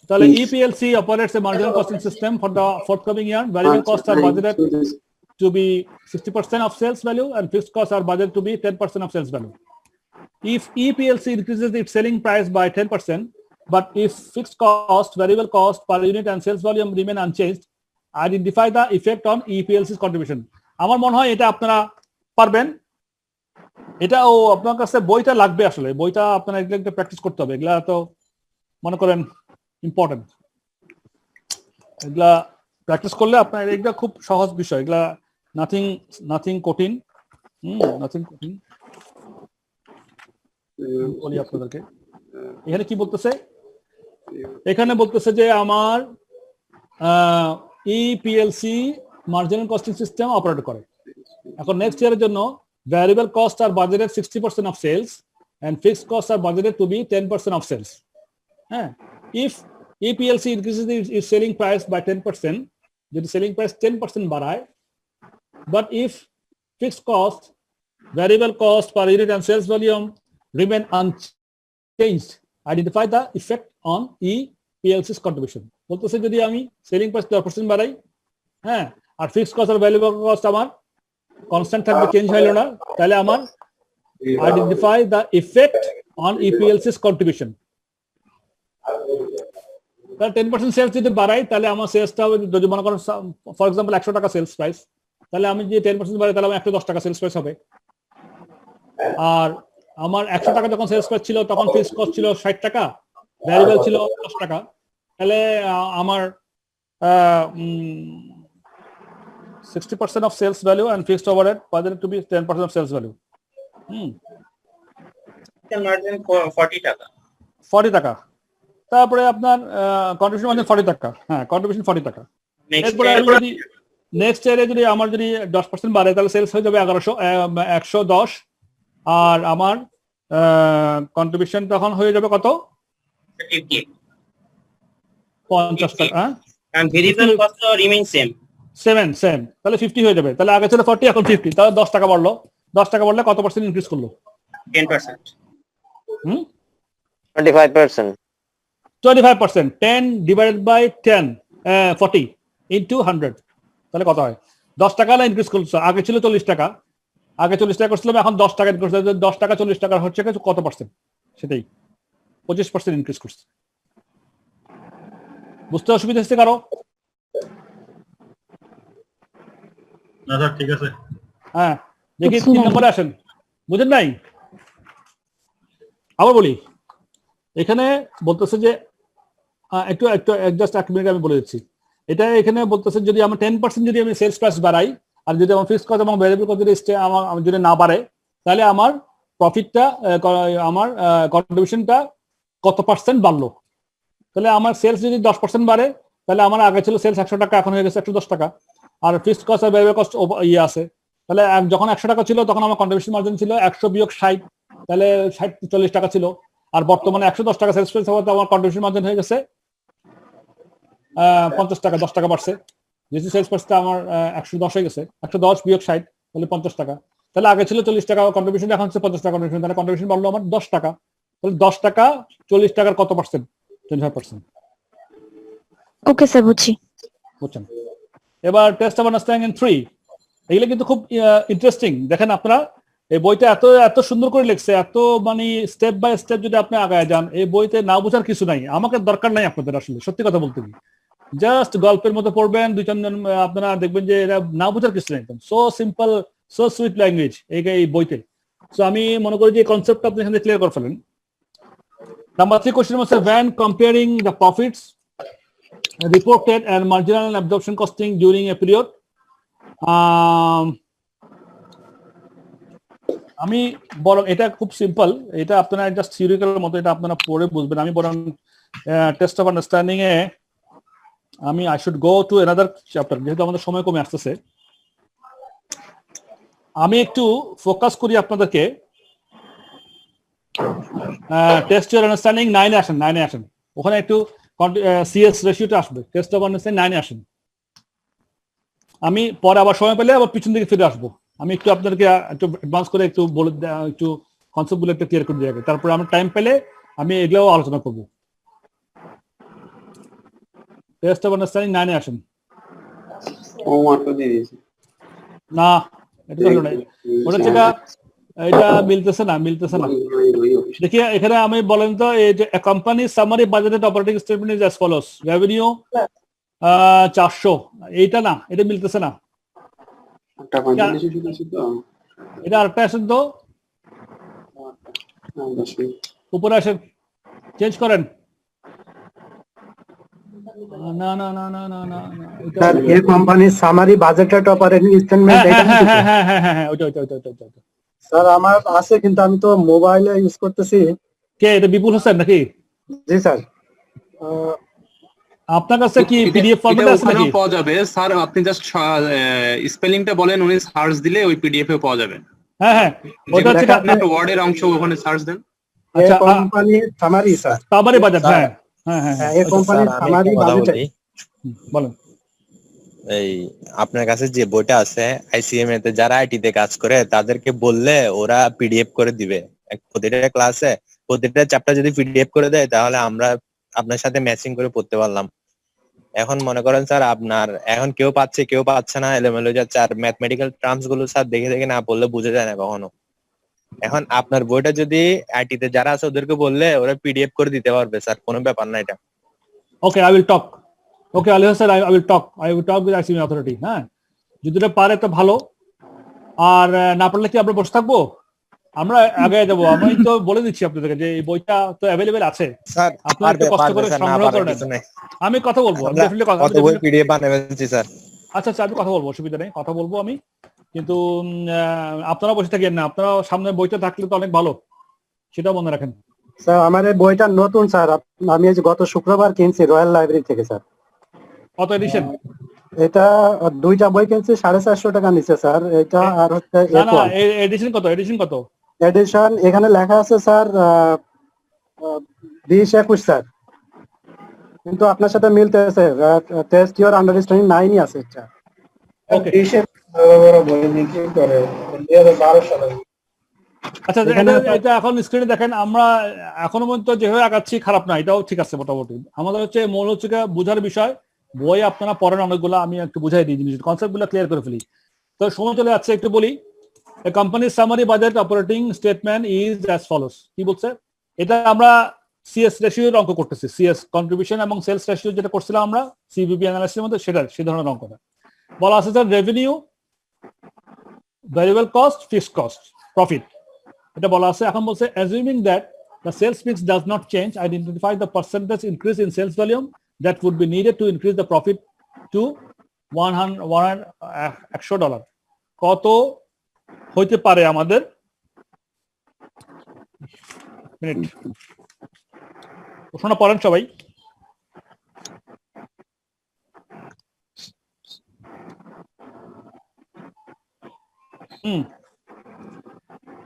তাহলে EPLC operates a marginal costing system for the forthcoming year. Variable costs are budgeted to be 60% of sales value and fixed costs are budgeted to be 10% of sales value. If EPLC increases its selling price by 10%, but if fixed cost, variable cost per unit and sales volume remain unchanged, identify the effect on EPLC's contribution. আমার মনে হয় এটা আপনারা পারবেন। এটাও আপনার কাছে বইটা লাগবে, আসলে বইটা আপনারা এগুলো প্র্যাকটিস করতে হবে। এগুলা তো মনে করেন ইম্পর্টেন্ট, এগুলা প্র্যাকটিস করলে আপনার এগুলা খুব সহজ বিষয়, এগুলা নাথিং কঠিন। নাথিং কঠিন বলি আপনাদেরকে। এখানে কি বলতেছে? এখানে বলতেছে যে আমার EPLC marginal costing system operate করে। এখন নেক্সট ইয়ারের জন্য ভ্যারিয়েবল কস্ট আর budgeted 60% of sales and fixed cost আর budgeted to be 10% of sales. হ্যাঁ, if EPLC increases its selling price by 10%, যদি সেলিং প্রাইস 10% বাড়ায়, but if fixed cost, variable cost per unit and sales volume remain unchanged, identify the effect on EPLC's contribution. বলতেছে যদি আমি selling price 10% বাড়াই, হ্যাঁ, আর fixed cost আর variable cost আমার constant থাকবে, change হইল না, তাহলে আমার identify the effect on EPLC's contribution. তাহলে 10% সেলস যদি বাড়াই, তাহলে আমার সেলসটা যদি মনে করেন ফর এক্সাম্পল 100 টাকা সেলস প্রাইস, তাহলে আমি যে 10% বাড়াই তাহলে আমার 110 টাকা সেলস প্রাইস হবে। আর আমার 100 টাকা যখন সেলস প্রাইস ছিল তখন ফিক্সড কস্ট ছিল 60 টাকা, ভ্যারিয়েবল ছিল 10 টাকা, তাহলে আমার 60% of sales value and fixed overhead budgeted to be 10% of sales value. Margin 40 টাকা। 40 টাকা। তারপরে আপনার কন্ট্রিবিউশন মার্জিন 40 টাকা, হ্যাঁ কন্ট্রিবিউশন 40 টাকা। এরপরে আমি যদি নেক্সট ইয়ারে যদি আমার যদি 10% বাড়ে তাহলে সেলস হয়ে যাবে 110, আর আমার কন্ট্রিবিউশন তখন হয়ে যাবে কত? 50 টাকা। and variable cost remain same. Same, তাহলে 50 হয়ে যাবে। তাহলে আগে ছিল 40, এখন 50, তাহলে 10 টাকা বাড়লো। 10 টাকা বাড়লে কত পার্সেন্ট ইনক্রিজ করলো? 10%. 25%. 25%, 10 ডিভাইডেড বাই 10, 40 ইনটু 100, তাহলে কত হয়? 10 টাকা না ইনক্রিজ করছে। আগে ছিল 40 টাকা, আগে 40 টাকা করছিলাম, এখন 10 টাকা ইনক্রিজ করছে। 10 টাকা 40 টাকা হচ্ছে কত পার্সেন্ট? সেটাই 25% ইনক্রিজ করছে। বুঝতে অসুবিধা হচ্ছে কারো? না স্যার ঠিক আছে। হ্যাঁ, দেখি 3 নম্বরে আসেন। বুঝেন নাই? আবার বলি, এখানে বলতেছে যে একটু জাস্ট 1 মিনিট আমি বলে দিচ্ছি। এটা এখানে বলতেছে যদি আমি 10% যদি আমি সেলস প্রাইস বাড়াই, আর যদি আমার ফিক্সড কস্ট এবং ভ্যারিয়েবল কস্ট যদি না বাড়ে, তাহলে আমার প্রফিটটা, আমার কন্ট্রিবিউশনটা কত পার্সেন্ট বাড়লো? তাহলে আমার সেলস যদি 10% বাড়ে, তাহলে আমার আগে ছিল সেলস 100 টাকা, এখন হয়ে গেছে 110 টাকা। আর ফিক্সড কস্ট আর ভ্যারিয়েবল কস্ট আছে, তাহলে যখন 100 টাকা ছিল তখন আমার কন্ট্রিবিউশন মার্জিন ছিল 100 বিয়োগ 60, তাহলে 40 টাকা ছিল। আর বর্তমানে 110 টাকা সেলস প্রাইস হওয়াতে আমার কন্ট্রিবিউশন মার্জিন হয়ে গেছে 50 টাকা, 10 টাকা বাড়ছে। যেহেতু সেলস প্রাইসটা আমার 110 হয়ে গেছে, 110 বিয়োগ 60 তাহলে 50 টাকা। তাহলে আগে ছিল 40 টাকা কন্ট্রিবিউশন, এখন হচ্ছে 50 টাকা কন্ট্রিবিউশন, তাহলে কন্ট্রিবিউশন বাড়লো আমার 10 টাকা। তাহলে 10 টাকা 40 টাকার কত পার্সেন্ট? 25%। ওকে স্যার, বুঝছি। বুঝছেন? এবার টেস্ট অফ আন্ডারস্ট্যান্ডিং ইন 3, এগুলো কিন্তু খুব ইন্টারেস্টিং। দেখেন আপনারা এই বইটা এত সুন্দর করে লিখছে, এত মানে স্টেপ বাই স্টেপ যদি আপনি আগায় যান, এই বইতে না বোঝার কিছু নাই। আমাকে দরকার নাই আপনাদের, আসলে সত্যি কথা বলতে কি, জাস্ট গল্পের মতো পড়বেন 2-4 জন, আপনারা দেখবেন যে এরা না বোঝার কিছু নাই। So simple, so sweet language এই বইতে। সো আমি মনে করি যে কনসেপ্টটা আপনি এখানে ক্লিয়ার করে ফেলেন। নাম্বার 3 কোশ্চেন হচ্ছে when comparing the profits reported and marginal and absorption costing during a period, আমি বরং এটা খুব সিম্পল, এটা আপনারা জাস্ট থিওরিক্যাল মতো এটা আপনারা পড়ে বুঝবেন। আমি বরং test of understanding A I should go to another chapter, যেহেতু আমাদের সময় কমে আসতেছে। আমি একটু ফোকাস করি আপনাদেরকে। টেস্ট অফ আন্ডারস্ট্যান্ডিং 9 এ আসেন, ওখানে একটু সিএস রেশিওটা আসবে। টেস্ট অফ আন্ডারস্ট্যান্ডিং 9 এ আসেন। আমি পরে আবার সময় পেলে আবার পিছন দিকে ফিরে আসবো। আমি একটু আপনাদেরকে একটু অ্যাডভান্স করে একটু বলে একটু কনসেপ্টগুলো একটু ক্লিয়ার করে দিয়ে, তারপরে আমার টাইম পেলে আমি এগুলোও আলোচনা করবো। টেস্ট অফ আন্ডারস্ট্যান্ডিং 9 এ আসেন। না, এটা হলো না, ওটা যেটা এটা মিলতেছে না। দেখি এখানে আমি বলেন তো, এই যে company summary budgeted operating statement is as follows, revenue 400, এইটা না, এটা মিলতেছে না। এটা আরেকটা আসেন তো, উপরে আসেন, চেঞ্জ করেন। না না না না না না, স্যার এই কোম্পানির সামারি বাজেটেড অপারেটিং স্টেটমেন্ট, হ্যাঁ ওটা। স্যার আমার আছে, কিন্তু আমি তো মোবাইলে ইউজ করতেছি। কে এটা? বিপুল হোসেন নাকি? জি স্যার। আপনার কাছে কি পিডিএফ ফরম্যাট আছে নাকি? পাওয়া যাবে স্যার, আপনি জাস্ট স্পেলিংটা বলেন, উনি সার্চ দিলে ওই পিডিএফ এ পাওয়া যাবে। হ্যাঁ ওটা হচ্ছে একটা ওয়ার্ডের অংশ, ওখানে সার্চ দেন। আচ্ছা, company summary sir, summary budget. হ্যাঁ এই কোম্পানির সামারি বাজেট বলেন। এই আপনার কাছে যে বইটা আছে আইসিএম এতে, যারা আইটি তে কাজ করে তাদেরকে বললে ওরা পিডিএফ করে দিবে। প্রতিটা ক্লাসে প্রতিটা চ্যাপ্টার যদি পিডিএফ করে দেয়, তাহলে আমরা আপনার সাথে ম্যাচিং করে পড়তে পারলাম। এখন মনে করেন স্যার, আপনার এখন কেউ পাচ্ছে না, এলোমেলো যাচ্ছে। আর ম্যাথমেটিক্যাল টার্মস গুলো স্যার দেখে না পড়লে বুঝে যায় না কখনো। এখন আপনার বইটা যদি আইটি তে যারা আছে ওদেরকে বললে ওরা পিডিএফ করে দিতে পারবে স্যার, কোনো ব্যাপার না এটা। Okay, I will talk. Okay Alia sir, I will talk with ICM authority. হ্যাঁ, যদি এটা পারে তো ভালো, আর না পারলে কি আমরা বসে থাকবো? আমরা আগে যাবো। আমি তো বলে দিচ্ছি আপনাদেরকে যে এই বইটা তো অ্যাভেলেবেল আছে, আপনারা একটু কষ্ট করে সংগ্রহ করে নেন। আমি কথা বলবো, পিডিএফ বানাবেন স্যার। আচ্ছা, আমি কথা বলবো, অসুবিধা নেই, কথা বলবো আমি। কিন্তু আপনারা বসে থাকেন না, আপনারা সামনে বইটা থাকলে তো অনেক ভালো, সেটাও মনে রাখেন। স্যার আমার এই বইটা নতুন স্যার, আমি এই যে গত শুক্রবার কিনছি রয়্যাল লাইব্রেরি থেকে স্যার। কত এডিশন? এটা দুইটা বই কিনছি 450 টাকা নিচ্ছে স্যার। এটা আর হচ্ছে না না, এডিশন কত? এডিশন কত? এডিশন এখানে লেখা আছে স্যার 20-21 স্যার, কিন্তু আপনার সাথে মিলতেছে টেস্ট ইওর আন্ডারস্ট্যান্ডিং 9ই আছে এটা। ওকে, বই বিক্রি করে 2012 সালে। আচ্ছা এটা এখন স্ক্রিনে দেখেন। আমরা এখনো পর্যন্ত যেভাবে আগাচ্ছি খারাপ না, এটাও ঠিক আছে মোটামুটি। আমাদের হচ্ছে মূল হচ্ছে বোঝার বিষয়। বই আপনারা পড়েন অনেকগুলো, আমি একটু বুঝাই দিই জিনিস, কনসেপ্টগুলো ক্লিয়ার করে ফেলি। তো সময় চলে যাচ্ছে, একটু বলি। A company's summary budget operating statement is as follows. কি বলছে? এটা আমরা সিএস রেশিওর অঙ্ক করতেছি। সিএস কন্ট্রিবিউশন এবং সেলস রেশিও যেটা করছিলাম আমরা সিবিপি অ্যানালাইসিসের মধ্যে, সেটা সেই ধরনের অঙ্কটা বলা আছে sir. Revenue, variable cost, fixed cost, profit, এটা বলা আছে। এখন বলছে assuming that the sales mix does not change, identify the percentage increase in sales volume that would be needed to increase the profit to $100 কত হইতে পারে আমাদের। Minute, প্রশ্নটা পড়েন সবাই।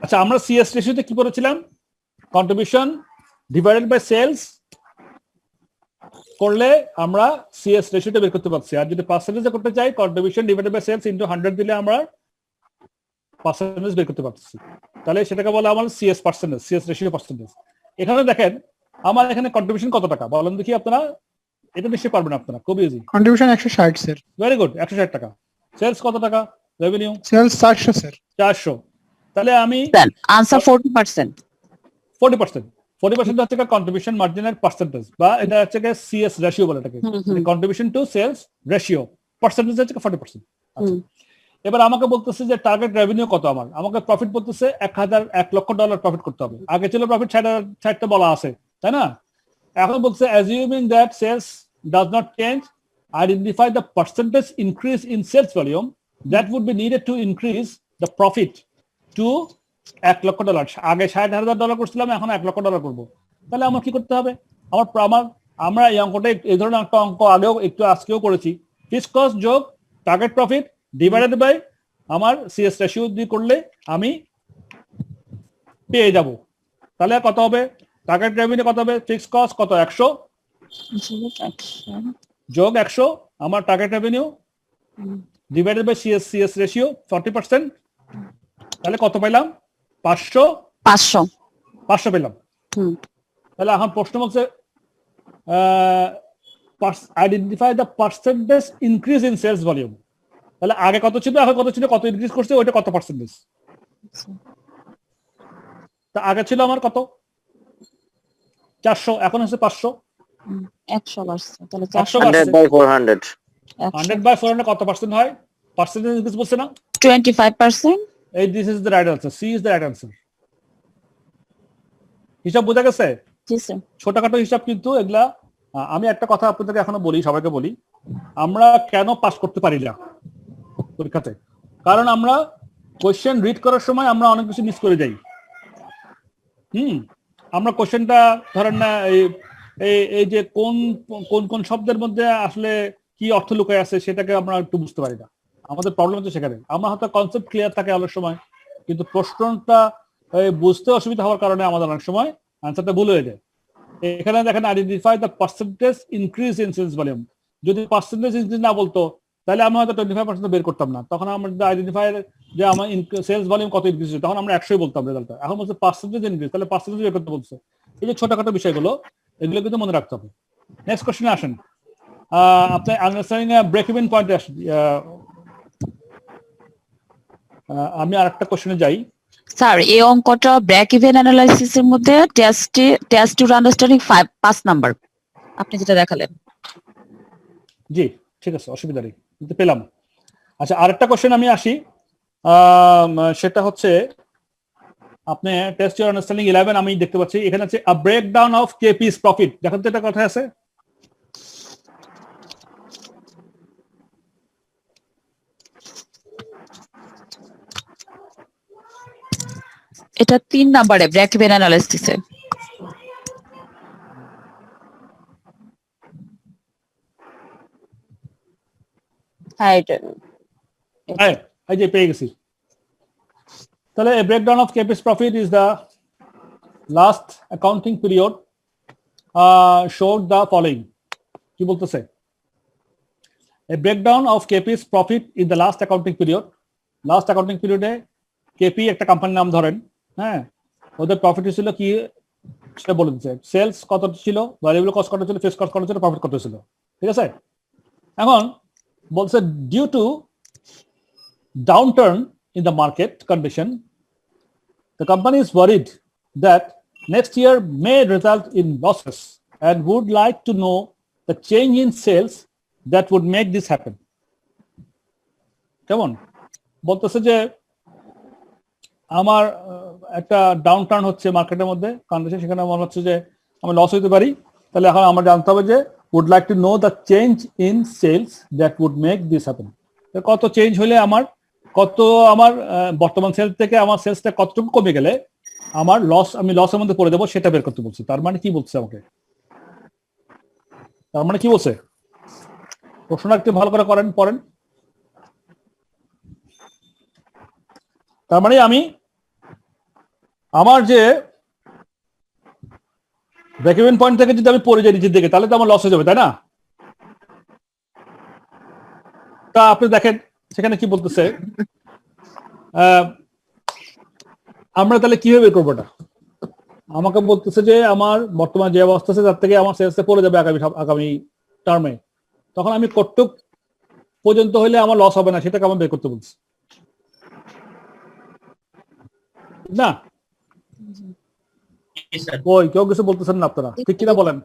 আচ্ছা, আমরা সিএস রেশিওতে কি করেছিলাম? কন্ট্রিবিউশন ডিভাইডেড বাই সেলস করলে আমরা সিএস রেশিওটা বের করতে পারছি। আর যদি পার্সেন্টেজে করতে চাই, contribution divided by sales into 100 দিলে আমরা পার্সেন্টেজ বের করতে পারছি। তাহলে সেটাকে বলে আমার CS percentage, CS ratio percentage. এখানে দেখেন আমার এখানে কন্ট্রিবিউশন কত টাকা বলেন দেখি আপনারা। এটা নিশ্চয়ই পারবেন আপনারা, খুব easy. Contribution 160 sir. Very good, 160 টাকা। সেলস কত টাকা? Revenue sales 400 sir. 400। তাহলে আমি আনসার 40%। 40% হচ্ছে কন্ট্রিবিউশন মার্জিনের পার্সেন্টেজ, বা এটা হচ্ছে সিএস রেশিও বলে এটাকে, contribution to sales ratio. Percentage হচ্ছে 40%। আচ্ছা, এবার আমাকে বলতেছে যে টার্গেট রেভিনিউ কত আমার। আমাকে প্রফিট বলতেছে $1,00,000 প্রফিট করতে হবে। আগে ছিল প্রফিট 60টা বলা আছে, তাই না? এখন বলছে assuming that sales does not change, identify the percentage increase in sales volume that would be needed to increase the profit to $1,00,000। আগে $60,000 করছিলাম, এখন $1,00,000 করবো। তাহলে আমার কি করতে হবে? আমরা এই অঙ্কটা, এই ধরনের একটা অঙ্ক আগেও একটু আজকেও করেছি। ফিক্সড কস্ট যোগ টার্গেট প্রফিট ডিভাইডেড বাই আমার সিএস রেশিও দিয়ে করলে আমি পেয়ে যাব। তাহলে কত হবে? টার্গেট রেভিনিউ কত হবে? ফিক্সড কস্ট কত? 100 যোগ 100 আমার target revenue divided by CS ratio 40%। তাহলে কত পেলাম? 500 পেলাম। তাহলে এখন প্রশ্ন বলছে identify the percentage increase in sales volume. তাহলে আগে কত ছিল, এখন কত ছিল, কত ইনক্রিজ করছে, ওইটা কত পার্সেন্টেজ? তা আগে ছিল আমার কত? 400, এখন হচ্ছে 500। 100 বাড়ছে, তাহলে 100/400 100/400 কত পার্সেন্ট হয়? পার্সেন্টেজ ইনক্রিজ বলছে না? 25%। এই this is the right answer, C is the right answer. হিসাব বোঝা গেছে? জি স্যার। ছোটখাটো হিসাব কিন্তু এগুলা। আমি একটা কথা আপনাদেরকে এখনো বলি, সবাইকে বলি, আমরা কেন পাস করতে পারি না পরীক্ষাতে? কারণ আমরা কোশ্চেন রিড করার সময় আমরা অনেক কিছু মিস করে যাই। আমরা কোশ্চেনটা ধরেন না, এই যে কোন কোন কোন শব্দের মধ্যে আসলে কি অর্থ লুকায় আছে সেটাকে আমরা একটু বুঝতে পারি না। আমাদের প্রবলেম হচ্ছে সেখানে। আমরা হয়তো কনসেপ্ট ক্লিয়ার থাকে অনেক সময়, কিন্তু প্রশ্নটা বুঝতে অসুবিধা হওয়ার কারণে আমাদের অনেক সময় আনসারটা ভুল হয়ে যায়। এখানে দেখেন identify the percentage increase in sales volume. যদি পার্সেন্টেজ ইনক্রিজ না বলতো তাহলে আমরা হয়তো 25% বের করতাম না। তখন আমরা আইডেন্টিফাই যে আমার সেলস ভলিউম কত ইনক্রিজ, তখন আমরা 100 বলতাম রেজাল্টটা। এখন বলছে পার্সেন্টেজ ইনক্রিজ, তাহলে পার্সেন্টেজ বের করতে বলছে। এই যে ছোটখাটো বিষয়গুলো, এগুলো কিন্তু মনে রাখতে হবে। নেক্সট কোশ্চেনে আসেন। আপনি আন্ডারস্ট্যান্ডিং ব্রেক ইভেন পয়েন্টে আসেন। আমি আরেকটা কোশ্চেনে যাই। স্যার, এই অঙ্কটা ব্রেক ইভেন অ্যানালাইসিস এর মধ্যে টেস্ট টু আন্ডারস্ট্যান্ডিং 5 নাম্বার আপনি যেটা দেখালেন। জি ঠিক আছে, অসুবিধা নেই, কিন্তু পেলাম। আচ্ছা, আরেকটা কোশ্চেন আমি আসি। সেটা হচ্ছে আপনি টেস্ট ইউর আন্ডারস্ট্যান্ডিং 11 আমি দেখতে পাচ্ছি এখানে আছে আ ব্রেকডাউন অফ কেপিস প্রফিট। দেখেন তো এটা কথা আছে? এটা 3 নম্বরে ব্রেক ইভেন অ্যানালাইসিসে। হ্যাঁ এটা হ্যাঁ এই যে পেয়ে গেছি। তাহলে a breakdown of KP's profit is the last accounting period showed the following. কি বলতেছে? A breakdown of KP's profit in the last accounting period. Last accounting period A KP একটা কোম্পানির নাম ধরেন, হ্যাঁ, ওদের প্রফিট ছিল কি সেটা বলে দিচ্ছে। সেলস কত ছিল, ভ্যারিয়েবল কস্ট কত ছিল, ফিক্সড কস্ট কত ছিল, প্রফিট কত ছিল, ঠিক আছে? এখন বলছে due to downturn in the market condition, the company is worried that next year may result in losses and would like to know the change in sales that would make this happen. কেমন বলতেছে যে আমার একটা down turn হচ্ছে মার্কেটের মধ্যে condition, সেখানে মনে হচ্ছে যে আমি লস হইতে পারি, তাহলে এখন আমার জানতে হবে যে would like to know the change in sales that would make this happen. কত চেঞ্জ হলে আমার বর্তমান সেলস থেকে আমার সেলসটা কতটুকু কমে গেলে আমার লস, আমি লসের মধ্যে পড়ে যাবো, সেটা বের করতে বলছি। তার মানে কি বলছে আমাকে? তার মানে কি বলছে? প্রশ্নটা একটু ভালো করে করেন, পড়েন। তার মানে আমি আমার যে ব্রেক ইভেন পয়েন্ট থেকে যদি আমি পড়ে যাই নিচের দিকে, তাহলে তো আমার লস হয়ে যাবে, তাই না? তা আপনি দেখেন সেখানে কি বলতেছে, আমরা তাহলে কিভাবে বের করবো? আমাকে বলতেছে যে আমার বর্তমান যে অবস্থা আছে তার থেকে আমার সেলসে পড়ে যাবে আগামী টার্মে, তখন আমি কতটুক পর্যন্ত হলে আমার লস হবে না সেটাকে আমার বের করতে বলছি না? ওই কেউ কিছু বলতেছেন না আপনারা, ঠিক কিনা বলেন?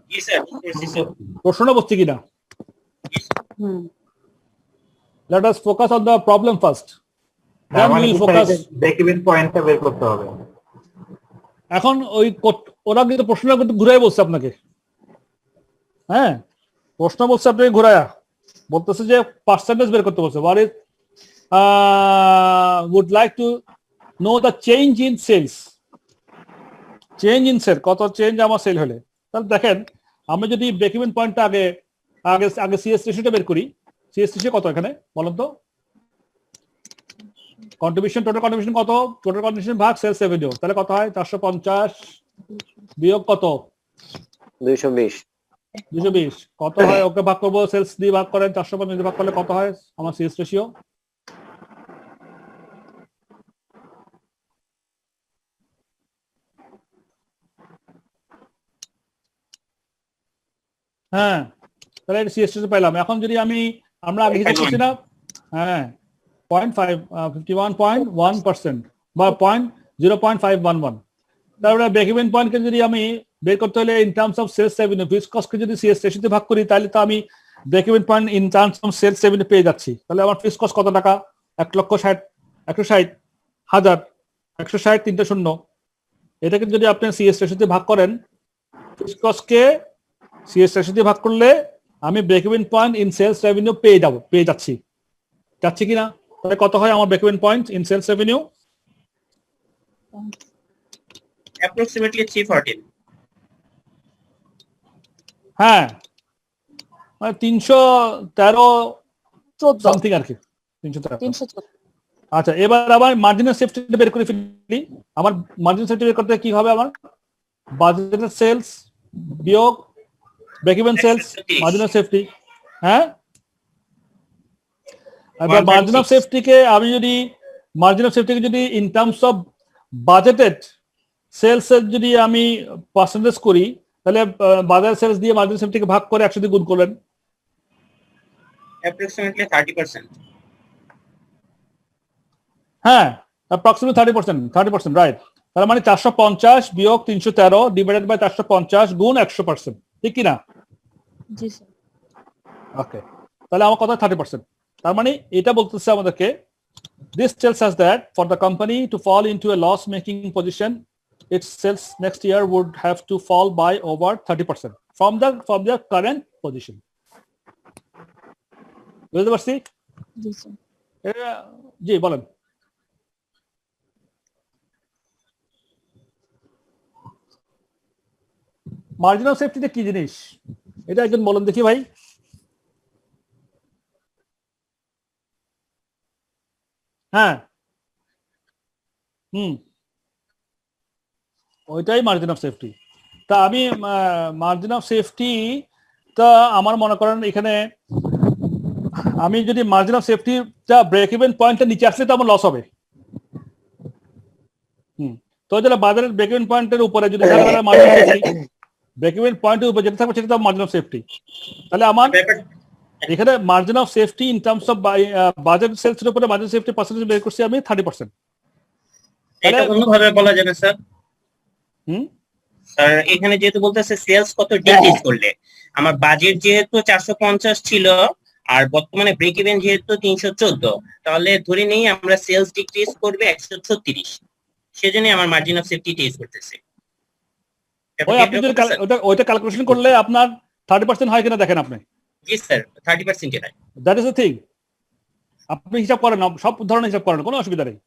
প্রশ্নটা বলছি কিনা? Let us focus on the problem first. Then we will focus. Break even পয়েন্টটা বের করতে হবে। এখন ওই ওরা কিন্তু প্রশ্নটা কিন্তু ঘুরাই বলছে আপনাকে, হ্যাঁ, প্রশ্ন বলছে আপনাকে ঘুরায়া, বলতেছে যে পার্সেন্টেজ বের করতে বলছে। What is would like to know the change in sales. Change in sale, কত চেঞ্জ আমার সেল হলে। তাহলে দেখেন আমি যদি ব্রেক ইভেন পয়েন্টটা আগে সিএস রেশিওটা বের করি, সিএস রেশিও কত এখানে বলেন তো? কন্ট্রিবিউশন, টোটাল কন্ট্রিবিউশন কত? টোটাল কন্ট্রিবিউশন ভাগ সেলস রেভিনিউ, তাহলে কত হয়? 450 বিয়োগ কত? 220 কত হয়? ওকে ভাগ করবো, সেলস দিয়ে ভাগ করেন, 450 দিয়ে ভাগ করলে কত হয় আমার সিএস রেশিও? হ্যাঁ, তাহলে এটা সিএস রেশিও পেলাম। এখন যদি আমরা আগে হিসাব করছি না, হ্যাঁ 51.1% বা 0.511, তারপরে ব্রেক ইভেন পয়েন্টকে যদি আমি বের করতে হলে in terms of sales revenue, fixed কস্টকে যদি সিএস রেশিওতে ভাগ করি, তাহলে তো আমি break even point in terms of sales revenue পেয়ে যাচ্ছি। তাহলে আমার ফিক্সড কস্ট কত টাকা? 1,60,000 তিনটা শূন্য, এটাকে যদি আপনি সিএস রেশিওতে ভাগ করেন, ফিক্সড কস্টকে সিএস রেশিওতে ভাগ করলে আমি break even point in sales revenue পেয়ে যাচ্ছি কিনা? তাহলে কত হয় আমার break even point in sales revenue? approximately 314. হ্যাঁ, মানে 313 সামথিং আর কি, 313। আচ্ছা, এবার আবার মার্জিনাল সেফটি বের করে ফেলি। আমার মার্জিনাল সেফটি বের করতে কি হবে? আমার বাজেটেড সেলস বিয়োগ break even sales, marginal safety. হ্যাঁ, এবার মার্জিনাল সেফটিকে আমি যদি in terms of budgeted sales যদি আমি পার্সেন্টেজ করি, তাহলে বাজার সেলস দিয়ে মার্জিনাল সেফটিকে ভাগ করে 100 দিয়ে গুণ করলেন, approximately 30%. হ্যাঁ, approximately 30%, রাইট। তার মানে 450 বিয়োগ 313 ডিভাইডেড বাই 450 গুণ 100%, ঠিক কি না? জি স্যার। ওকে, তাহলে আমার কথা 30%। তার মানে এটা বলতেছে আমাদেরকে, this tells us that for the company to fall into a loss making position, its sales next year would have to fall by over 30% from their current position. বুঝতে পারছি? জি স্যার। জি বলেন। মার্জিনাল সেফটিটা কি জিনিস এটা একজন বলেন দেখি ভাই। হ্যাঁ ওইটাই মার্জিন অফ সেফটি। তা আমি মার্জিন অফ সেফটি তা আমার মনে করেন এখানে আমি যদি মার্জিন অফ সেফটিটা ব্রেক ইভেন পয়েন্টের নিচে আসলে তো আমার লস হবে। তো যেটা বাজারের ব্রেক ইভেন পয়েন্টের উপরে যদি margin of safety break even পয়েন্টের উপরে যেটা থাকবে সেটা তো মার্জিন অফ সেফটি। তাহলে আমার এখানে margin of safety in terms of budget sales এর উপরে মার্জিন সেফটি পার্সেন্টেজ বের করছি আমি 30%। এটা অন্যভাবে বলা যাবে স্যার। স্যার এখানে যেহেতু বলতেছে সেলস কত ডিক্রিজ করলে, আমার বাজেট যেহেতু 450 ছিল আর বর্তমানে ব্রেক ইভেন যেহেতু 314, তাহলে ধরে নেই আমরা সেলস ডিক্রিজ করবে 136, সেজন্য আমার মার্জিন অফ সেফটি টেস্ট করতেছে। ওই আপনি যদি ওইটা ক্যালকুলেশন করলে আপনার 30% হয় কিনা দেখেন আপনি। জি স্যার 30% এ হয়। That is the thing. আপনি হিসাব করেন, সব ধরনের হিসাব করেন, কোনো অসুবিধা নেই।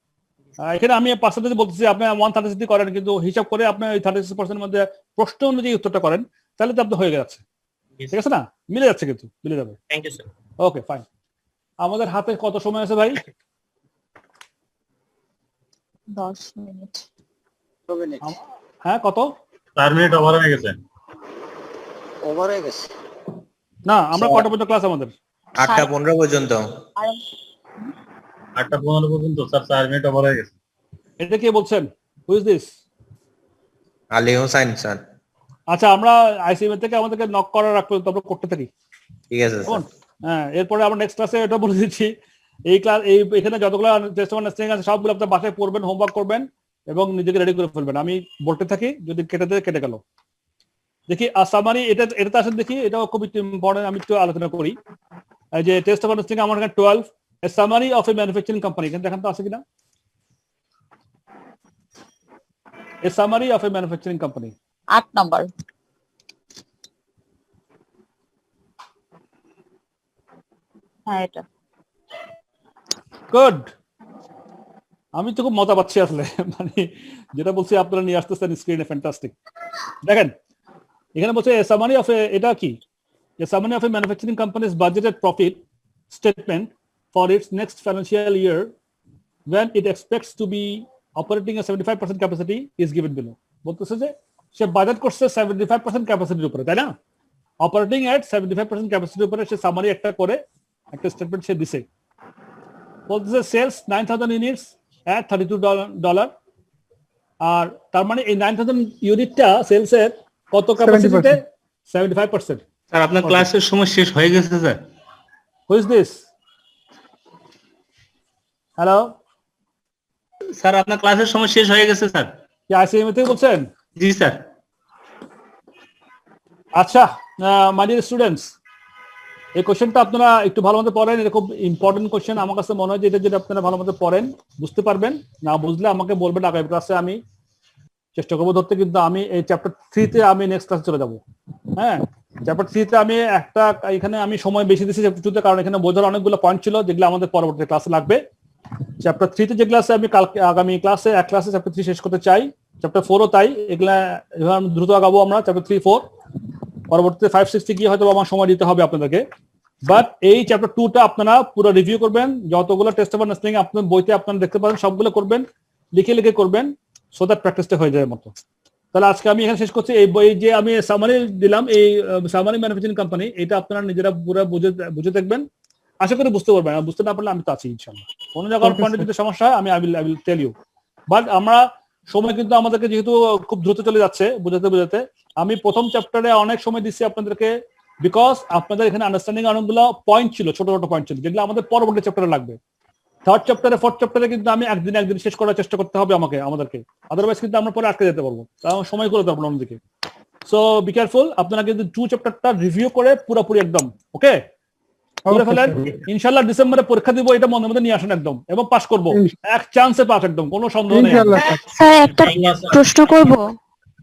এখানে আমি পার্সেন্টেজ বলতেছি, আপনি 136 করেন, কিন্তু হিসাব করে আপনি ওই 36% মধ্যে প্রশ্ন অনুযায়ী উত্তরটা করেন, তাহলে তো আপনার হয়ে যাচ্ছে। ঠিক আছে না? মিলে যাচ্ছে, কিন্তু মিলে যাবে। Thank you sir. Okay fine. আমাদের হাতে কত সময় আছে ভাই? 10 মিনিট। হ্যাঁ কত? 4 মিনিট ওভার হয়ে গেছে। ওভার হয়ে গেছে না, আমরা কটা পর্যন্ত ক্লাস আমাদের? 8:15 পর্যন্ত। 8:15 পর্যন্ত স্যার, 4 মিনিট ওভার হয়ে গেছে। এটা কে বলছেন? হু is this? Ali Hossain sir. আচ্ছা, আমরা আইসিএম থেকে আমাদেরকে নক করা রাখবো, তারপর করতে থাকি। ঠিক আছে স্যার। হ্যাঁ, এরপরে আমরা নেক্সট ক্লাসে এটা বলে দিচ্ছি, এই ক্লাস এখানে যতগুলো টেস্ট নেস্টিং আছে সবগুলো আপনার বাসায় পড়বেন, হোমওয়ার্ক করবেন এবং নিজেকে রেডি করে ফেলবেন। আমি বলতে থাকি, যদি কেটে গেল দেখি। সামারি এটাতে আসেন দেখি, এটাও খুব ইম্পর্টেন্ট, আমি একটু আলোচনা করি। এই যে টেস্ট অফ নেস্টিং আমার এখানে 12 a summary of A manufacturing company, এখানে দেখেন তো আছে কিনা? A summary of A manufacturing company 8 number. হ্যাঁ এটা গুড। আমি তো খুব মজা পাচ্ছি আসলে, মানে যেটা বলছি আপনারা নিয়ে আসতেছেন স্ক্রিনে, ফ্যান্টাস্টিক। দেখেন এখানে বলছে সামারি অফ এটা কি, a summary of A manufacturing companies budgeted profit statement for its next financial year when it expects to be operating at 75% capacity is given below। বলতেছে যে সে বাজেট করছে 75% ক্যাপাসিটির উপরে, তাই না? অপারেটিং এট 75% ক্যাপাসিটির উপরে সে সামারি একটা করে একটা স্টেটমেন্ট সে দিছে। বলতেছে সেলস 9000 ইউনিটস at $32, আর তার মানে এই 9000 ইউনিটটা সেলসের কত ক্যাপাসিটিতে? 75%। স্যার আপনার ক্লাসের সময় শেষ হয়ে গেছে sir. Who is this? Hello sir আপনার ক্লাসের সময় শেষ হয়ে গেছে স্যার। কি আইসিএম থেকে বলছেন? জি স্যার। আচ্ছা মাই ডিয়ার স্টুডেন্টস, এই কোশ্চেনটা আপনারা একটু ভালো মতো পড়েন, এটা খুব ইম্পর্টেন্ট কোশ্চেন। আমার কাছে মনে হয় যে এটা যদি আপনারা ভালো মতো পড়েন বুঝতে পারবেন, না বুঝলে আমাকে বলবেন, আগামী ক্লাসে আমি চেষ্টা করবো ধরতে। কিন্তু আমি এই চ্যাপ্টার 3-তে আমি নেক্সট ক্লাসে চলে যাব। হ্যাঁ, চ্যাপ্টার 3-তে আমি একটা এখানে আমি সময় বেশি দিচ্ছি চ্যাপ্টার 2-তে, কারণ এখানে বোঝার অনেকগুলো পয়েন্ট ছিল যেগুলো আমাদের পরবর্তী ক্লাসে লাগবে। চ্যাপ্টার 3-তে যে ক্লাসে আমি কালকে আগামী ক্লাসে এক ক্লাসে চ্যাপ্টার 3 শেষ করতে চাই, চ্যাপ্টার 4ও তাই। এগুলা এভাবে দ্রুত আগাবো আমরা, চ্যাপ্টার 3-4। পরবর্তীতে 5-6 গিয়ে হয়তো আমার সময় দিতে হবে আপনাদেরকে। বাট এই চ্যাপ্টার 2টা আপনারা পুরো রিভিউ করবেন, যতগুলো টেস্ট অফ আন্ডারস্ট্যান্ডিং আপনার বইতে আপনারা দেখতে পারেন সবগুলো করবেন, লিখে করবেন, সো দ্যাট প্র্যাকটিসটা হয়ে যায় মতো। তাহলে আজকে আমি এখানে শেষ করছি। এই বই যে আমি সামারি দিলাম, এই সামারি ম্যানুফ্যাকচারিং কোম্পানি, এটা আপনারা নিজেরা পুরো বুঝে দেখবেন, আশা করি বুঝতে পারবেন। আর বুঝতে না পারলে আমি তো আছি ইনশাআল্লাহ। কোনো জায়গার পয়েন্টে যদি সমস্যা হয় আমি I will tell you. But আমরা সময় কিন্তু আমাদেরকে যেহেতু খুব দ্রুত চলে যাচ্ছে বুঝাতে, আমি প্রথম চ্যাপ্টারে অনেক সময় দিচ্ছি আপনাদেরকে, বিকজ আপনাদের এখানে আন্ডারস্ট্যান্ডিং অনেকগুলো পয়েন্ট ছিল, ছোট পয়েন্ট ছিল, যেগুলো আমাদের পরবর্তী চ্যাপ্টারে লাগবে। থার্ড চ্যাপ্টারে, ফোর্থ চ্যাপ্টারে কিন্তু আমি একদিন শেষ করার চেষ্টা করতে হবে আমাদেরকে, আদারওয়াইজ কিন্তু আমরা পরে আটকে যেতে পারবো, কারণ সময় করে দেবো অন্যদিকে। সো বি কেয়ারফুল, আপনারা কিন্তু 2 চ্যাপ্টারটা রিভিউ করে পুরোপুরি একদম ওকে করে ফেলেন। ইনশাআল্লাহ ডিসেম্বরে পরীক্ষা দিব, এটা মনের মধ্যে নিয়ে আসেন একদম, এবং পাস করবো, এক চান্সে পাস, একদম কোনো সন্দেহ নেই। স্যার একটা প্রশ্ন করব,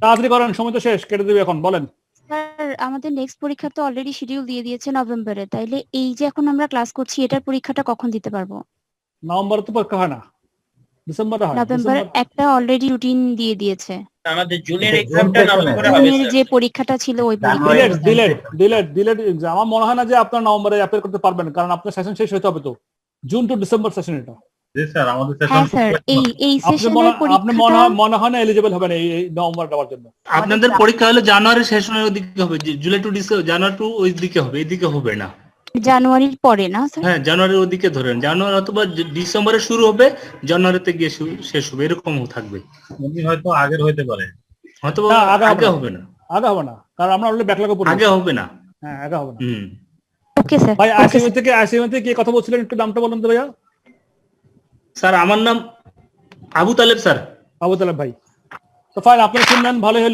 তাড়াতাড়ি করেন, সময় তো শেষ, কেটে দিবে এখন। বলেন স্যার আমাদের নেক্সট পরীক্ষা তো অলরেডি শিডিউল দিয়ে দিয়েছে নভেম্বরে, তাইলে এই যে এখন আমরা ক্লাস করছি এটার পরীক্ষাটা কখন দিতে পারবো? নভেম্বরে তো পরীক্ষা হয় না, ডিসেম্বরে হয়। নভেম্বর একটা অলরেডি রুটিন দিয়ে দিয়েছে। আমাদের জুনের এক্সামটা নভেম্বরে হবে জুনের যে পরীক্ষাটা ছিল ওই ডিলেড এক্সাম। আমার মনে হয় না যে আপনারা নভেম্বরে অ্যাপ্লাই করতে পারবেন, কারণ আপনার সেশন শেষ হতে হবে তো। জুন টু ডিসেম্বর সেশন এটা। জি স্যার আমাদের হ্যাঁ স্যার এই আপনি সেশনের আপনি মনে হয় না এলিজিবল হবেন এই নভেম্বর দেওয়ার জন্য। আপনাদের পরীক্ষা হলো জানুয়ারি শেষের দিকে হবে, July to December, January to ওই দিকে হবে, এইদিকে হবে না। জানুয়ারির পরে না স্যার? হ্যাঁ জানুয়ারির ওদিকে ধরেন, জানুয়ারি অথবা ডিসেম্বরে শুরু হবে, জানুয়ারিতে গিয়ে শেষ হবে, এরকম থাকবে। উনি হয়তো আগের হইতে পারে, হয়তো না, আগে হবে না, আগে হবে না, কারণ আমরা অলরেডি ব্যাকলগে পড়ে আগে হবে না। হ্যাঁ আগে হবে না। Okay sir. ভাই আইসিএম থেকে কে কথা বলছিলেন, একটু নামটা বলুন তো ভাইয়া। স্যার আমার নাম আবু তালেব স্যার। আবু তালেব ভাই, তো ফাইন, আপনারা শুনলেন, ভালো হলো।